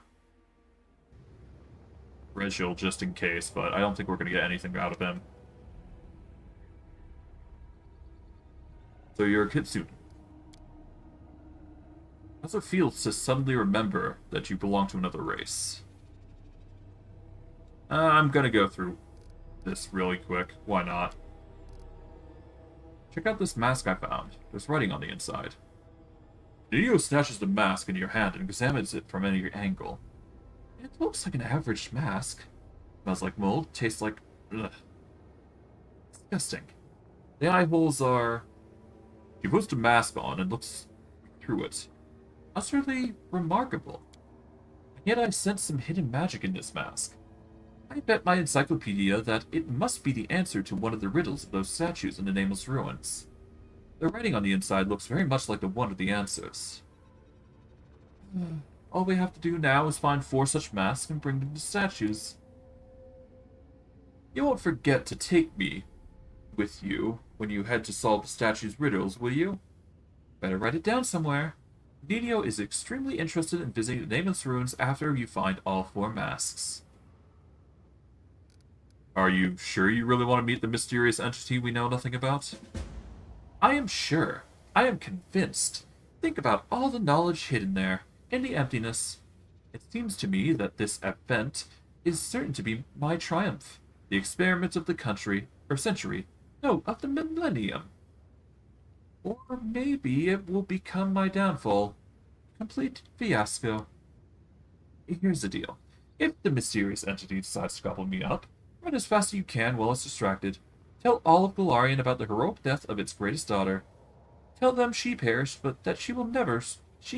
[SPEAKER 1] Regil just in case, but I don't think we're going to get anything out of him. So you're a Kitsune. How's it feel to suddenly remember that you belong to another race? I'm gonna go through this really quick. Why not? Check out this mask I found. There's writing on the inside. Neo snatches the mask in your hand and examines it from any angle. It looks like an average mask. Smells like mold, tastes like... ugh. Disgusting. The eye holes are... She puts the mask on and looks through it. Utterly remarkable. And yet I sense some hidden magic in this mask. I bet my encyclopedia that it must be the answer to one of the riddles of those statues in the Nameless Ruins. The writing on the inside looks very much like the one of the answers. All we have to do now is find 4 such masks and bring them to statues. You won't forget to take me with you when you head to solve the statue's riddles, will you? Better write it down somewhere. Ninio is extremely interested in visiting the Nameless Ruins after you find all 4 masks. Are you sure you really want to meet the mysterious entity we know nothing about? I am sure. I am convinced. Think about all the knowledge hidden there, in the emptiness. It seems to me that this event is certain to be my triumph. The experiment of the country, or century, no, of the millennium. Or maybe it will become my downfall. Complete fiasco. Here's the deal. If the mysterious entity decides to gobble me up, run as fast as you can while it's distracted. Tell all of Golarion about the heroic death of its greatest daughter. Tell them she perished, but that she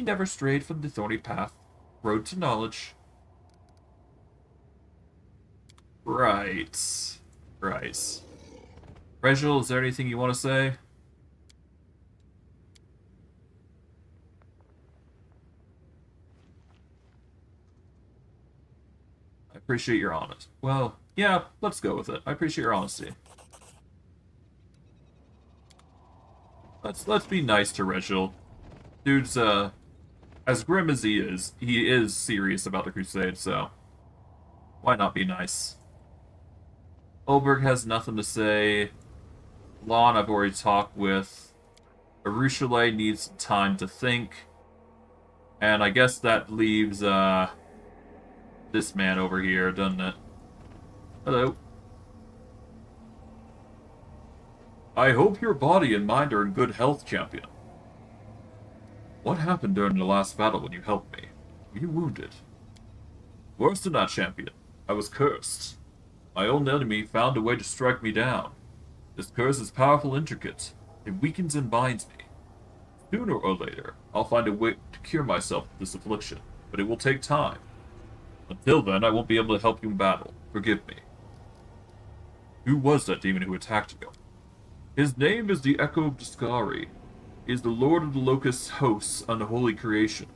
[SPEAKER 1] never strayed from the thorny path, road to knowledge. Right. Right. Regil, is there anything you want to say? I appreciate your honesty. Well, yeah, let's go with it. I appreciate your honesty. Let's be nice to Regil. Dude's as grim as he is serious about the crusade, so why not be nice? Oberg has nothing to say. Lon I've already talked with. Arushale needs some time to think. And I guess that leaves this man over here, doesn't it? Hello. I hope your body and mind are in good health, champion. What happened during the last battle when you helped me? Were you wounded? Worse than that, champion. I was cursed. My own enemy found a way to strike me down. This curse is powerful and intricate. It weakens and binds me. Sooner or later, I'll find a way to cure myself of this affliction. but it will take time. Until then, I won't be able to help you in battle. Forgive me. Who was that demon who attacked you? His name is the Echo of Discari. He is the lord of the Locust host's unholy creation.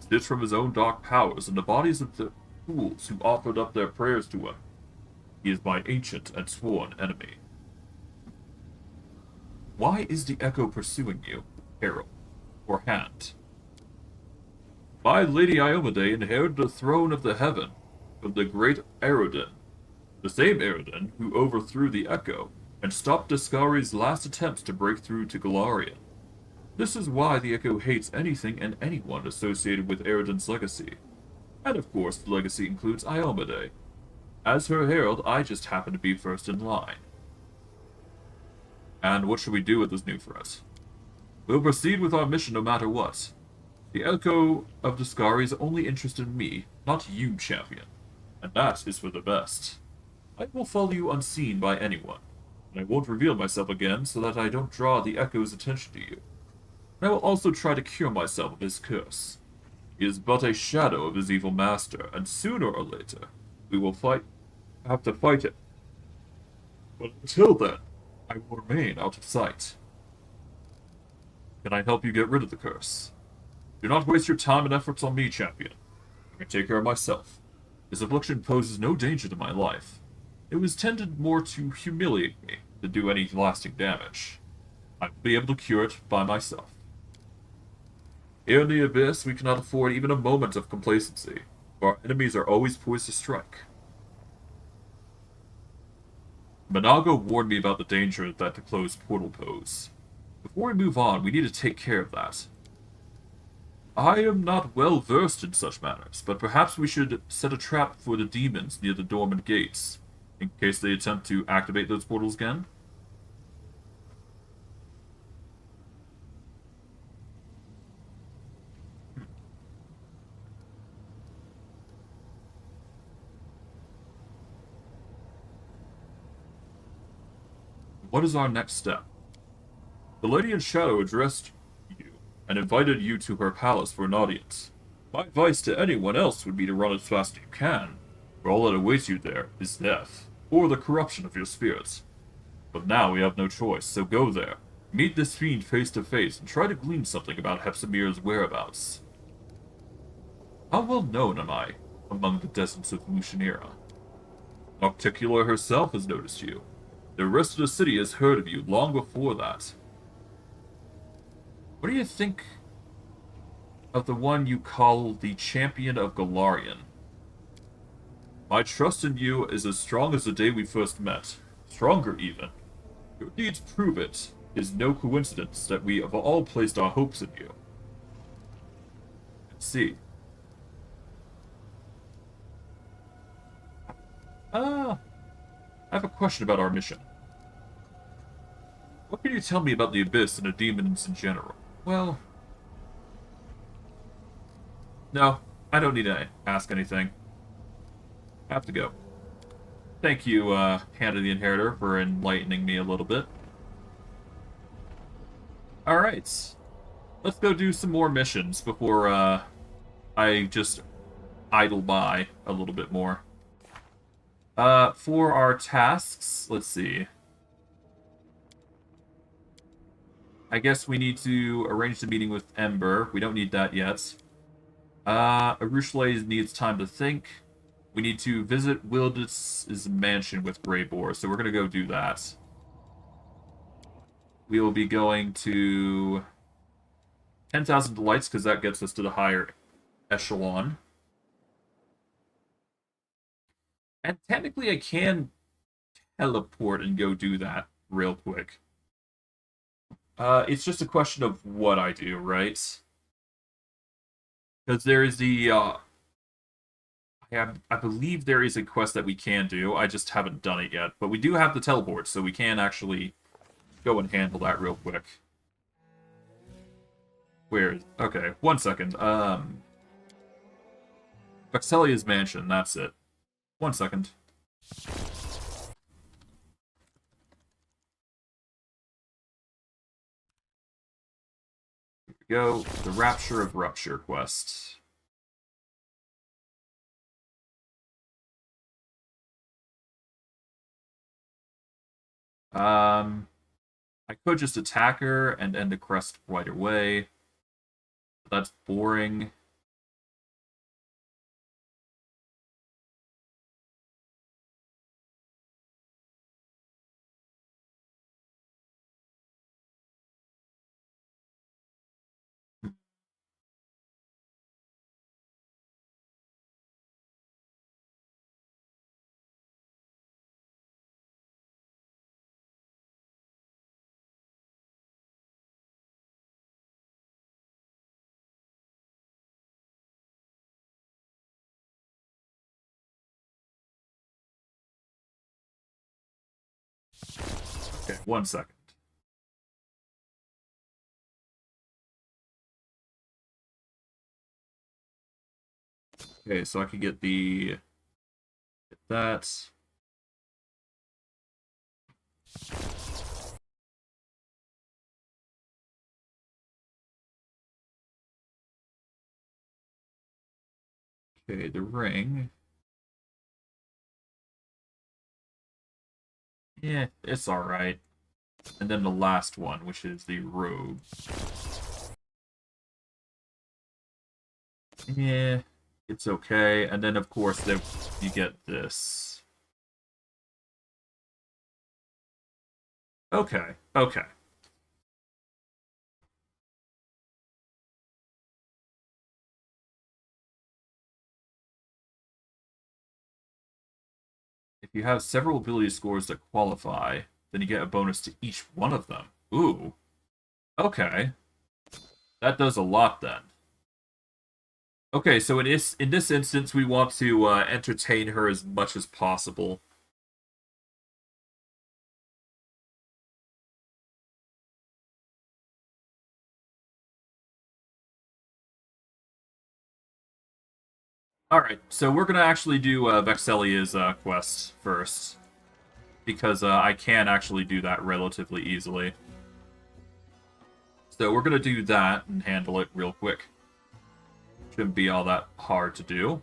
[SPEAKER 1] He sits from his own dark powers in the bodies of the fools who offered up their prayers to him. He is my ancient and sworn enemy. Why is the Echo pursuing you, Herald, or Hand? My Lady Iomade inherited the throne of the heaven from the great Ardent, the same Ardent who overthrew the Echo and stopped Discari's last attempts to break through to Golarion. This is why the Echo hates anything and anyone associated with Ardent's legacy. And of course, the legacy includes Iomade. As her herald, I just happen to be first in line. And what should we do with this new threat? We'll proceed with our mission no matter what. The Echo of Discari is only interested in me, not you, champion. And that is for the best. I will follow you unseen by anyone, and I won't reveal myself again so that I don't draw the Echo's attention to you. And I will also try to cure myself of his curse. He is but a shadow of his evil master, and sooner or later, we will have to fight it. But until then, I will remain out of sight. Can I help you get rid of the curse? Do not waste your time and efforts on me, champion. I can take care of myself. This affliction poses no danger to my life. It was tended more to humiliate me than do any lasting damage. I will be able to cure it by myself. Here in the Abyss, we cannot afford even a moment of complacency, for our enemies are always poised to strike. Manago warned me about the danger that the closed portal pose. Before we move on, we need to take care of that. I am not well versed in such matters, but perhaps we should set a trap for the demons near the dormant gates, in case they attempt to activate those portals again. What is our next step? The Lady in Shadow addressed you and invited you to her palace for an audience. My advice to anyone else would be to run as fast as you can, for all that awaits you there is death, or the corruption of your spirits. But now we have no choice, so go there, meet this fiend face to face, and try to glean something about Hepsimir's whereabouts. How well known am I among the deserts of Lucianera? Nocticular herself has noticed you. The rest of the city has heard of you long before that. What do you think of the one you call the Champion of Golarion? My trust in you is as strong as the day we first met. Stronger, even. Your deeds prove it. It is no coincidence that we have all placed our hopes in you. Let's see. I have a question about our mission. What can you tell me about the Abyss and the demons in general? Well... No, I don't need to ask anything. I have to go. Thank you, Hand of the Inheritor, for enlightening me a little bit. Alright. Let's go do some more missions before, I just idle by a little bit more. For our tasks, let's see. I guess we need to arrange the meeting with Ember. We don't need that yet. Arushale needs time to think. We need to visit Wildis' mansion with Greybor, so we're going to go do that. We will be going to 10,000 Delights, because that gets us to the higher echelon. And technically I can teleport and go do that real quick. It's just a question of what I do, right? Because there is the, I believe there is a quest that we can do. I just haven't done it yet. But we do have the teleport, so we can actually go and handle that real quick. Where is... Okay, 1 second. Vexelia's mansion, that's it. 1 second. Here we go. The Rapture of Rupture quest. I could just attack her and end the crest right away. That's boring. Okay, 1 second. Okay, so I can get that. Okay, the ring. Yeah, it's alright. And then the last one, which is the robe. Yeah, it's okay. And then, of course, you get this. Okay, okay. If you have several ability scores that qualify, then you get a bonus to each one of them. Ooh, okay. That does a lot then. Okay, so in this instance, we want to entertain her as much as possible. Alright, so we're gonna actually do Vexelia's quest first. Because I can actually do that relatively easily. So we're gonna do that and handle it real quick. Shouldn't be all that hard to do.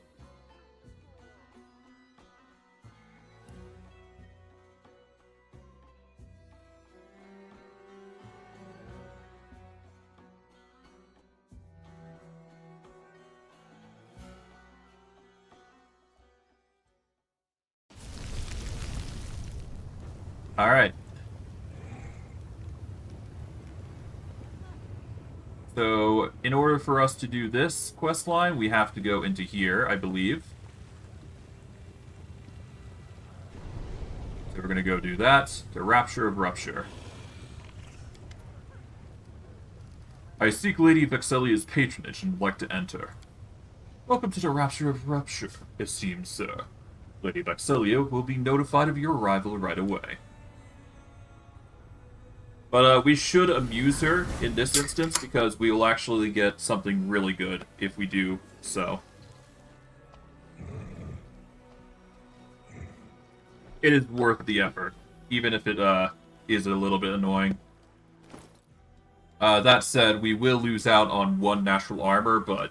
[SPEAKER 1] Alright. So, in order for us to do this quest line, we have to go into here, I believe. So we're gonna go do that. The Rapture of Rupture. I seek Lady Vexelia's patronage and would like to enter. Welcome to the Rapture of Rupture, esteemed sir. Lady Vexelia will be notified of your arrival right away. But we should amuse her in this instance because we will actually get something really good if we do so. It is worth the effort, even if it is a little bit annoying. That said, we will lose out on one natural armor, but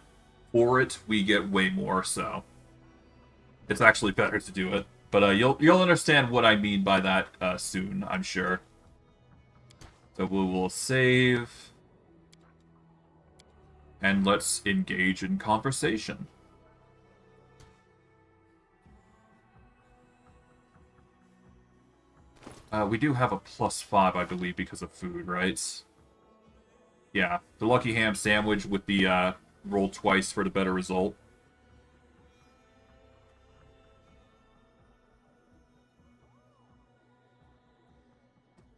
[SPEAKER 1] for it, we get way more, so it's actually better to do it. But you'll understand what I mean by that soon, I'm sure. So we will save. And let's engage in conversation. We do have a +5, I believe, because of food, right? Yeah, the Lucky Ham sandwich with the roll twice for the better result.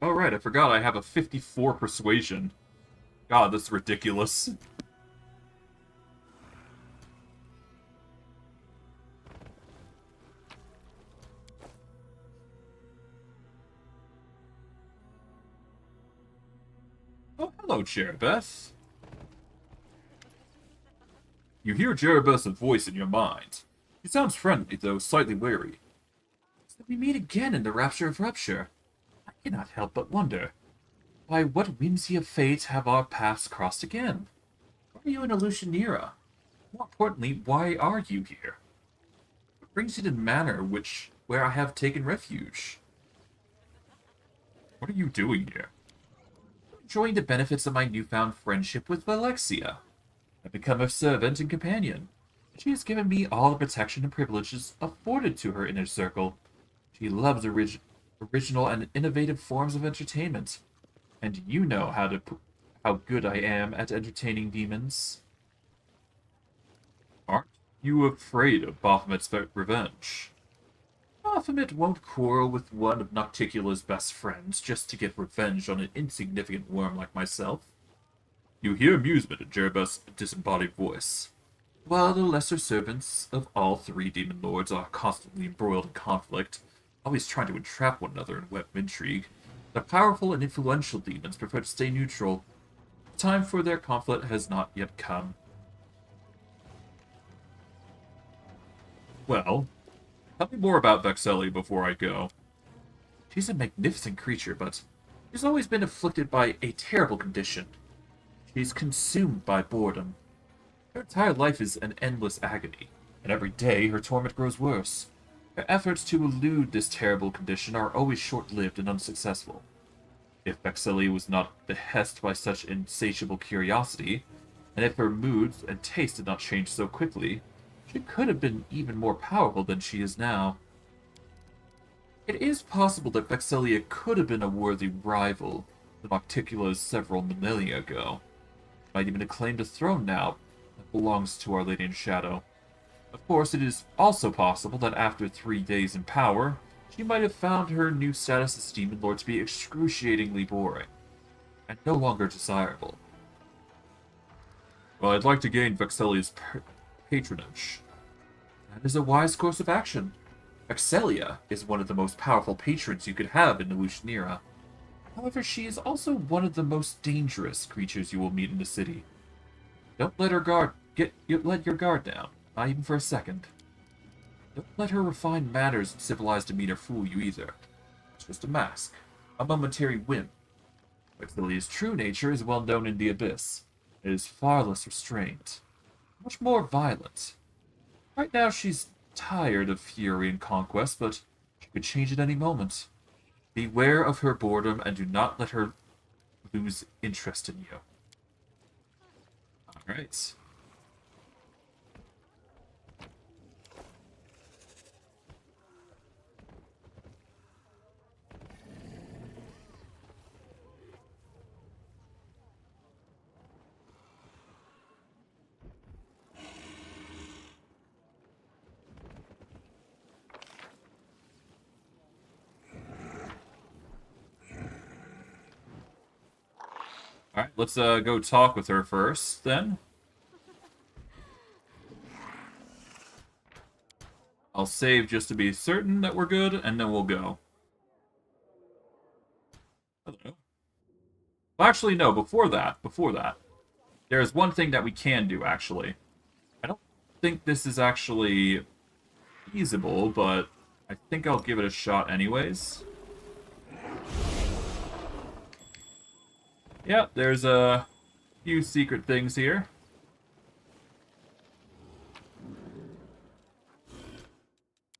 [SPEAKER 1] Oh, right, I forgot I have a 54 persuasion. God, that's ridiculous. Oh, hello, Jerebeth. You hear Jerebeth's voice in your mind. He sounds friendly, though slightly wary. So we meet again in the Rapture of Rupture. I cannot help but wonder. By what whimsy of fate have our paths crossed again? Why are you in Alucianera? More importantly, why are you here? What brings you to the manor where I have taken refuge? What are you doing here? Enjoying the benefits of my newfound friendship with Alexia. I've become her servant and companion. She has given me all the protection and privileges afforded to her inner circle. She loves original and innovative forms of entertainment. And you know how good I am at entertaining demons. Aren't you afraid of Baphomet's revenge? Baphomet won't quarrel with one of Nocticula's best friends just to get revenge on an insignificant worm like myself. You hear amusement in Jerebus' disembodied voice. While the lesser servants of all three demon lords are constantly embroiled in conflict, always trying to entrap one another in web intrigue, the powerful and influential demons prefer to stay neutral. The time for their conflict has not yet come. Well, tell me more about Vexelli before I go. She's a magnificent creature, but she's always been afflicted by a terrible condition. She's consumed by boredom. Her entire life is an endless agony, and every day her torment grows worse. Her efforts to elude this terrible condition are always short-lived and unsuccessful. If Vexelli was not beheaded by such insatiable curiosity, and if her moods and taste did not change so quickly, she could have been even more powerful than she is now. It is possible that Vexelia could have been a worthy rival to Nocticula's several millennia ago. Might even have claimed a throne now that belongs to Our Lady in Shadow. Of course, it is also possible that after 3 days in power, she might have found her new status as Demon Lord to be excruciatingly boring, and no longer desirable. Well, I'd like to gain Vexelia's patronage. That is a wise course of action. Vexelia is one of the most powerful patrons you could have in the Lucianira. However, she is also one of the most dangerous creatures you will meet in the city. Don't let her let your guard down, not even for a second. Don't let her refined manners and civilized demeanor fool you either. It's just a mask, a momentary whim. Vexelia's true nature is well known in the Abyss. It is far less restrained, much more violent. Right now she's tired of fury and conquest, but she could change at any moment. Beware of her boredom and do not let her lose interest in you. Alright. Alright, let's go talk with her first, then. I'll save just to be certain that we're good, and then we'll go. I don't know. Well, actually, no, before that, there's one thing that we can do, actually. I don't think this is actually feasible, but I think I'll give it a shot anyways. Yeah, there's a few secret things here.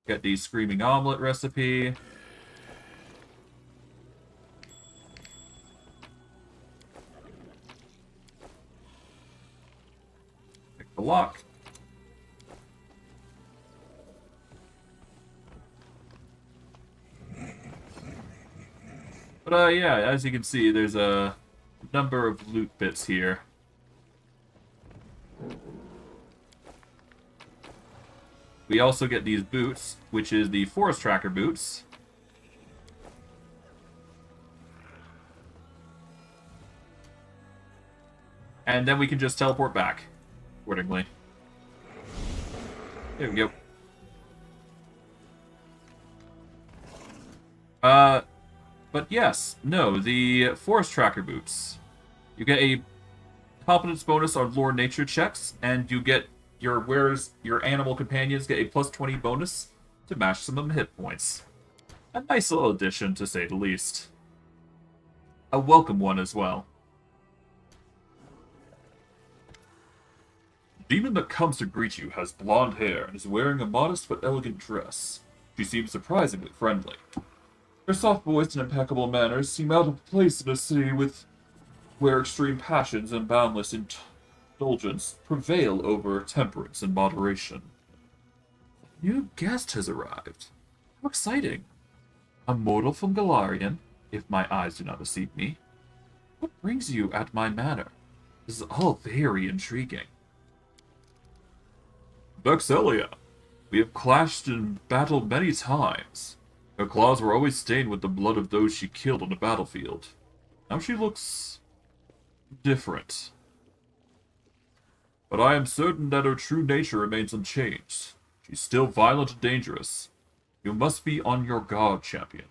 [SPEAKER 1] Got the screaming omelet recipe. Pick the lock. But yeah, as you can see, there's a number of loot bits here. We also get these boots, which is the Forest Tracker boots. And then we can just teleport back, accordingly. There we go. But yes, no, the Forest Tracker boots. You get a competence bonus on lore nature checks, and you get your animal companions get a plus 20 bonus to match some hit points. A nice little addition, to say the least. A welcome one as well. The demon that comes to greet you has blonde hair and is wearing a modest but elegant dress. She seems surprisingly friendly. Her soft voice and impeccable manners seem out of place in a city where extreme passions and boundless indulgence prevail over temperance and moderation. A new guest has arrived. How exciting! A mortal from Galarian, if my eyes do not deceive me. What brings you at my manor? This is all very intriguing. Vexelia, we have clashed and battled many times. Her claws were always stained with the blood of those she killed on the battlefield. Now she looks different. But I am certain that her true nature remains unchanged. She's still violent and dangerous. You must be on your guard, champion.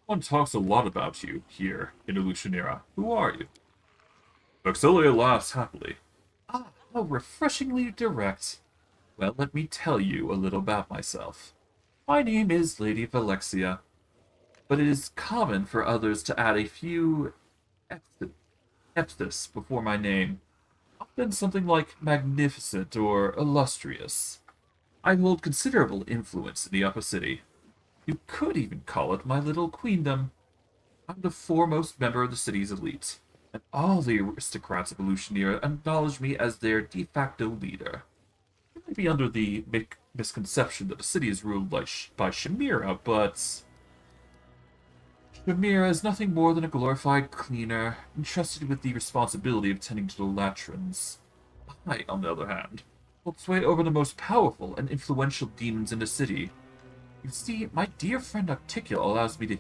[SPEAKER 1] Everyone talks a lot about you here in Illusionera. Who are you? Vexelia laughs happily. Ah, how refreshingly direct. Well, let me tell you a little about myself. My name is Lady Valexia, but it is common for others to add a few epithets before my name. Often something like magnificent or illustrious. I hold considerable influence in the upper city. You could even call it my little queendom. I'm the foremost member of the city's elite, and all the aristocrats of Illusionera acknowledge me as their de facto leader. You might be under the misconception that the city is ruled by Chimera, but Chimera is nothing more than a glorified cleaner, entrusted with the responsibility of tending to the latrines. I, on the other hand, hold sway over the most powerful and influential demons in the city. You see, my dear friend Articula allows me to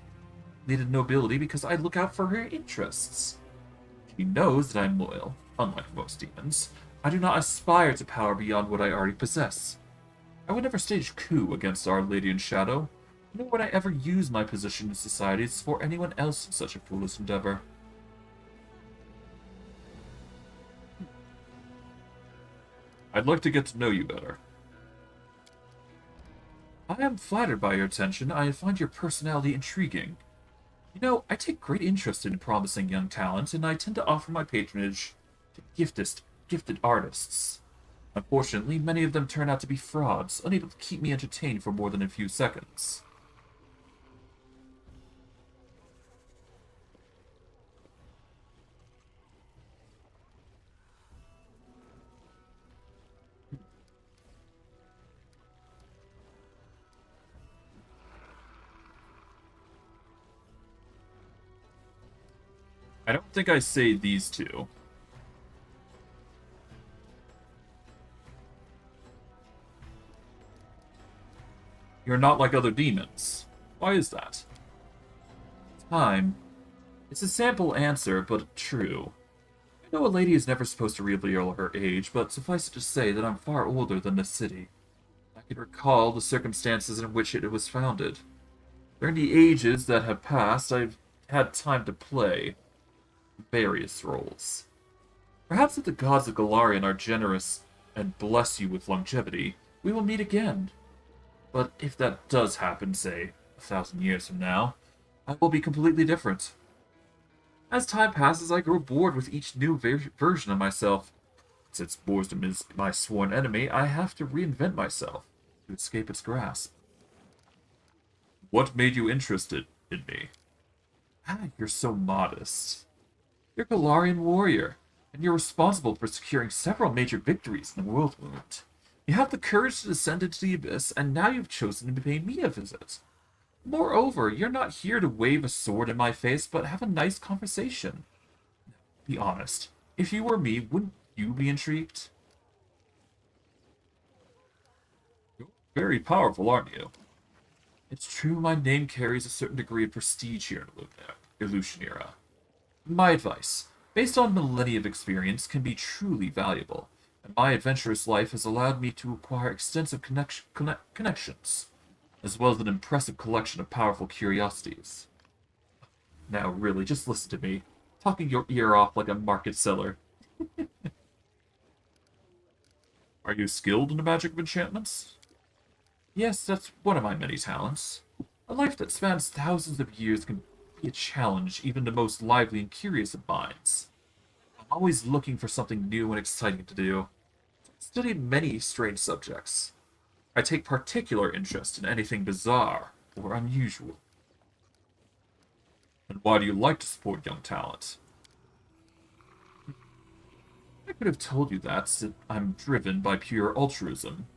[SPEAKER 1] lead a nobility because I look out for her interests. She knows that I'm loyal, unlike most demons. I do not aspire to power beyond what I already possess. I would never stage a coup against Our Lady in Shadow, nor would I ever use my position in society for anyone else in such a foolish endeavor. I'd like to get to know you better. I am flattered by your attention. I find your personality intriguing. You know, I take great interest in promising young talent, and I tend to offer my patronage to gifted artists. Unfortunately, many of them turn out to be frauds, unable to keep me entertained for more than a few seconds. I don't think I say these two. You're not like other demons. Why is that? Time. It's a sample answer, but true. I know a lady is never supposed to reveal her age, but suffice it to say that I'm far older than this city. I can recall the circumstances in which it was founded. During the ages that have passed, I've had time to play various roles. Perhaps if the gods of Galarian are generous and bless you with longevity, we will meet again. But if that does happen, say, 1,000 years from now, I will be completely different. As time passes, I grow bored with each new version of myself. Since boredom is my sworn enemy, I have to reinvent myself to escape its grasp. What made you interested in me? Ah, you're so modest. You're a Galarian warrior, and you're responsible for securing several major victories in the world movement. You have the courage to descend into the abyss, and now you've chosen to pay me a visit. Moreover, you're not here to wave a sword in my face, but have a nice conversation. Be honest. If you were me, wouldn't you be intrigued? You're very powerful, aren't you? It's true my name carries a certain degree of prestige here in Illusionera. My advice, based on millennia of experience, can be truly valuable, and my adventurous life has allowed me to acquire extensive connections, as well as an impressive collection of powerful curiosities. Now, really, just listen to me, talking your ear off like a market seller. Are you skilled in the magic of enchantments? Yes, that's one of my many talents. A life that spans thousands of years can be a challenge even to most lively and curious of minds. I'm always looking for something new and exciting to do. I've studied many strange subjects. I take particular interest in anything bizarre or unusual. And why do you like to support young talent? I could have told you that I'm driven by pure altruism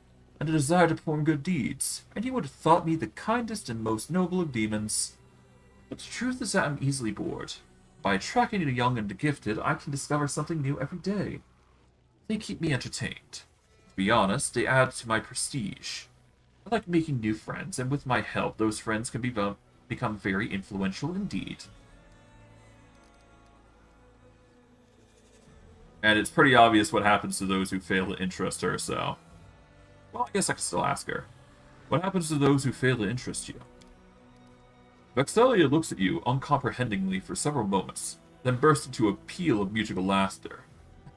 [SPEAKER 1] and a desire to perform good deeds, and you would have thought me the kindest and most noble of demons. But the truth is that I'm easily bored. By attracting the young and the gifted, I can discover something new every day. They keep me entertained. To be honest, they add to my prestige. I like making new friends, and with my help, those friends can become very influential indeed. And it's pretty obvious what happens to those who fail to interest her, so... Well, I guess I can still ask her. What happens to those who fail to interest you? Vexelia looks at you uncomprehendingly for several moments, then bursts into a peal of musical laughter.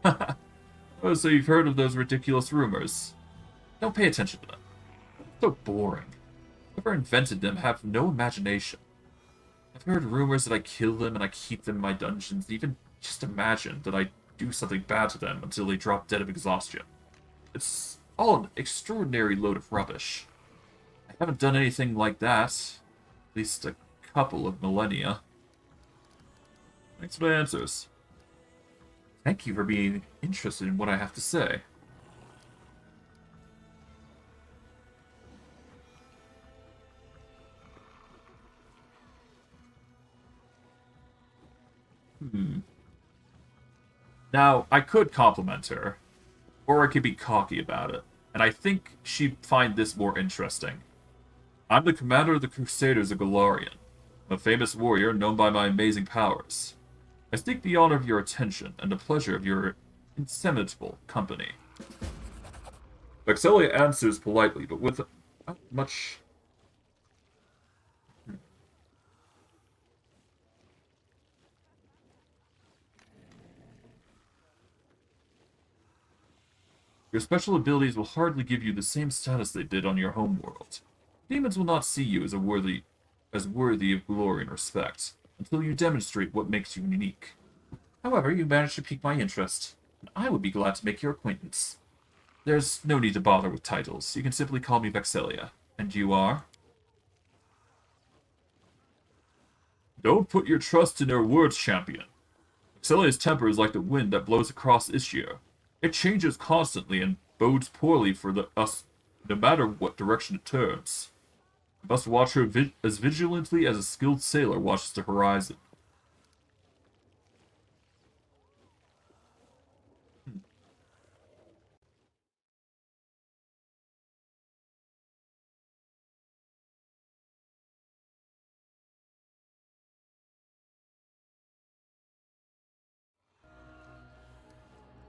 [SPEAKER 1] Oh, so you've heard of those ridiculous rumors. Don't pay attention to them. They're so boring. Whoever invented them have no imagination. I've heard rumors that I kill them and I keep them in my dungeons, even just imagine that I do something bad to them until they drop dead of exhaustion. It's all an extraordinary load of rubbish. I haven't done anything like that. At least a couple of millennia. Thanks for the answers. Thank you for being interested in what I have to say. Now, I could compliment her, or I could be cocky about it, and I think she'd find this more interesting. I'm the commander of the Crusaders of Golarion, a famous warrior known by my amazing powers. I seek the honor of your attention and the pleasure of your insemitable company. Vexelia answers politely, but with not much... Your special abilities will hardly give you the same status they did on your homeworld. Demons will not see you as worthy of glory and respect, until you demonstrate what makes you unique. However, you managed to pique my interest, and I would be glad to make your acquaintance. There's no need to bother with titles. You can simply call me Vexelia. And you are? Don't put your trust in their words, champion. Vexelia's temper is like the wind that blows across Ishir. It changes constantly and bodes poorly for us no matter what direction it turns. I must watch her as vigilantly as a skilled sailor watches the horizon.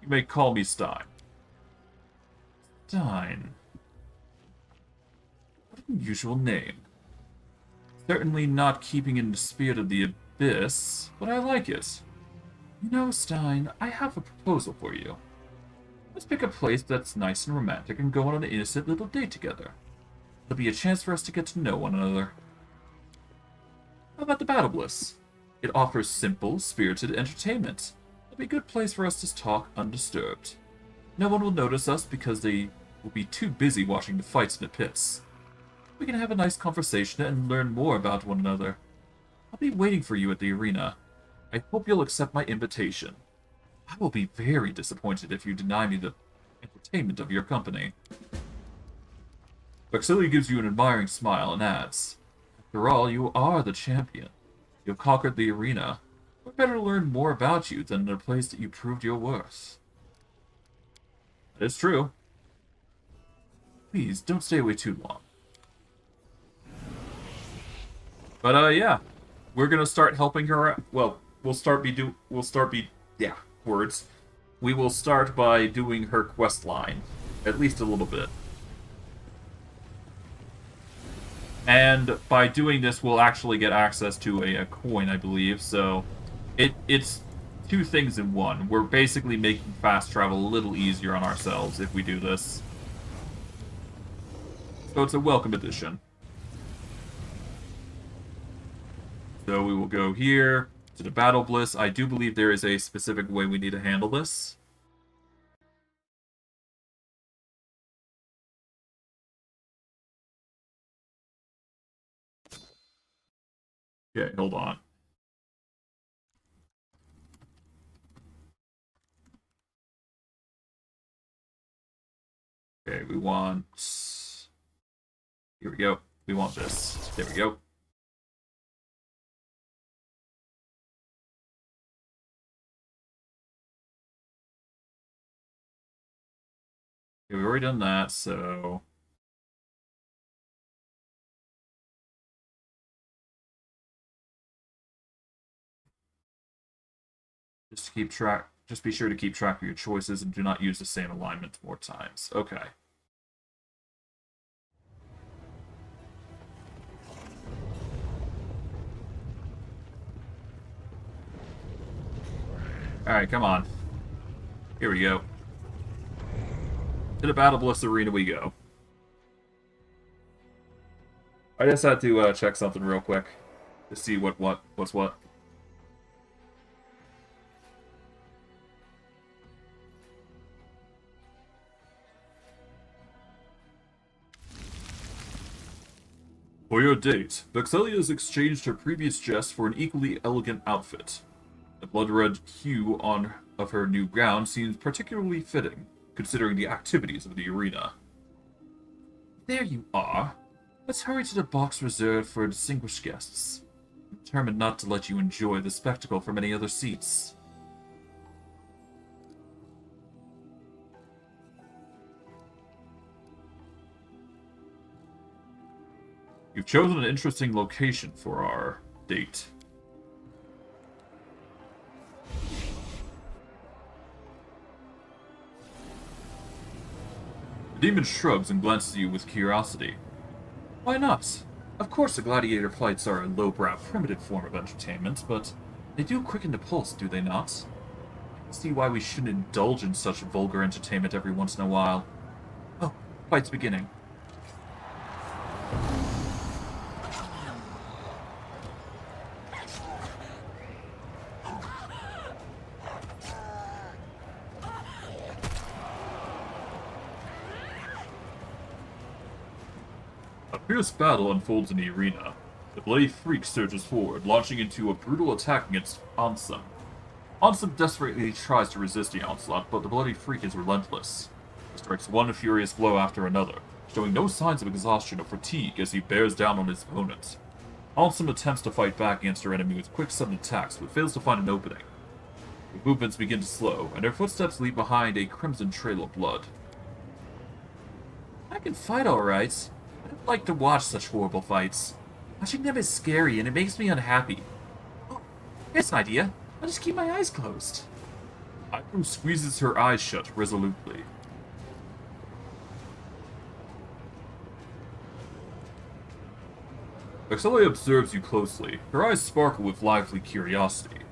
[SPEAKER 1] You may call me Stein. Stein. What an unusual name. Certainly not keeping in the spirit of the Abyss, but I like it. You know, Stein, I have a proposal for you. Let's pick a place that's nice and romantic and go on an innocent little date together. It'll be a chance for us to get to know one another. How about the Battle Bliss? It offers simple, spirited entertainment. It'll be a good place for us to talk undisturbed. No one will notice us because they will be too busy watching the fights in the pits. We can have a nice conversation and learn more about one another. I'll be waiting for you at the arena. I hope you'll accept my invitation. I will be very disappointed if you deny me the entertainment of your company. Vexelia gives you an admiring smile and adds, After all, you are the champion. You've conquered the arena. What better to learn more about you than in a place that you proved your worth? That is true. Please, don't stay away too long. But, yeah. We're gonna start helping her out. Well, we will start by doing her quest line. At least a little bit. And by doing this, we'll actually get access to a coin, I believe. So, it's two things in one. We're basically making fast travel a little easier on ourselves if we do this. So it's a welcome addition. So So we will go here to the Battle Bliss. I do believe there is a specific way we need to handle this. Okay, hold on. Okay, we want... Here we go. We want this. There we go. Okay, we've already done that, so... Just keep track. Just be sure to keep track of your choices and do not use the same alignment more times. Okay. Alright, come on. Here we go. To the Battle Bliss Arena we go. I just had to check something real quick to see what's what. For your date, Vexelia has exchanged her previous dress for an equally elegant outfit. The blood-red hue of her new gown seems particularly fitting, considering the activities of the arena. There you are. Let's hurry to the box reserved for distinguished guests. I'm determined not to let you enjoy the spectacle from any other seats. You've chosen an interesting location for our date. The demon shrugs and glances at you with curiosity. Why not? Of course the gladiator fights are a lowbrow, primitive form of entertainment, but they do quicken the pulse, do they not? I can see why we shouldn't indulge in such vulgar entertainment every once in a while. Oh, fight's beginning. A fierce battle unfolds in the arena. The bloody freak surges forward, launching into a brutal attack against Ansem. Ansem desperately tries to resist the onslaught, but the bloody freak is relentless. He strikes one furious blow after another, showing no signs of exhaustion or fatigue as he bears down on his opponent. Ansem attempts to fight back against her enemy with quick sudden attacks, but fails to find an opening. Her movements begin to slow, and her footsteps leave behind a crimson trail of blood. I can fight alright. I don't like to watch such horrible fights. Watching them is scary and it makes me unhappy. Oh, here's an idea. I'll just keep my eyes closed. Item squeezes her eyes shut resolutely. Vexelia observes you closely. Her eyes sparkle with lively curiosity,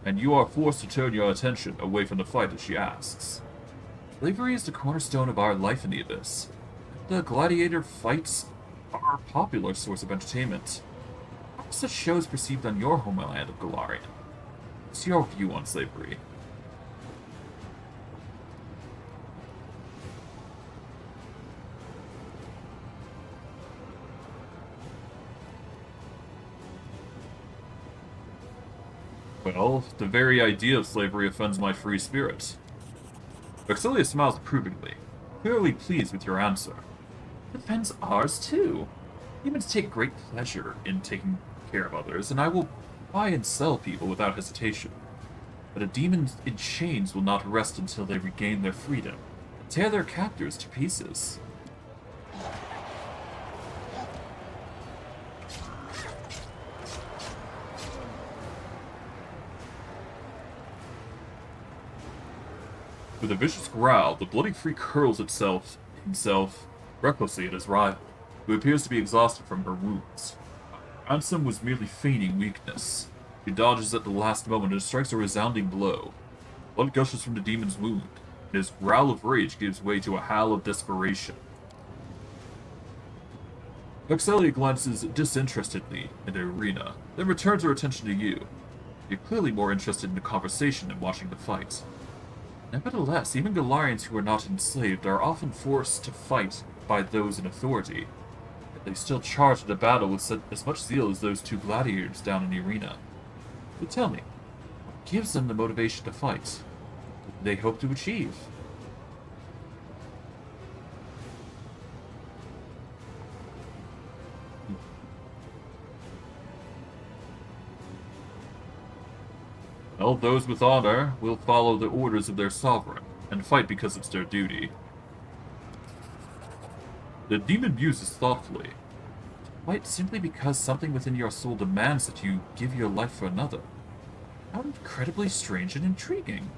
[SPEAKER 1] and you are forced to turn your attention away from the fight as she asks. Slavery is the cornerstone of our life in the Abyss. The gladiator fights are a popular source of entertainment. How are such shows perceived on your homeland of Golarion? What's your view on slavery? Well, the very idea of slavery offends my free spirit. Vexelia smiles approvingly, clearly pleased with your answer. It offends ours too. Humans take great pleasure in taking care of others, and I will buy and sell people without hesitation. But a demon in chains will not rest until they regain their freedom, and tear their captors to pieces. With a vicious growl, the bloody freak hurls himself recklessly at his rival, who appears to be exhausted from her wounds. Ansem was merely feigning weakness. She dodges at the last moment and strikes a resounding blow. Blood gushes from the demon's wound, and his growl of rage gives way to a howl of desperation. Vexelia glances disinterestedly in the arena, then returns her attention to you. You're clearly more interested in the conversation than watching the fight. Nevertheless, even Galarians who are not enslaved are often forced to fight by those in authority. Yet they still charge into battle with as much zeal as those two gladiators down in the arena. So tell me, what gives them the motivation to fight? What do they hope to achieve? Well, those with honor will follow the orders of their sovereign, and fight because it's their duty. The demon muses thoughtfully. Fight simply because something within your soul demands that you give your life for another. How incredibly strange and intriguing.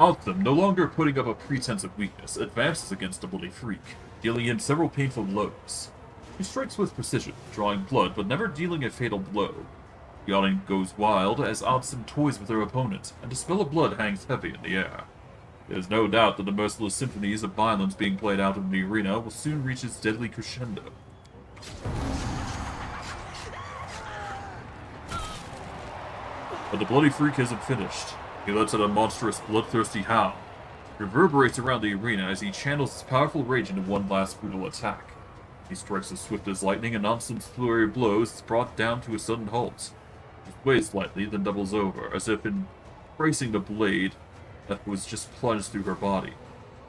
[SPEAKER 1] Altham, no longer putting up a pretense of weakness, advances against the bloody freak, dealing him several painful blows. He strikes with precision, drawing blood but never dealing a fatal blow. Yawning goes wild as Altham toys with her opponent, and a spell of blood hangs heavy in the air. There is no doubt that the merciless symphonies of violence being played out in the arena will soon reach its deadly crescendo. But the bloody freak isn't finished. He lets out a monstrous, bloodthirsty howl. It reverberates around the arena as he channels his powerful rage into one last brutal attack. He strikes as swift as lightning, and Alstam's flurry of blows is brought down to a sudden halt. He sways slightly, then doubles over, as if embracing the blade that was just plunged through her body.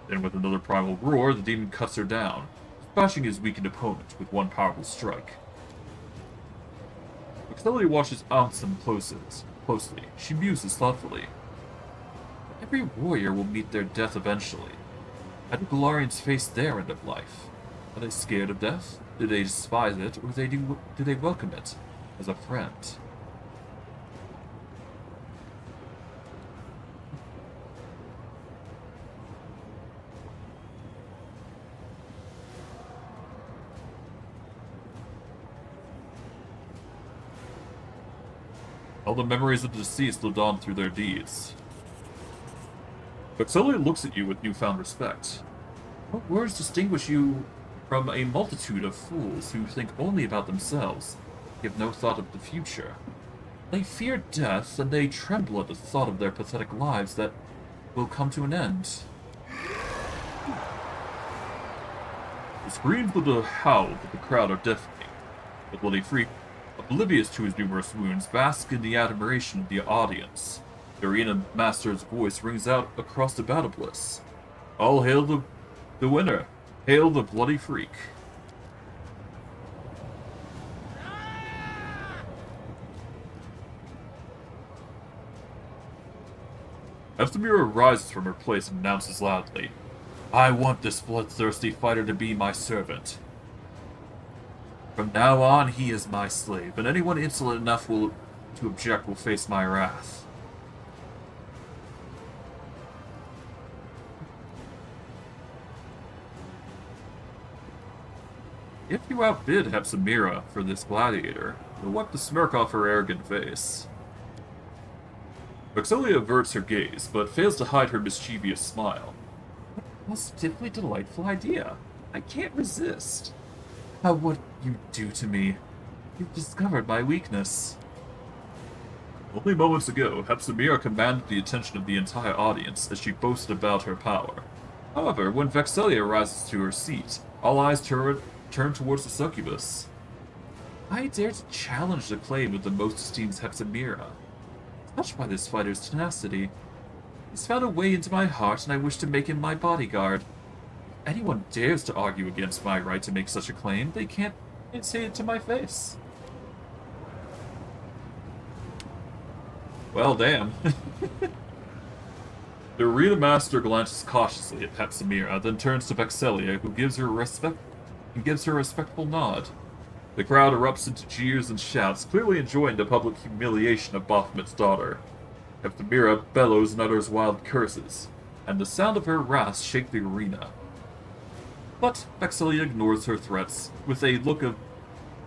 [SPEAKER 1] Then with another primal roar, the demon cuts her down, smashing his weakened opponent with one powerful strike. Vexelia watches Alstam closely. She muses thoughtfully. Every warrior will meet their death eventually. How do Galarians face their end of life? Are they scared of death? Do they despise it, or do they welcome it as a friend? All the memories of the deceased lived on through their deeds. Vexelia looks at you with newfound respect. What words distinguish you from a multitude of fools who think only about themselves, give no thought of the future? They fear death, and they tremble at the thought of their pathetic lives that will come to an end. The screams of the howl of the crowd are deafening. The bloody freak, oblivious to his numerous wounds, basks in the admiration of the audience. The arena master's voice rings out across the battle Bliss. All hail the winner. Hail the bloody freak. Heptamira rises from her place and announces loudly, I want this bloodthirsty fighter to be my servant. From now on, he is my slave, and anyone insolent enough to object will face my wrath. If you outbid Heptamira for this gladiator, you'll wipe the smirk off her arrogant face. Vexelia averts her gaze, but fails to hide her mischievous smile. What a positively delightful idea. I can't resist. How would you do to me? You've discovered my weakness. Only moments ago, Heptamira commanded the attention of the entire audience as she boasted about her power. However, when Vexelia rises to her seat, all eyes turn towards the succubus. I dare to challenge the claim of the most esteemed Heptamira. Touched by this fighter's tenacity, he's found a way into my heart, and I wish to make him my bodyguard. If anyone dares to argue against my right to make such a claim, they can't say it to my face. Well, damn. The arena master glances cautiously at Heptamira, then turns to Vexelia, who gives her a respectful nod. The crowd erupts into cheers and shouts, clearly enjoying the public humiliation of Baphomet's daughter. Heptamira bellows and utters wild curses, and the sound of her wrath shakes the arena. But Vexelia ignores her threats with a look of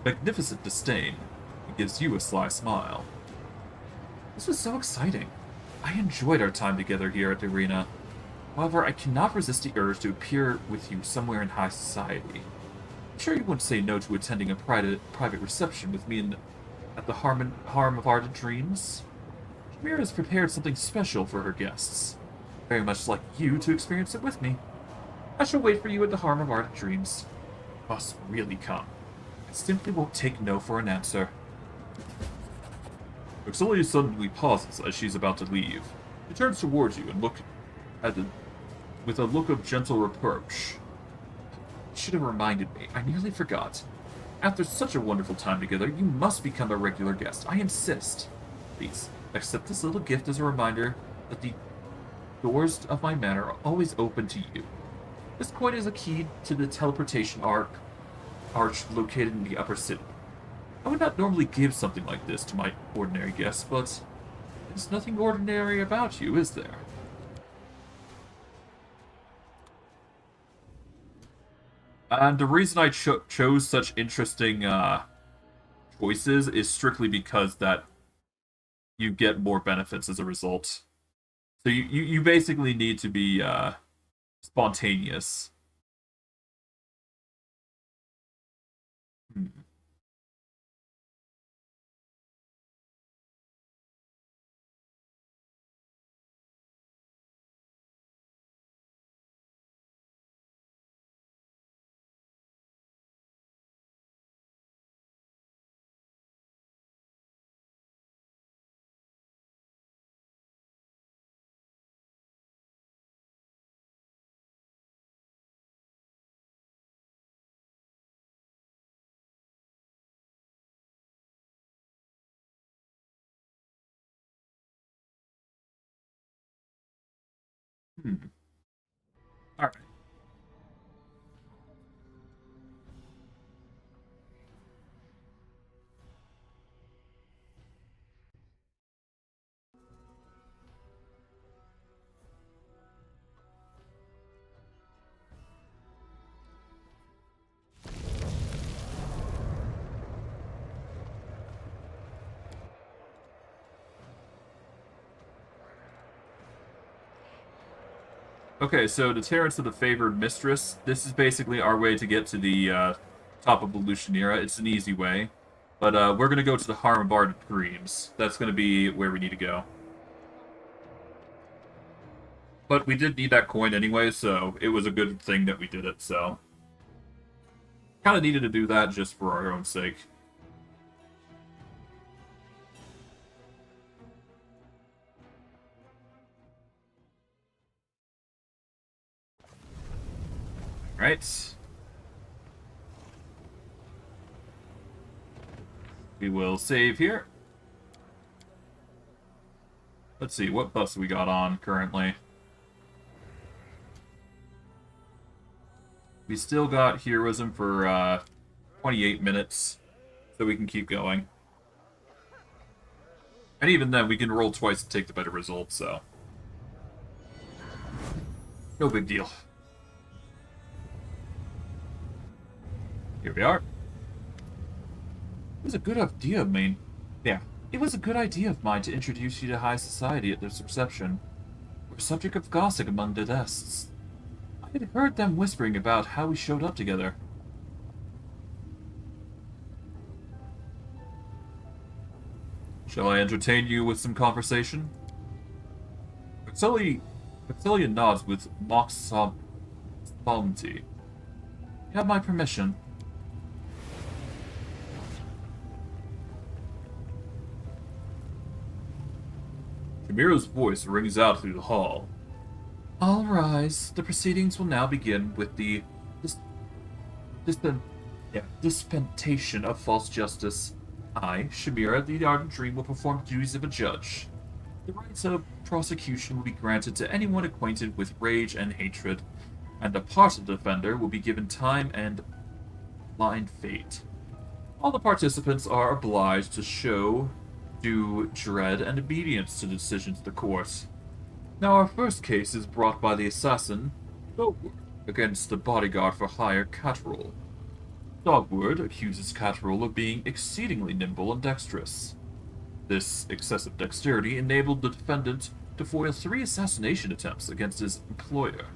[SPEAKER 1] magnificent disdain and gives you a sly smile. This was so exciting. I enjoyed our time together here at the arena. However, I cannot resist the urge to appear with you somewhere in high society. I'm sure you wouldn't say no to attending a private reception with me at the Harm of Ardent Dreams. Shamira has prepared something special for her guests. Very much like you to experience it with me. I shall wait for you at the Harm of Ardent Dreams. You must really come. I simply won't take no for an answer. Auxilia suddenly pauses as she's about to leave. She turns towards you and with a look of gentle reproach. You should have reminded me. I nearly forgot. After such a wonderful time together, you must become a regular guest. I insist. Please, accept this little gift as a reminder that the doors of my manor are always open to you. This coin is a key to the teleportation arch located in the upper city. I would not normally give something like this to my ordinary guests, but there's nothing ordinary about you, is there? And the reason I chose such interesting choices is strictly because that you get more benefits as a result. So you basically need to be spontaneous. Hmm. Hmm. All right. Okay, so Deterrence of the Favored Mistress. This is basically our way to get to the top of the Lucianera. It's an easy way. But we're going to go to the Harm of Ardent Dreams. That's going to be where we need to go. But we did need that coin anyway, so it was a good thing that we did it, so. Kind of needed to do that just for our own sake. Right. We will save here. Let's see, what bus we got on currently? We still got heroism for 28 minutes, so we can keep going. And even then, we can roll twice to take the better result, so. No big deal. Here we are. It was a good idea of mine. Yeah, it was a good idea of mine to introduce you to high society at this reception. We're subject of gossip among the guests. I had heard them whispering about how we showed up together. Shall I entertain you with some conversation? Vexelia nods with mock solemnity. You have my permission. Shamira's voice rings out through the hall. All rise. The proceedings will now begin with the dispensation of false justice. I, Shamira, the Ardent Dream, will perform duties of a judge. The rights of prosecution will be granted to anyone acquainted with rage and hatred, and the part of the defender will be given time and blind fate. All the participants are obliged to show due dread and obedience to the decisions of the court. Now, our first case is brought by the assassin, Dogwood, against the bodyguard for hire, Catterall. Dogwood accuses Catterall of being exceedingly nimble and dexterous. This excessive dexterity enabled the defendant to foil 3 assassination attempts against his employer,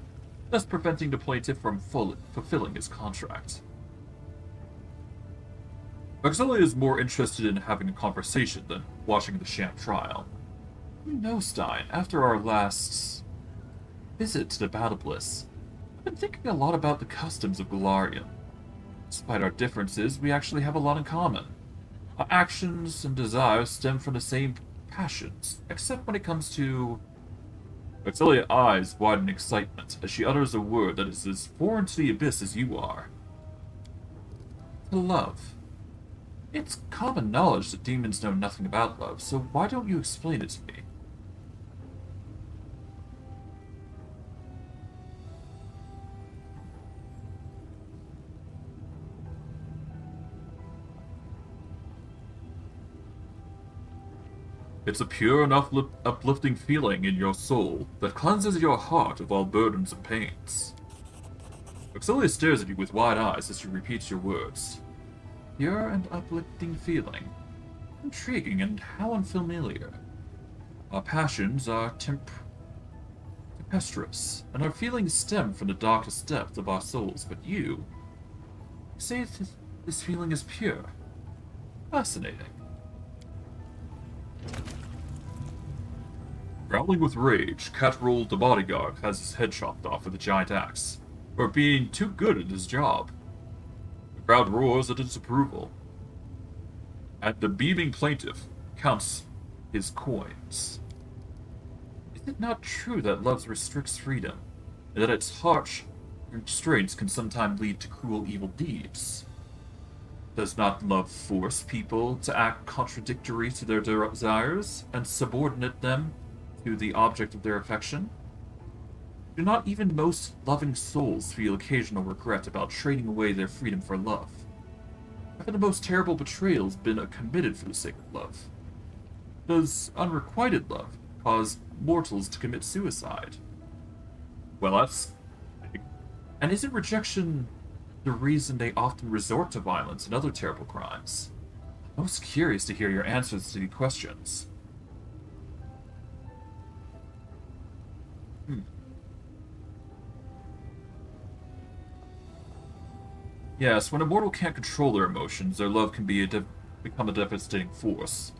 [SPEAKER 1] thus preventing the plaintiff from fulfilling his contract. Auxilia is more interested in having a conversation than watching the sham trial. You know, Stein, after our last visit to the Battle Bliss, I've been thinking a lot about the customs of Galarian. Despite our differences, we actually have a lot in common. Our actions and desires stem from the same passions, except when it comes to... Auxilia's eyes widen in excitement as she utters a word that is as foreign to the abyss as you are. To love. It's common knowledge that demons know nothing about love, so why don't you explain it to me? It's a pure and uplifting feeling in your soul that cleanses your heart of all burdens and pains. Auxilia stares at you with wide eyes as she repeats your words. Pure and uplifting feeling. Intriguing and how unfamiliar. Our passions are tempestuous, and our feelings stem from the darkest depth of our souls, but you say this feeling is pure. Fascinating. Growling with rage, Catroll, the bodyguard, has his head chopped off with a giant axe, for being too good at his job. The crowd roars at its approval, and the beaming plaintiff counts his coins. Is it not true that love restricts freedom, and that its harsh restraints can sometimes lead to cruel evil deeds? Does not love force people to act contradictory to their desires and subordinate them to the object of their affection? Do not even most loving souls feel occasional regret about trading away their freedom for love? Have the most terrible betrayals been committed for the sake of love? Does unrequited love cause mortals to commit suicide? Well, that's big. And isn't rejection the reason they often resort to violence and other terrible crimes? I'm most curious to hear your answers to these questions. Yes, when a mortal can't control their emotions, their love can become a devastating force.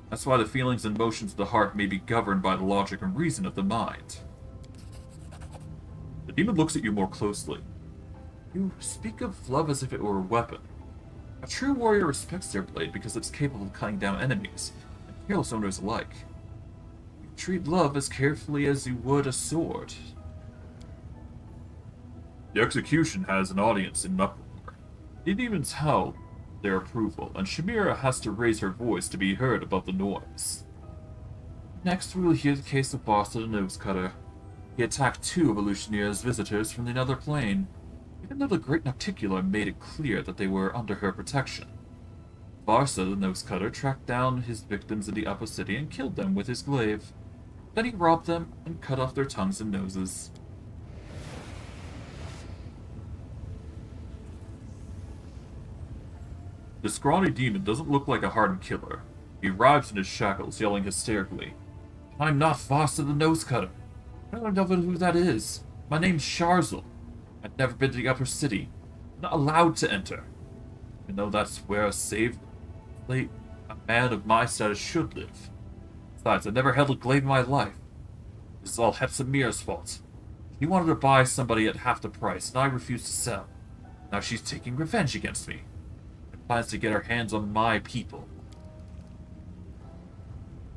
[SPEAKER 1] That's why the feelings and emotions of the heart may be governed by the logic and reason of the mind. The demon looks at you more closely. You speak of love as if it were a weapon. A true warrior respects their blade because it's capable of cutting down enemies, and careless owners alike. You treat love as carefully as you would a sword. The execution has an audience in uproar. The demons howl their approval, and Shamira has to raise her voice to be heard above the noise. Next, we will hear the case of Barsa the Nosecutter. He attacked 2 of Elutioneer's visitors from the Nether Plane, even though the Great Nocticula made it clear that they were under her protection. Barsa the Nosecutter tracked down his victims in the upper city and killed them with his glaive. Then he robbed them and cut off their tongues and noses. The scrawny demon doesn't look like a hardened killer. He writhes in his shackles, yelling hysterically, I'm not Foster the Nosecutter. I don't know who that is. My name's Sharzel. I've never been to the upper city. I'm not allowed to enter. Even though that's where a man of my status should live. Besides, I never held a glaive in my life. This is all Hepsamir's fault. He wanted to buy somebody at half the price, and I refused to sell. Now she's taking revenge against me. Plans to get her hands on my people.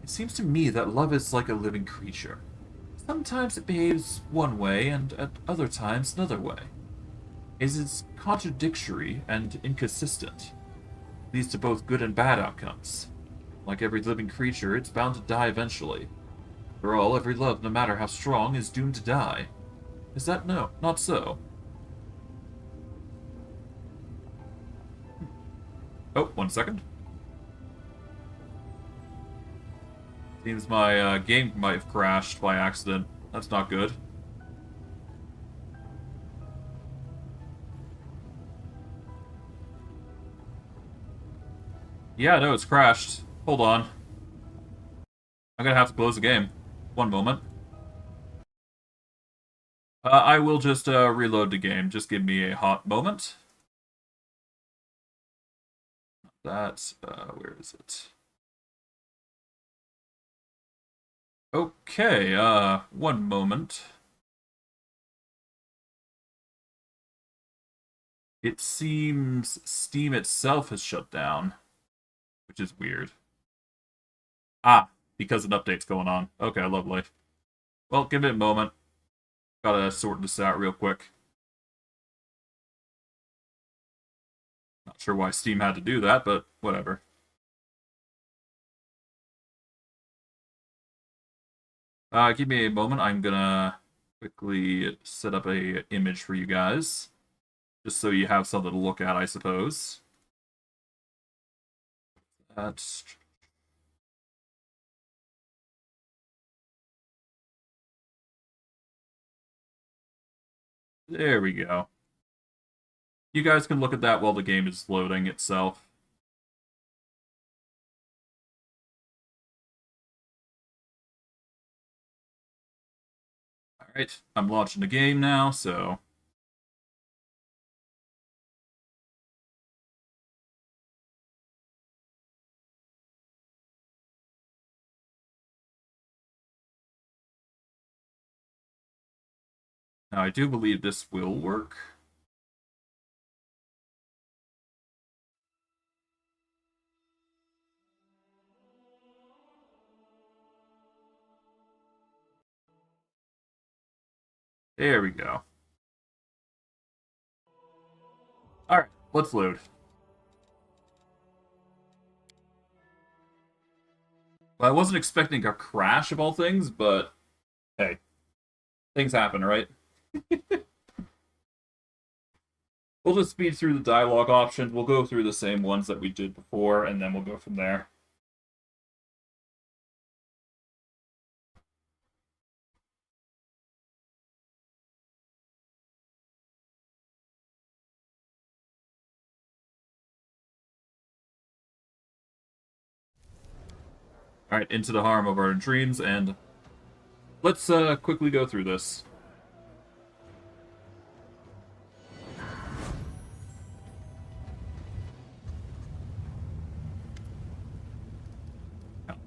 [SPEAKER 1] It seems to me that love is like a living creature. Sometimes it behaves one way, and at other times another way. It is contradictory and inconsistent. It leads to both good and bad outcomes. Like every living creature, it's bound to die eventually. After all, every love, no matter how strong, is doomed to die. Is that not so? Oh, 1 second. Seems my game might have crashed by accident. That's not good. Yeah, no, it's crashed. Hold on. I'm gonna have to close the game. One moment. I will just reload the game. Just give me a hot moment. That's, where is it? Okay, one moment. It seems Steam itself has shut down, which is weird. Ah, because an update's going on. Okay, lovely. Well, give it a moment. Gotta sort this out real quick. Not sure why Steam had to do that, but whatever. Give me a moment. I'm gonna quickly set up a image for you guys. Just so you have something to look at, I suppose. That's... There we go. You guys can look at that while the game is loading itself. Alright, I'm launching the game now, so... Now, I do believe this will work. There we go. Alright, let's load. Well, I wasn't expecting a crash of all things, but hey, things happen, right? We'll just speed through the dialogue options. We'll go through the same ones that we did before, and then we'll go from there. Alright, into the harm of our dreams, and let's quickly go through this.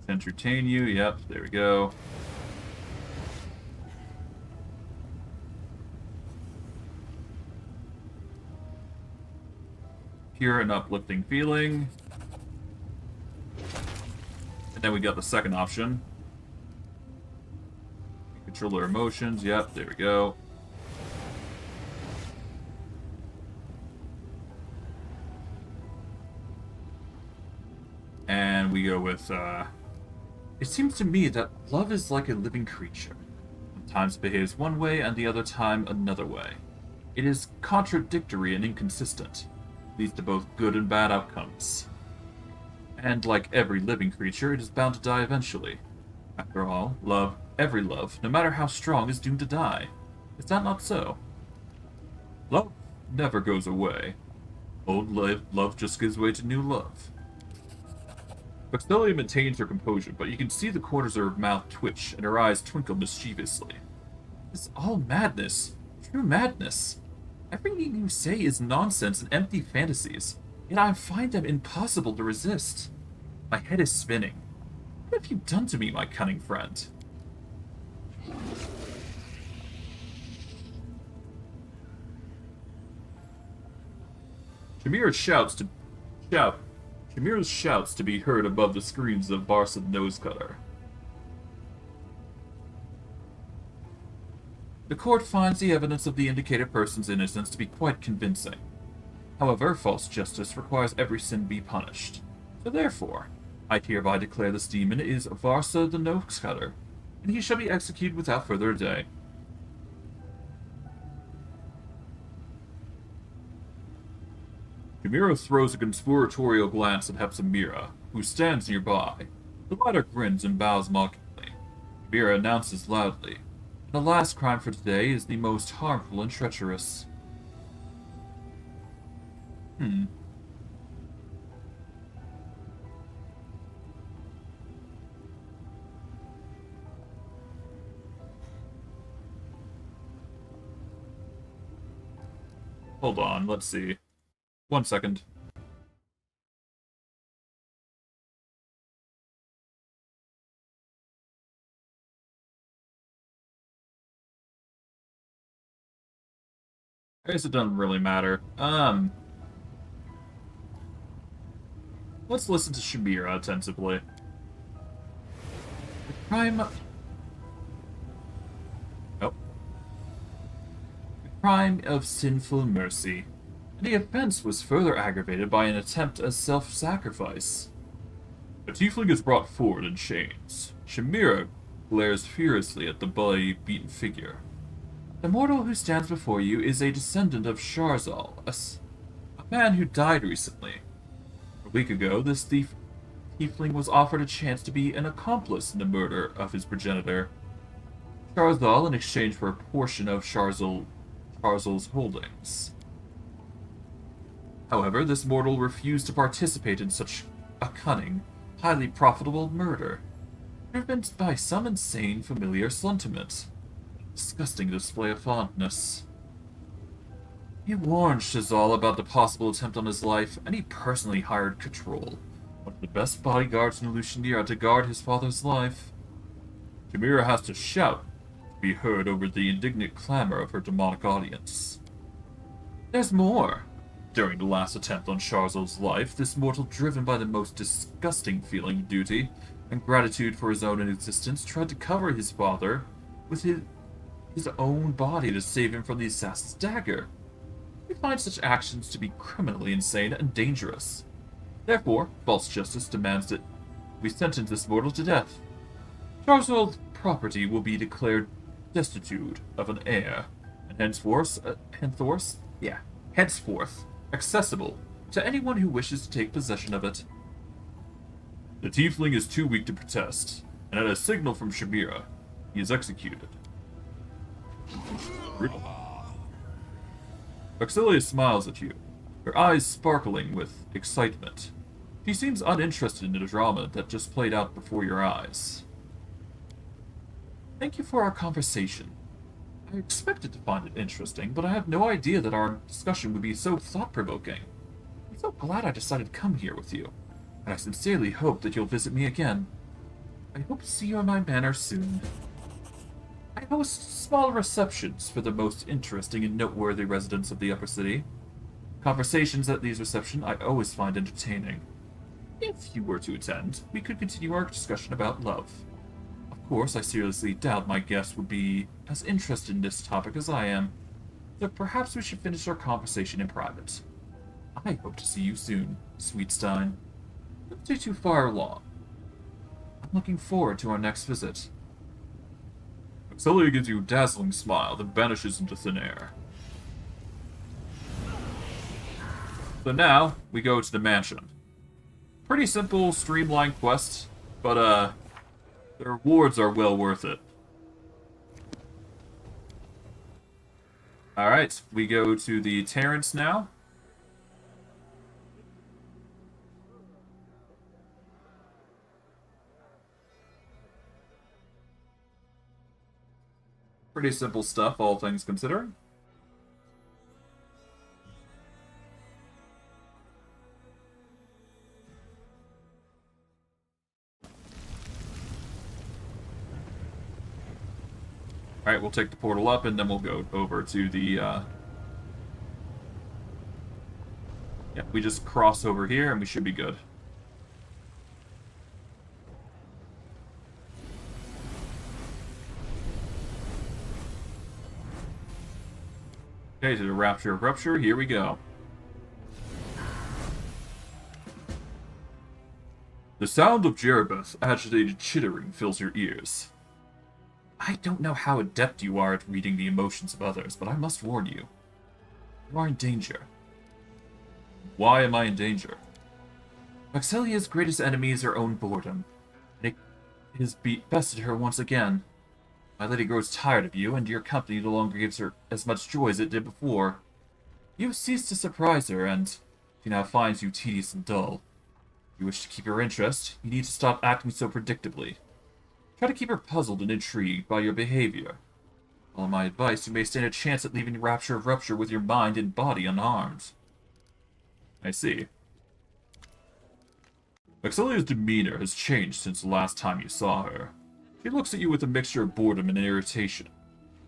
[SPEAKER 1] Entertain you, yep, there we go. Pure and uplifting feeling. And then we got the second option. Control our emotions, yep, there we go. And we go with, it seems to me that love is like a living creature. Sometimes it behaves one way and the other time another way. It is contradictory and inconsistent. Leads to both good and bad outcomes. And like every living creature, it is bound to die eventually. After all, love, every love, no matter how strong, is doomed to die. Is that not so? Love never goes away. Old love just gives way to new love. Vexillia maintains her composure, but you can see the corners of her mouth twitch and her eyes twinkle mischievously. It's all madness. True madness. Everything you say is nonsense and empty fantasies, yet I find them impossible to resist. My head is spinning. What have you done to me, my cunning friend? Shamira's shouts to be heard above the screams of Barca the Nosecutter. The court finds the evidence of the indicated person's innocence to be quite convincing. However, false justice requires every sin be punished. So therefore, I hereby declare this demon is Barca the Nosecutter, and he shall be executed without further ado. Shamira throws a conspiratorial glance at Hepzibah, who stands nearby. The latter grins and bows mockingly. Shamira announces loudly, "The last crime for today is the most harmful and treacherous." Hold on, let's see. 1 second. I guess it doesn't really matter. Let's listen to Shamira attentively. The crime... Oh. The crime of sinful mercy. And the offense was further aggravated by an attempt at self-sacrifice. A tiefling is brought forward in chains. Shamira glares furiously at the bloody-beaten figure. The mortal who stands before you is a descendant of Sharzal, a man who died recently. A week ago, this tiefling was offered a chance to be an accomplice in the murder of his progenitor, Sharzal, in exchange for a portion of Sharzal's holdings. However, this mortal refused to participate in such a cunning, highly profitable murder, driven by some insane familiar sentiment. Disgusting display of fondness. He warned Shazal about the possible attempt on his life, and he personally hired Control, one of the best bodyguards in Lucianira, to guard his father's life. Shamira has to shout to be heard over the indignant clamor of her demonic audience. There's more. During the last attempt on Sharzal's life, this mortal, driven by the most disgusting feeling of duty and gratitude for his own existence, tried to cover his father with his own body to save him from the assassin's dagger. We find such actions to be criminally insane and dangerous. Therefore, false justice demands that we sentence this mortal to death. Sharzal's property will be declared destitute of an heir, and henceforth accessible to anyone who wishes to take possession of it. The tiefling is too weak to protest, and at a signal from Shamira, he is executed. Brutal. Auxilia smiles at you, her eyes sparkling with excitement. She seems uninterested in the drama that just played out before your eyes. Thank you for our conversation. I expected to find it interesting, but I had no idea that our discussion would be so thought-provoking. I'm so glad I decided to come here with you, and I sincerely hope that you'll visit me again. I hope to see you in my manor soon. I host small receptions for the most interesting and noteworthy residents of the Upper City. Conversations at these receptions I always find entertaining. If you were to attend, we could continue our discussion about love. Of course, I seriously doubt my guests would be as interested in this topic as I am, so perhaps we should finish our conversation in private. I hope to see you soon, sweet Stein. Don't stay too far along. I'm looking forward to our next visit. Auxilia gives you a dazzling smile, then vanishes into thin air. So now, we go to the mansion. Pretty simple, streamlined quest, but the rewards are well worth it. Alright, we go to the Terrence now. Pretty simple stuff, all things considered. Alright, we'll take the portal up, and then we'll go over to the, yeah, we just cross over here, and we should be good. Okay, to the Rapture of Rupture, here we go. The sound of Jerebeth's agitated chittering fills your ears. I don't know how adept you are at reading the emotions of others, but I must warn you. You are in danger. Why am I in danger? Auxilia's greatest enemy is her own boredom, and it has bested her once again. My lady grows tired of you, and your company no longer gives her as much joy as it did before. You have ceased to surprise her, and she now finds you tedious and dull. If you wish to keep her interest, you need to stop acting so predictably. Try to keep her puzzled and intrigued by your behavior. Follow my advice, you may stand a chance at leaving Rapture of Rupture with your mind and body unharmed. I see. Maxilia's demeanor has changed since the last time you saw her. She looks at you with a mixture of boredom and irritation.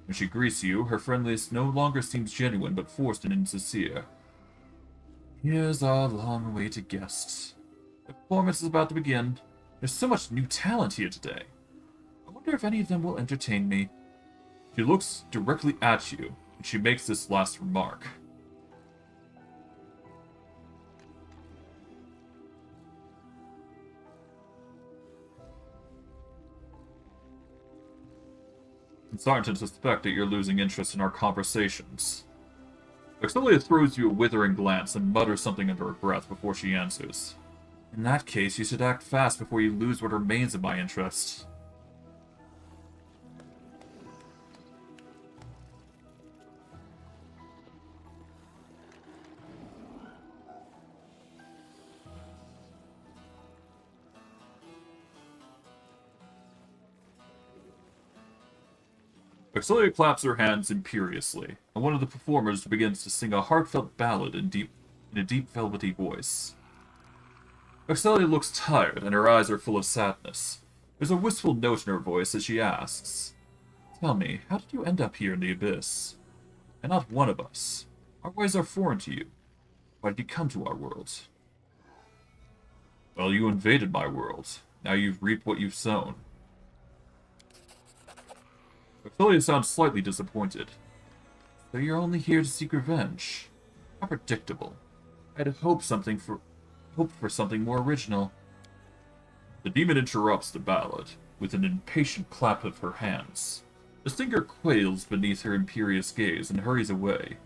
[SPEAKER 1] When she greets you, her friendliness no longer seems genuine but forced and insincere. Here's our long-awaited guest. The performance is about to begin. There's so much new talent here today. I wonder if any of them will entertain me. She looks directly at you, and she makes this last remark. I'm starting to suspect that you're losing interest in our conversations. Maxilia throws you a withering glance and mutters something under her breath before she answers. In that case, you should act fast before you lose what remains of my interest. Maxilia claps her hands imperiously, and one of the performers begins to sing a heartfelt ballad in a deep velvety voice. Maxilia looks tired, and her eyes are full of sadness. There's a wistful note in her voice as she asks, "Tell me, how did you end up here in the Abyss? And not one of us. Our ways are foreign to you. Why did you come to our world?" "Well, you invaded my world. Now you've reaped what you've sown." Ophelia sounds slightly disappointed. "So you're only here to seek revenge? How predictable. I had hoped for something more original." The demon interrupts the ballad with an impatient clap of her hands. The singer quails beneath her imperious gaze and hurries away.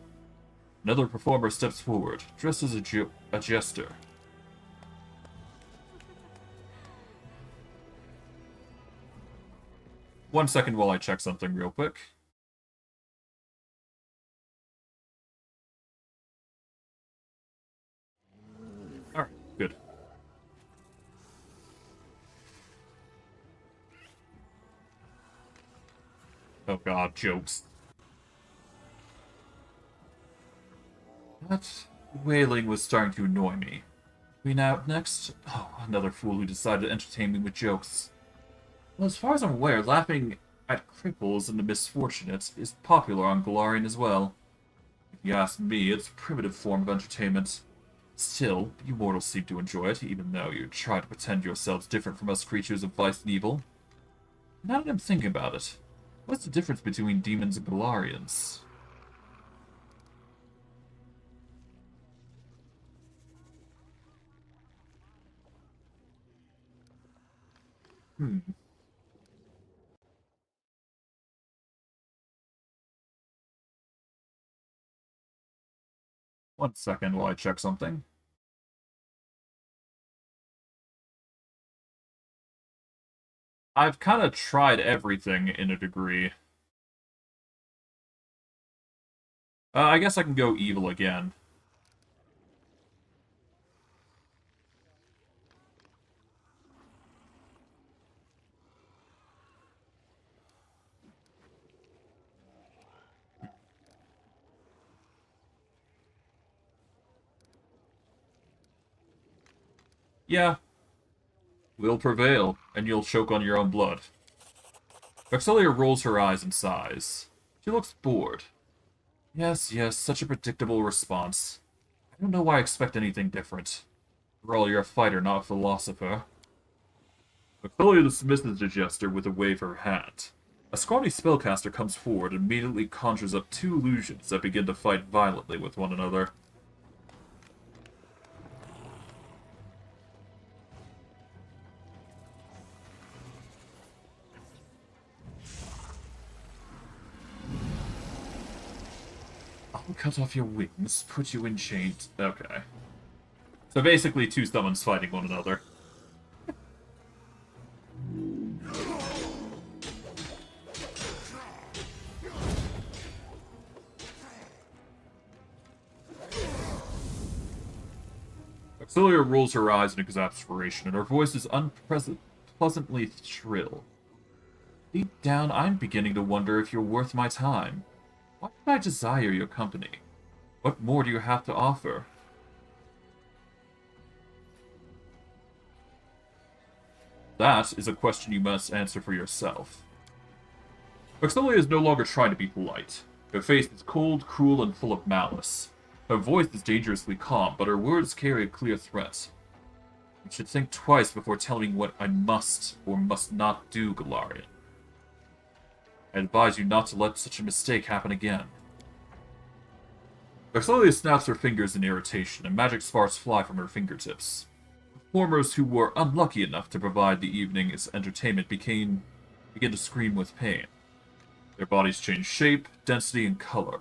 [SPEAKER 1] Another performer steps forward, dressed as a jester. One second while I check something real quick. Alright, good. Oh god, jokes. That wailing was starting to annoy me. We now next? Oh, another fool who decided to entertain me with jokes. Well, as far as I'm aware, laughing at cripples and the misfortunate is popular on Galarian as well. If you ask me, it's a primitive form of entertainment. Still, you mortals seem to enjoy it, even though you try to pretend yourselves different from us creatures of vice and evil. Now that I'm thinking about it, what's the difference between demons and Galarians? One second while I check something. I've kind of tried everything in a degree. I guess I can go evil again. Yeah, will prevail, and you'll choke on your own blood. Vexelia rolls her eyes and sighs. She looks bored. Yes, yes, such a predictable response. I don't know why I expect anything different. After all, you're a fighter, not a philosopher. Vexelia dismisses the jester with a wave of her hand. A scrawny spellcaster comes forward and immediately conjures up two illusions that begin to fight violently with one another. I'll cut off your wings, put you in chains. Okay. So basically, two summons fighting one another. Auxilia rolls her eyes in exasperation, and her voice is unpleasantly shrill. Deep down, I'm beginning to wonder if you're worth my time. Why would I desire your company? What more do you have to offer? That is a question you must answer for yourself. Vexelia is no longer trying to be polite. Her face is cold, cruel, and full of malice. Her voice is dangerously calm, but her words carry a clear threat. You should think twice before telling me what I must or must not do, Galarian. I advise you not to let such a mistake happen again. Vexelia snaps her fingers in irritation, and magic sparks fly from her fingertips. Performers who were unlucky enough to provide the evening's entertainment begin to scream with pain. Their bodies change shape, density, and color.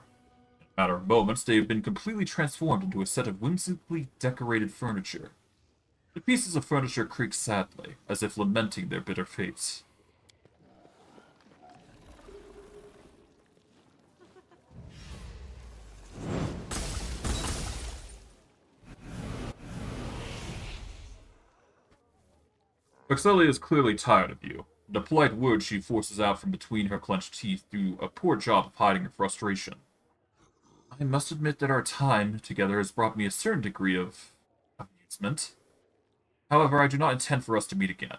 [SPEAKER 1] In a matter of moments, they have been completely transformed into a set of whimsically decorated furniture. The pieces of furniture creak sadly, as if lamenting their bitter fates. Vexelia is clearly tired of you. The polite words she forces out from between her clenched teeth do a poor job of hiding her frustration. I must admit that our time together has brought me a certain degree of amusement. However, I do not intend for us to meet again.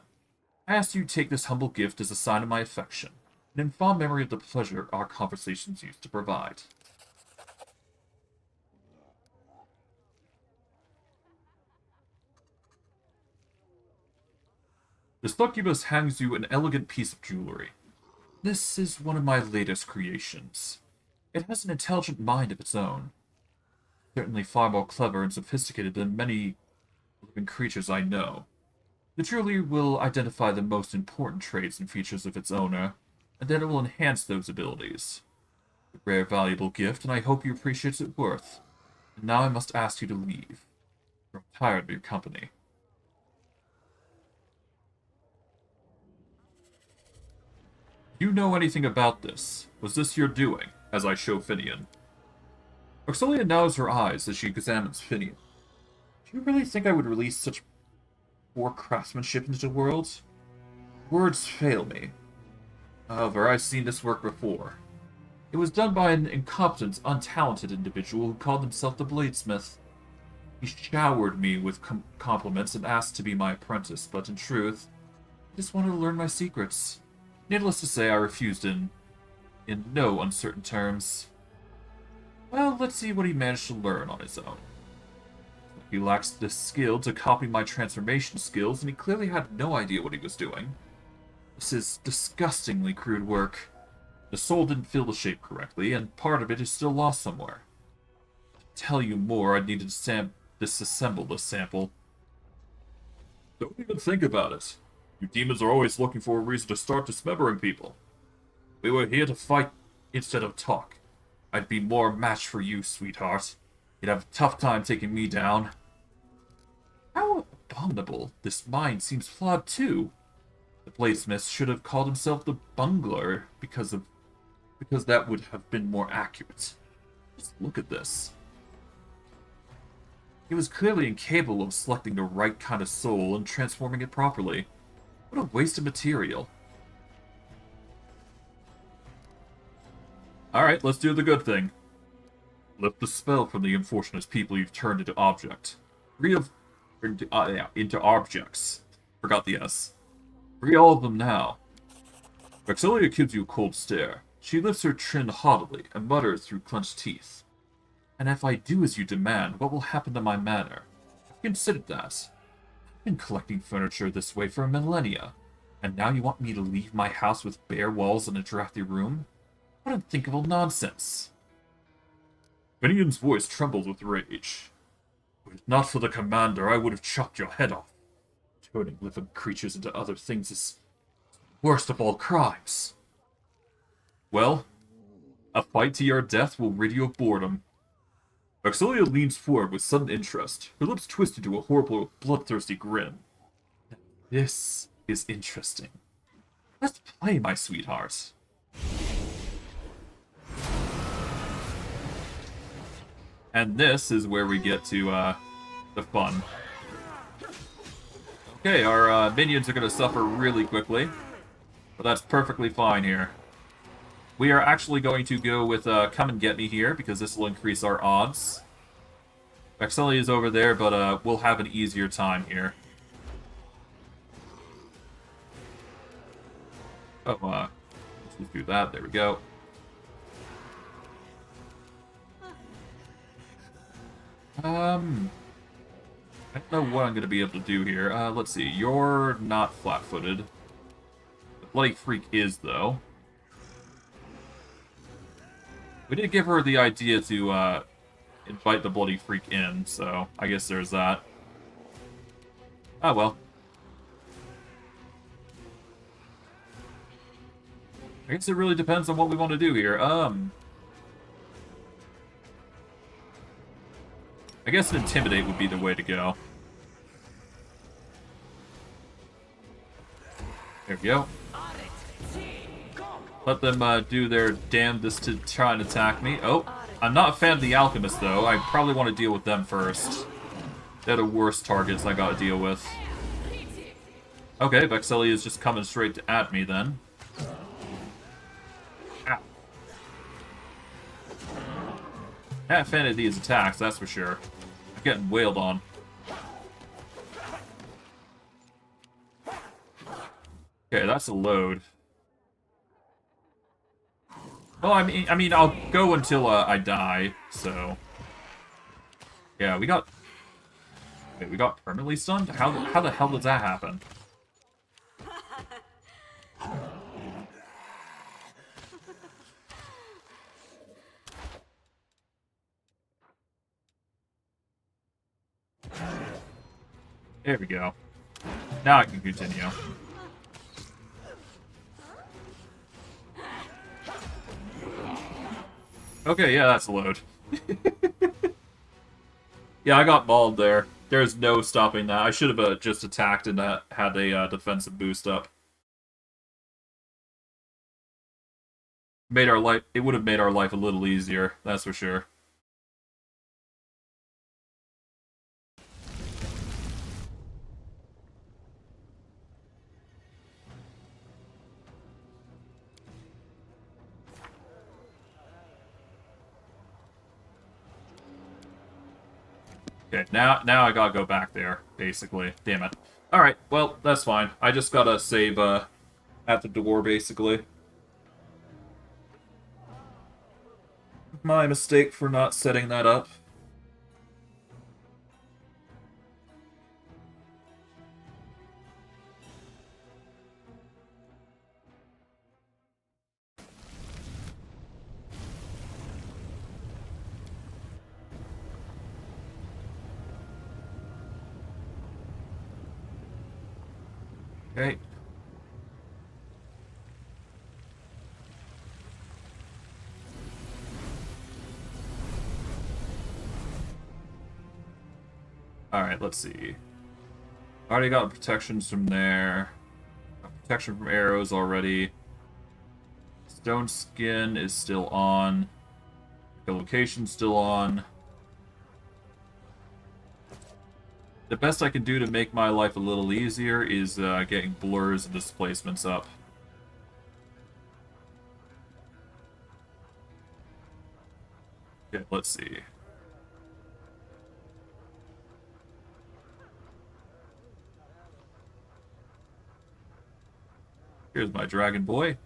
[SPEAKER 1] I ask you to take this humble gift as a sign of my affection, and in fond memory of the pleasure our conversations used to provide. The succubus hands you an elegant piece of jewelry. This is one of my latest creations. It has an intelligent mind of its own. Certainly far more clever and sophisticated than many living creatures I know. The jewelry will identify the most important traits and features of its owner, and then it will enhance those abilities. A rare, valuable gift, and I hope you appreciate its worth. And now I must ask you to leave. I'm tired of your company. Do you know anything about this? Was this your doing? As I show Finian. Vexelia narrows her eyes as she examines Finian. Do you really think I would release such poor craftsmanship into the world? Words fail me. However, I've seen this work before. It was done by an incompetent, untalented individual who called himself the Bladesmith. He showered me with compliments and asked to be my apprentice, but in truth, he just wanted to learn my secrets. Needless to say, I refused in no uncertain terms. Well, let's see what he managed to learn on his own. He lacks the skill to copy my transformation skills, and he clearly had no idea what he was doing. This is disgustingly crude work. The soul didn't fill the shape correctly, and part of it is still lost somewhere. To tell you more, I'd need to disassemble this sample. Don't even think about it. You demons are always looking for a reason to start dismembering people. We were here to fight instead of talk. I'd be more match for you, sweetheart. You'd have a tough time taking me down. How abominable. This mind seems flawed too. The bladesmith should have called himself the bungler because that would have been more accurate. Just look at this. He was clearly incapable of selecting the right kind of soul and transforming it properly. What a waste of material. Alright, let's do the good thing. Lift the spell from the unfortunate people you've turned into object. Into objects. Forgot the S. Free all of them now. Vexelia gives you a cold stare. She lifts her chin haughtily and mutters through clenched teeth. And if I do as you demand, what will happen to my manor? I've considered that. I've been collecting furniture this way for millennia, and now you want me to leave my house with bare walls and a drafty room? What unthinkable nonsense! Finian's voice trembled with rage. If not for the commander, I would have chopped your head off. Turning living creatures into other things is the worst of all crimes. Well, a fight to your death will rid you of boredom. Vexelia leans forward with sudden interest, her lips twisted to a horrible, bloodthirsty grin. This is interesting. Let's play, my sweetheart. And this is where we get to, the fun. Okay, our minions are going to suffer really quickly. But that's perfectly fine here. We are actually going to go with Come and Get Me here, because this will increase our odds. Vexelli is over there, but we'll have an easier time here. Oh, let's just do that. There we go. I don't know what I'm going to be able to do here. Let's see. You're not flat-footed. The Bloody Freak is, though. We did give her the idea to invite the Bloody Freak in, so I guess there's that. Oh, well. I guess it really depends on what we want to do here. I guess an Intimidate would be the way to go. There we go. Let them do their damnedest to try and attack me. Oh, I'm not a fan of the Alchemist, though. I probably want to deal with them first. They're the worst targets I gotta deal with. Okay, Vexelli is just coming straight at me, then. Ow. Not a fan of these attacks, that's for sure. I'm getting wailed on. Okay, that's a load. Well, I mean, I'll go until I die. So, yeah, we got. Wait, we got permanently stunned. How the hell does that happen? There we go. Now I can continue. Okay, yeah, that's a load. Yeah, I got mauled there. There's no stopping that. I should have just attacked and had a defensive boost up. It would have made our life a little easier, that's for sure. Okay, now I gotta go back there, basically. Damn it. Alright, well, that's fine. I just gotta save at the door, basically. My mistake for not setting that up. Okay. Alright, let's see. Already got protections from there. Got protection from arrows already. Stone skin is still on. The location's still on. The best I can do to make my life a little easier is getting blurs and displacements up. Okay, let's see. Here's my dragon boy.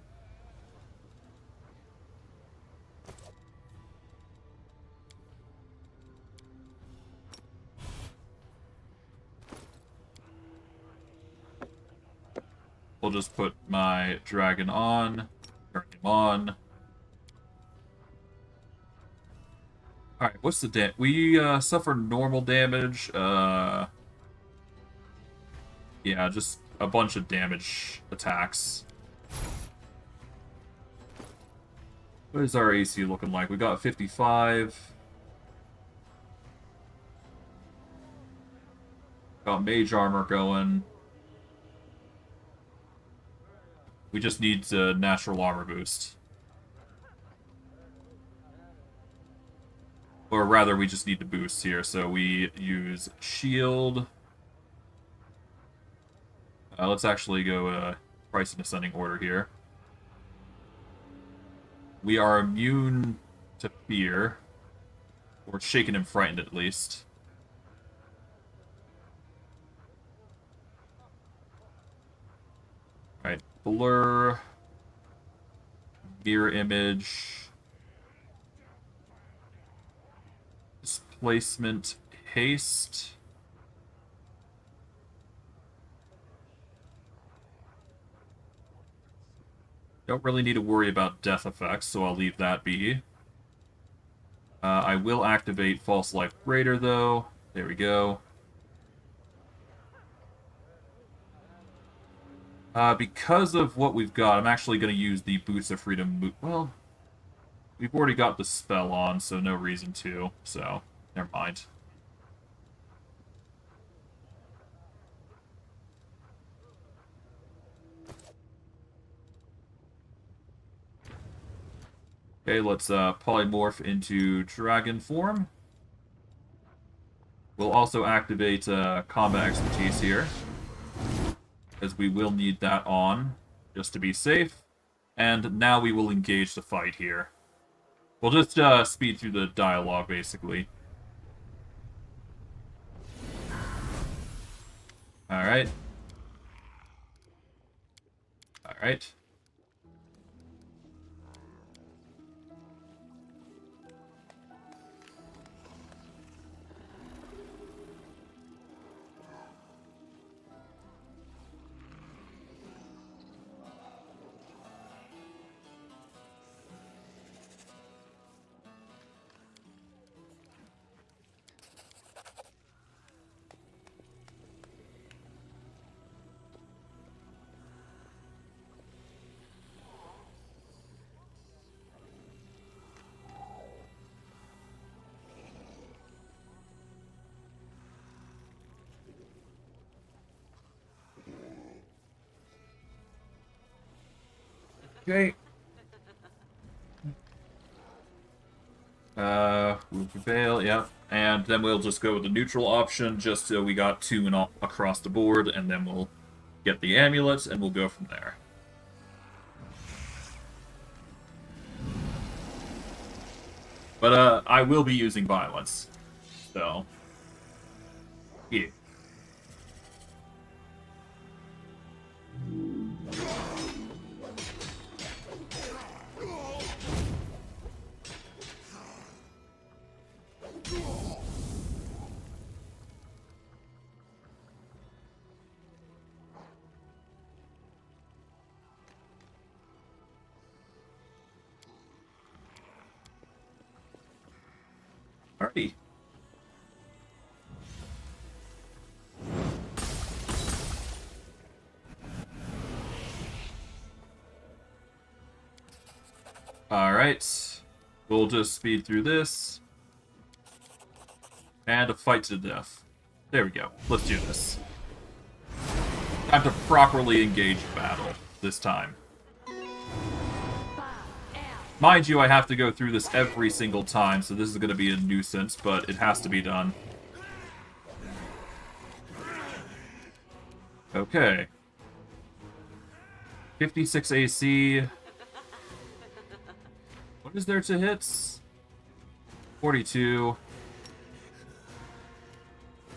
[SPEAKER 1] We'll just put my dragon on, turn him on. Alright, what's the damage? We suffer normal damage. Yeah, just a bunch of damage attacks. What is our AC looking like? We got 55. Got mage armor going. We just need a natural armor boost. Or rather, we just need to boost here, so we use shield. Let's actually go price in ascending order here. We are immune to fear. Or shaken and frightened, at least. Alright, blur. Mirror image. Displacement. Haste. Don't really need to worry about death effects, so I'll leave that be. I will activate False Life Greater, though. There we go. Because of what we've got, I'm actually going to use the Boots of Freedom. Well, we've already got the spell on, so no reason to. So, never mind. Okay, let's polymorph into dragon form. We'll also activate combat expertise here, as we will need that on, just to be safe. And now we will engage the fight here. We'll just speed through the dialogue, basically. Alright. Alright. Okay. We prevail, yep. And then we'll just go with the neutral option, just so we got 2 and all across the board, and then we'll get the amulets, and we'll go from there. But, I will be using violence. So, yeah. Alrighty. Alright. We'll just speed through this. And a fight to the death. There we go. Let's do this. Time to properly engage battle this time. Mind you, I have to go through this every single time, so this is going to be a nuisance, but it has to be done. Okay. 56 AC. What is there to hits? 42.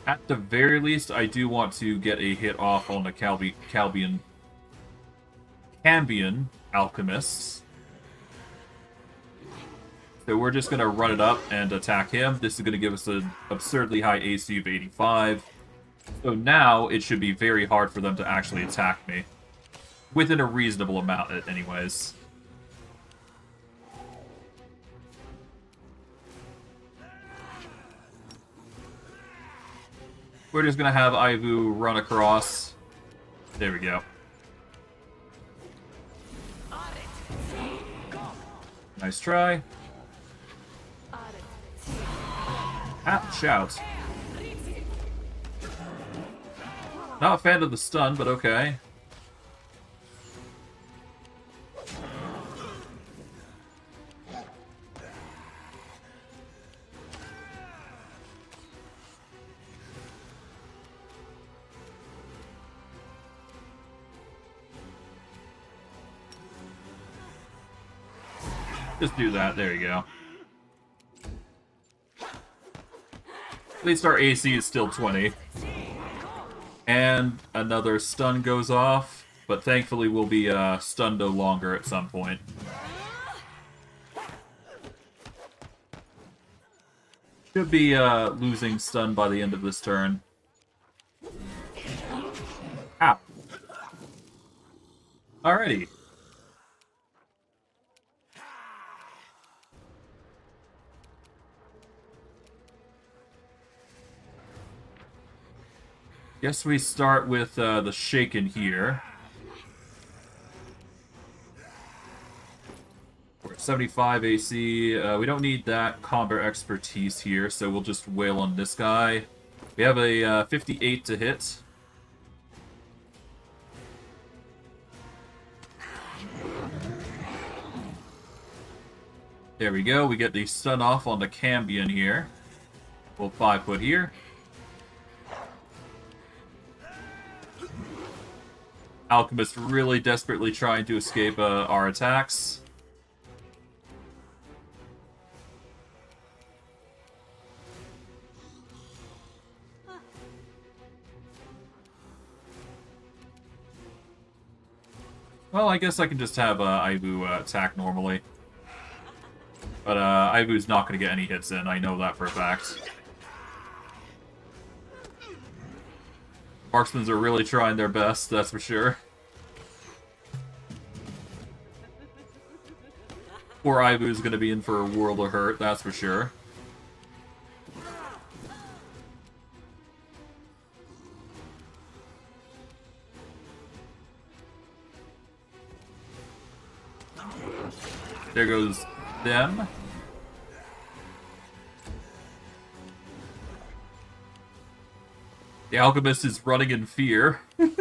[SPEAKER 1] At the very least, I do want to get a hit off on the Cambion Alchemists. So we're just going to run it up and attack him. This is going to give us an absurdly high AC of 85. So now it should be very hard for them to actually attack me. Within a reasonable amount, anyways. We're just going to have Ivu run across. There we go. Nice try. Shout. Not a fan of the stun, but okay. Just do that. There you go. At least our AC is still 20. And another stun goes off, but thankfully we'll be stunned no longer at some point. Should be losing stun by the end of this turn. Ow. Alrighty. Guess we start with the Shaken here. We're at 75 AC. We don't need that combat expertise here, so we'll just wail on this guy. We have a 58 to hit. There we go. We get the stun off on the Cambion here. We'll 5-foot here. Alchemist really desperately trying to escape our attacks. Well, I guess I can just have Ivu attack normally. But Ivu's not going to get any hits in, I know that for a fact. Marksmans are really trying their best, that's for sure. Poor Ivu's going to be in for a world of hurt, that's for sure. There goes them. The Alchemist is running in fear. Which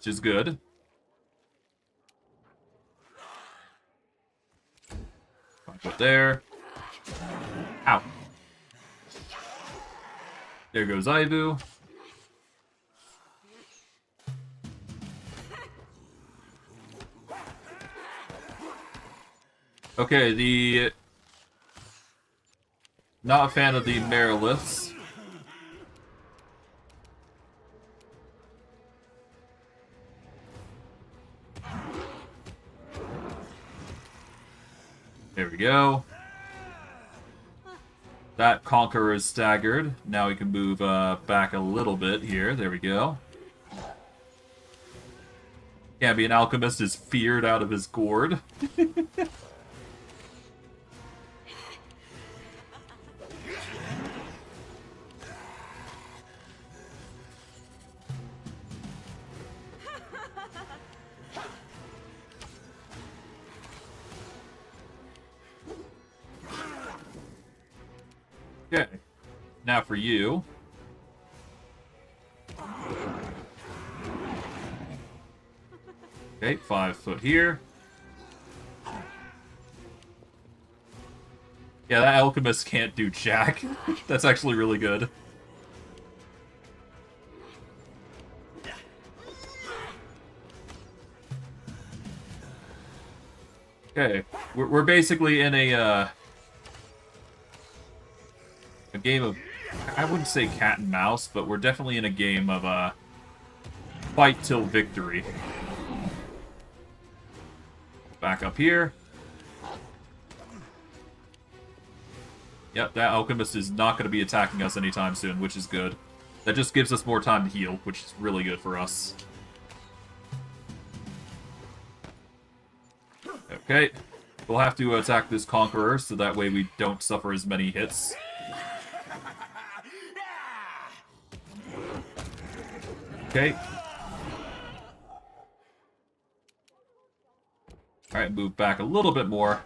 [SPEAKER 1] is good. Put there. Ow. There goes Ivu. Okay, not a fan of the Meriliths. There we go. That Conqueror is staggered. Now we can move back a little bit here. There we go. Cambion Alchemist is feared out of his gourd. Okay, now for you. Okay, 5-foot here. Yeah, that Alchemist can't do jack. That's actually really good. Okay, we're basically in a game of, I wouldn't say cat and mouse, but we're definitely in a game of fight till victory. Back up here. Yep, that Alchemist is not going to be attacking us anytime soon, which is good. That just gives us more time to heal, which is really good for us. Okay, we'll have to attack this Conqueror, so that way we don't suffer as many hits. Okay. Alright, move back a little bit more.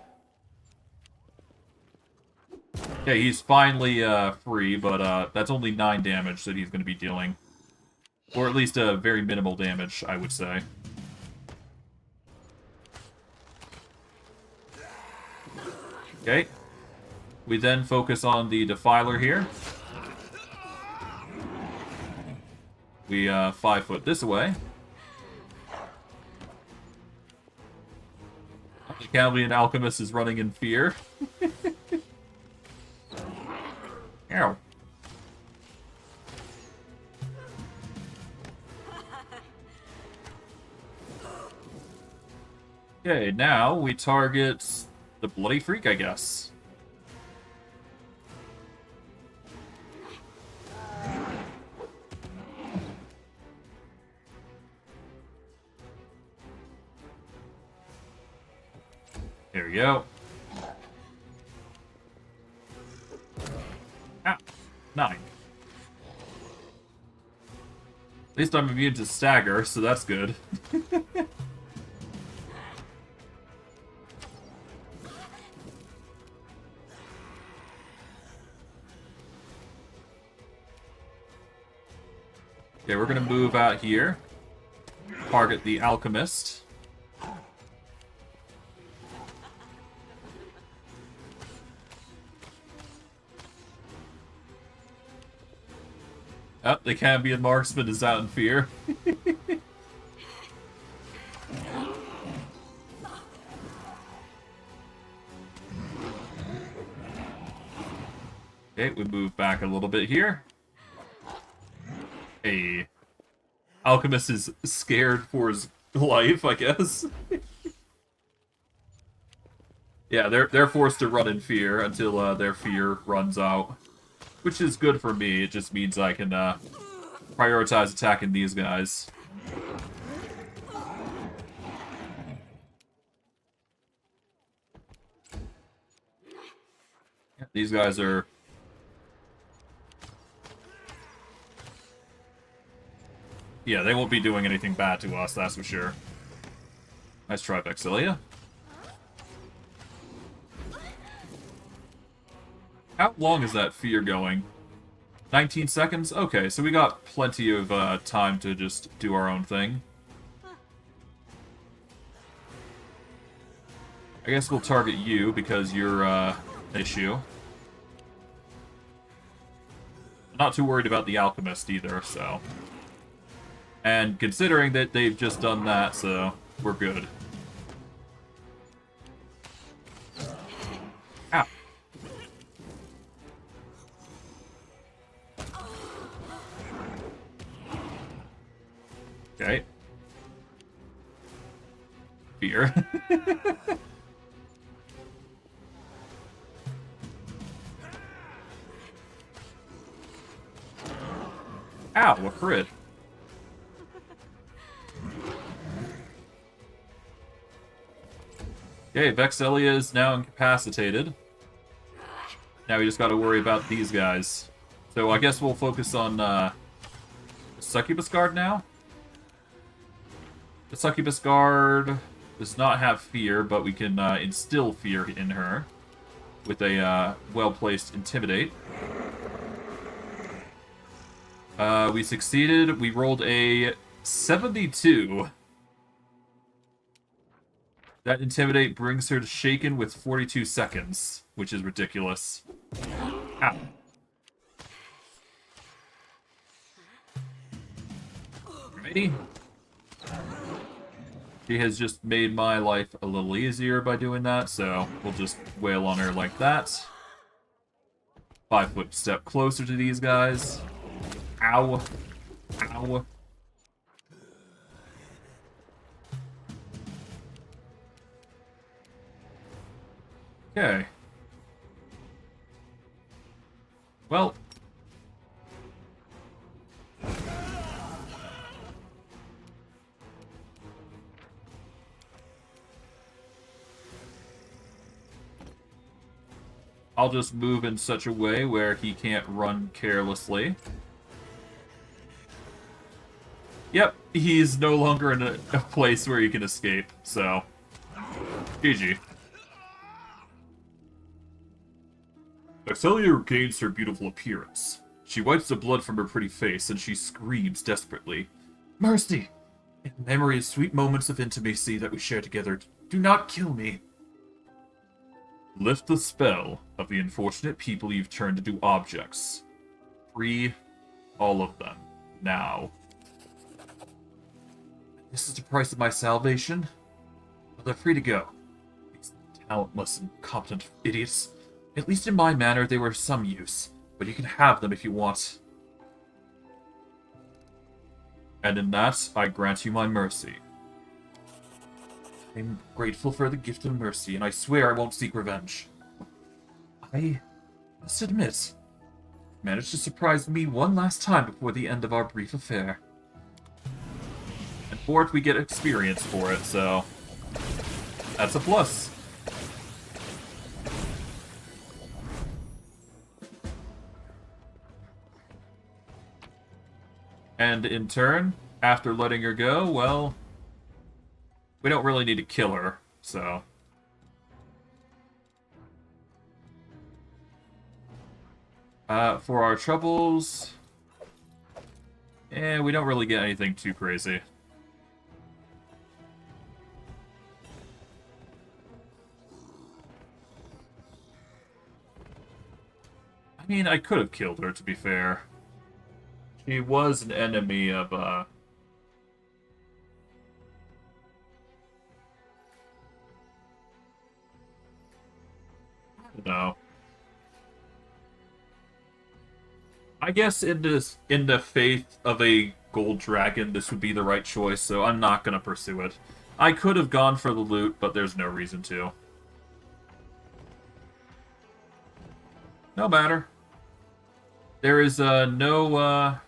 [SPEAKER 1] Okay, he's finally free, but that's only 9 damage that he's going to be dealing. Or at least a very minimal damage, I would say. Okay. We then focus on the Defiler here. We 5-foot this way. The Cambodian alchemist is running in fear. Ow. Okay, now we target the Bloody Freak, I guess. Here we go. Ah, 9. At least I'm immune to stagger, so that's good. Okay, we're gonna move out here. Target the alchemist. Oh, the Cambion marksman is out in fear. Okay, we move back a little bit here. Hey. Alchemist is scared for his life, I guess. Yeah, they're forced to run in fear until their fear runs out. Which is good for me, it just means I can prioritize attacking these guys. Yeah, these guys are... Yeah, they won't be doing anything bad to us, that's for sure. Nice try, Vexilia. How long is that fear going? 19 seconds? Okay, so we got plenty of time to just do our own thing. I guess we'll target you because you're an issue. I'm not too worried about the alchemist either, so... And considering that they've just done that, so we're good. Ow. Okay. Fear. Ow, a crit. Okay, Vexilia is now incapacitated. Now we just gotta worry about these guys. So I guess we'll focus on Succubus Guard now. The Succubus Guard does not have fear, but we can instill fear in her with a well-placed Intimidate. We succeeded. We rolled a 72. That Intimidate brings her to Shaken with 42 seconds, which is ridiculous. Ow. Alrighty. She has just made my life a little easier by doing that, so we'll just wail on her like that. 5-foot step closer to these guys. Ow. Ow. Okay. Well. I'll just move in such a way where he can't run carelessly. Yep, he's no longer in a place where he can escape, so... GG. Vexilia regains her beautiful appearance. She wipes the blood from her pretty face, and she screams desperately. Mercy! In memory of sweet moments of intimacy that we share together, do not kill me. Lift the spell of the unfortunate people you've turned into objects. Free all of them. Now. This is the price of my salvation. But they're free to go. Talentless and competent idiots. At least in my manner, they were some use. But you can have them if you want. And in that, I grant you my mercy. I'm grateful for the gift of mercy, and I swear I won't seek revenge. I must admit, you managed to surprise me one last time before the end of our brief affair. And for it, we get experience for it, so that's a plus. And in turn, after letting her go, well, we don't really need to kill her, so. For our troubles, we don't really get anything too crazy. I mean, I could have killed her, to be fair. She was an enemy of, I don't know. I guess in the faith of a gold dragon, this would be the right choice, so I'm not gonna pursue it. I could have gone for the loot, but there's no reason to. No matter. There is no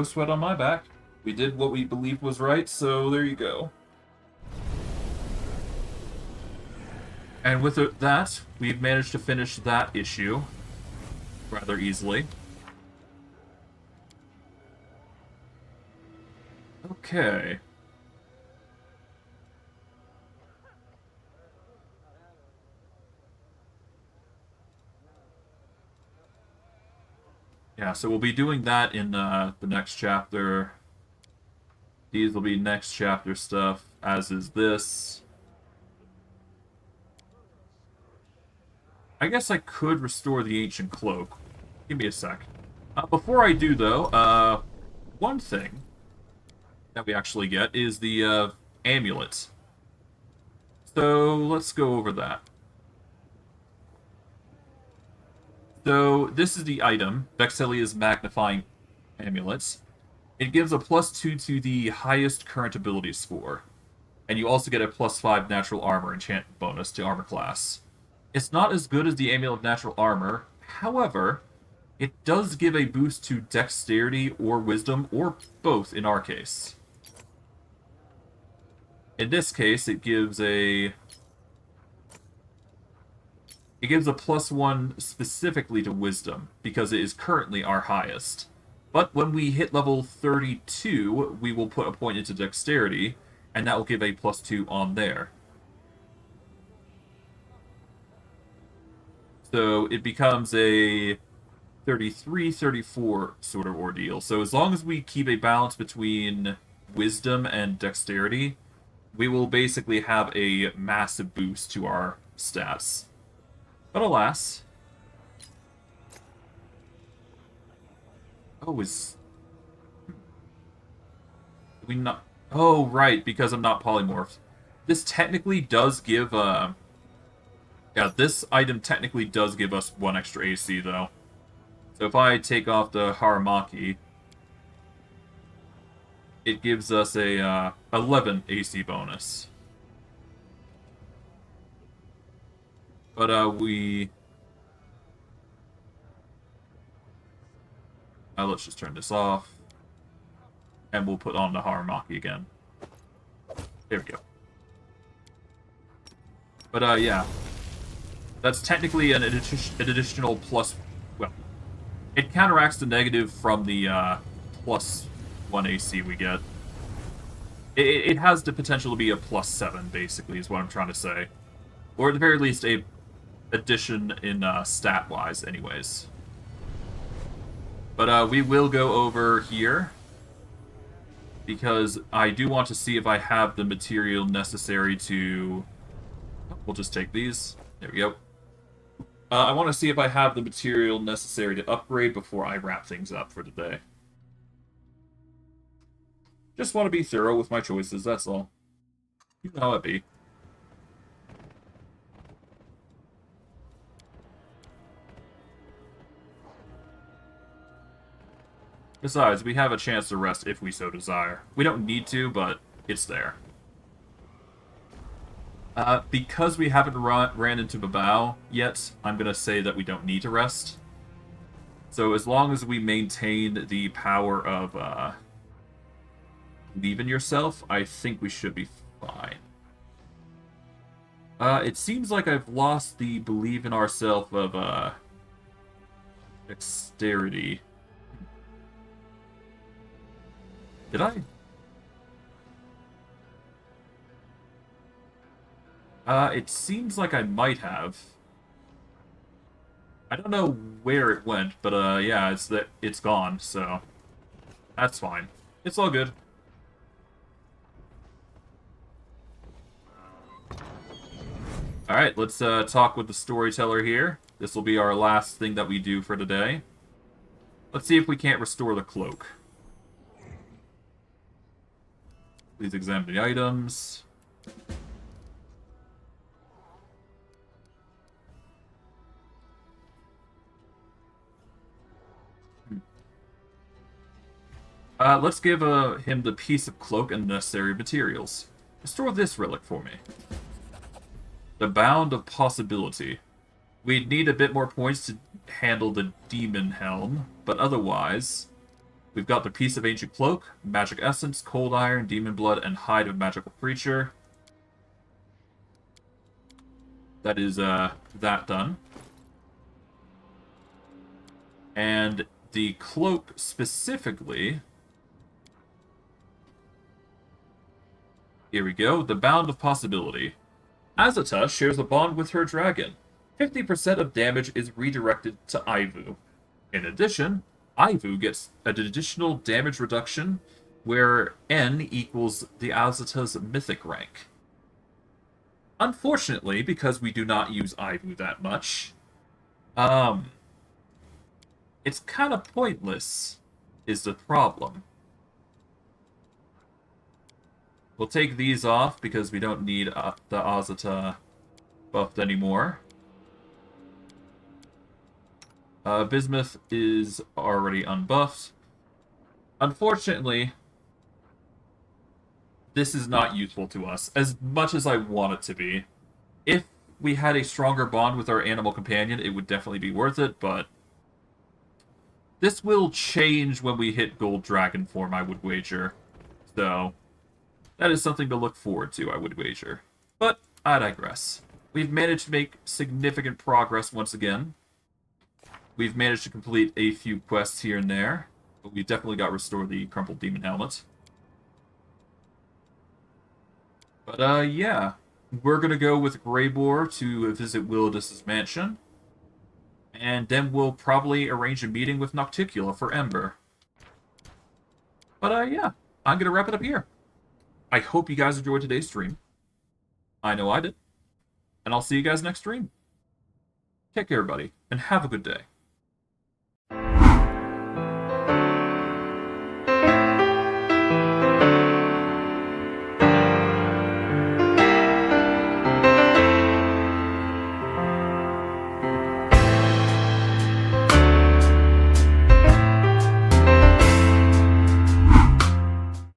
[SPEAKER 1] sweat on my back. We did what we believed was right, so there you go. And with that, we've managed to finish that issue rather easily. Okay. Yeah, so we'll be doing that in the next chapter. These will be next chapter stuff, as is this. I guess I could restore the ancient cloak. Give me a sec. Before I do, though, one thing that we actually get is the amulet. So let's go over that. So this is the item, Vexelia's Magnifying Amulet. It gives a +2 to the highest current ability score. And you also get a +5 natural armor enchantment bonus to armor class. It's not as good as the Amulet of Natural Armor, however, it does give a boost to Dexterity or Wisdom, or both in our case. In this case, it gives a +1 specifically to Wisdom, because it is currently our highest. But when we hit level 32, we will put a point into Dexterity, and that will give a +2 on there. So it becomes a 33, 34 sort of ordeal. So as long as we keep a balance between Wisdom and Dexterity, we will basically have a massive boost to our stats. But alas... Oh, we not... Oh, right, because I'm not polymorphed. This technically does give, Yeah, this item technically does give us 1 extra AC, though. So if I take off the Haramaki, it gives us a 11 AC bonus. But let's just turn this off, and we'll put on the Haramaki again. There we go. But yeah, that's technically an additional plus. Well, it counteracts the negative from the +1 AC we get. It has the potential to be a +7, basically, is what I'm trying to say. Or at the very least, a addition in stat-wise, anyways. But we will go over here, because I do want to see if I have the material necessary to... We'll just take these. There we go. I want to see if I have the material necessary to upgrade before I wrap things up for today. Just want to be thorough with my choices, that's all. You know how it be. Besides, we have a chance to rest if we so desire. We don't need to, but it's there. Because we haven't ran into Babao yet, I'm going to say that we don't need to rest. So as long as we maintain the power of believe in yourself, I think we should be fine. It seems like I've lost the believe in ourself of dexterity. Did I? It seems like I might have. I don't know where it went, but yeah, it's gone, so that's fine. It's all good. Alright, let's talk with the storyteller here. This will be our last thing that we do for today. Let's see if we can't restore the cloak. Please examine the items. Let's give him the piece of cloak and necessary materials. Restore this relic for me. The Bound of Possibility. We'd need a bit more points to handle the Demon Helm, but otherwise, we've got the piece of Ancient Cloak, Magic Essence, Cold Iron, Demon Blood, and Hide of Magical Creature. That is, that done. And the cloak specifically... Here we go, the Bound of Possibility. Azata shares a bond with her dragon. 50% of damage is redirected to Ivu. In addition, Ivu gets an additional damage reduction where N equals the Azata's mythic rank. Unfortunately, because we do not use Ivu that much, it's kind of pointless, is the problem. We'll take these off because we don't need the Azata buffed anymore. Bismuth is already unbuffed. Unfortunately, this is not useful to us, as much as I want it to be. If we had a stronger bond with our animal companion, it would definitely be worth it, but... this will change when we hit Gold Dragon form, I would wager. So... that is something to look forward to, I would wager. But I digress. We've managed to make significant progress once again. We've managed to complete a few quests here and there, but we definitely got restored the Crumpled Demon Helmet. But yeah, we're gonna go with Greybore to visit Willidus' mansion, and then we'll probably arrange a meeting with Nocticula for Ember. But yeah, I'm gonna wrap it up here. I hope you guys enjoyed today's stream. I know I did. And I'll see you guys next stream. Take care, everybody, and have a good day.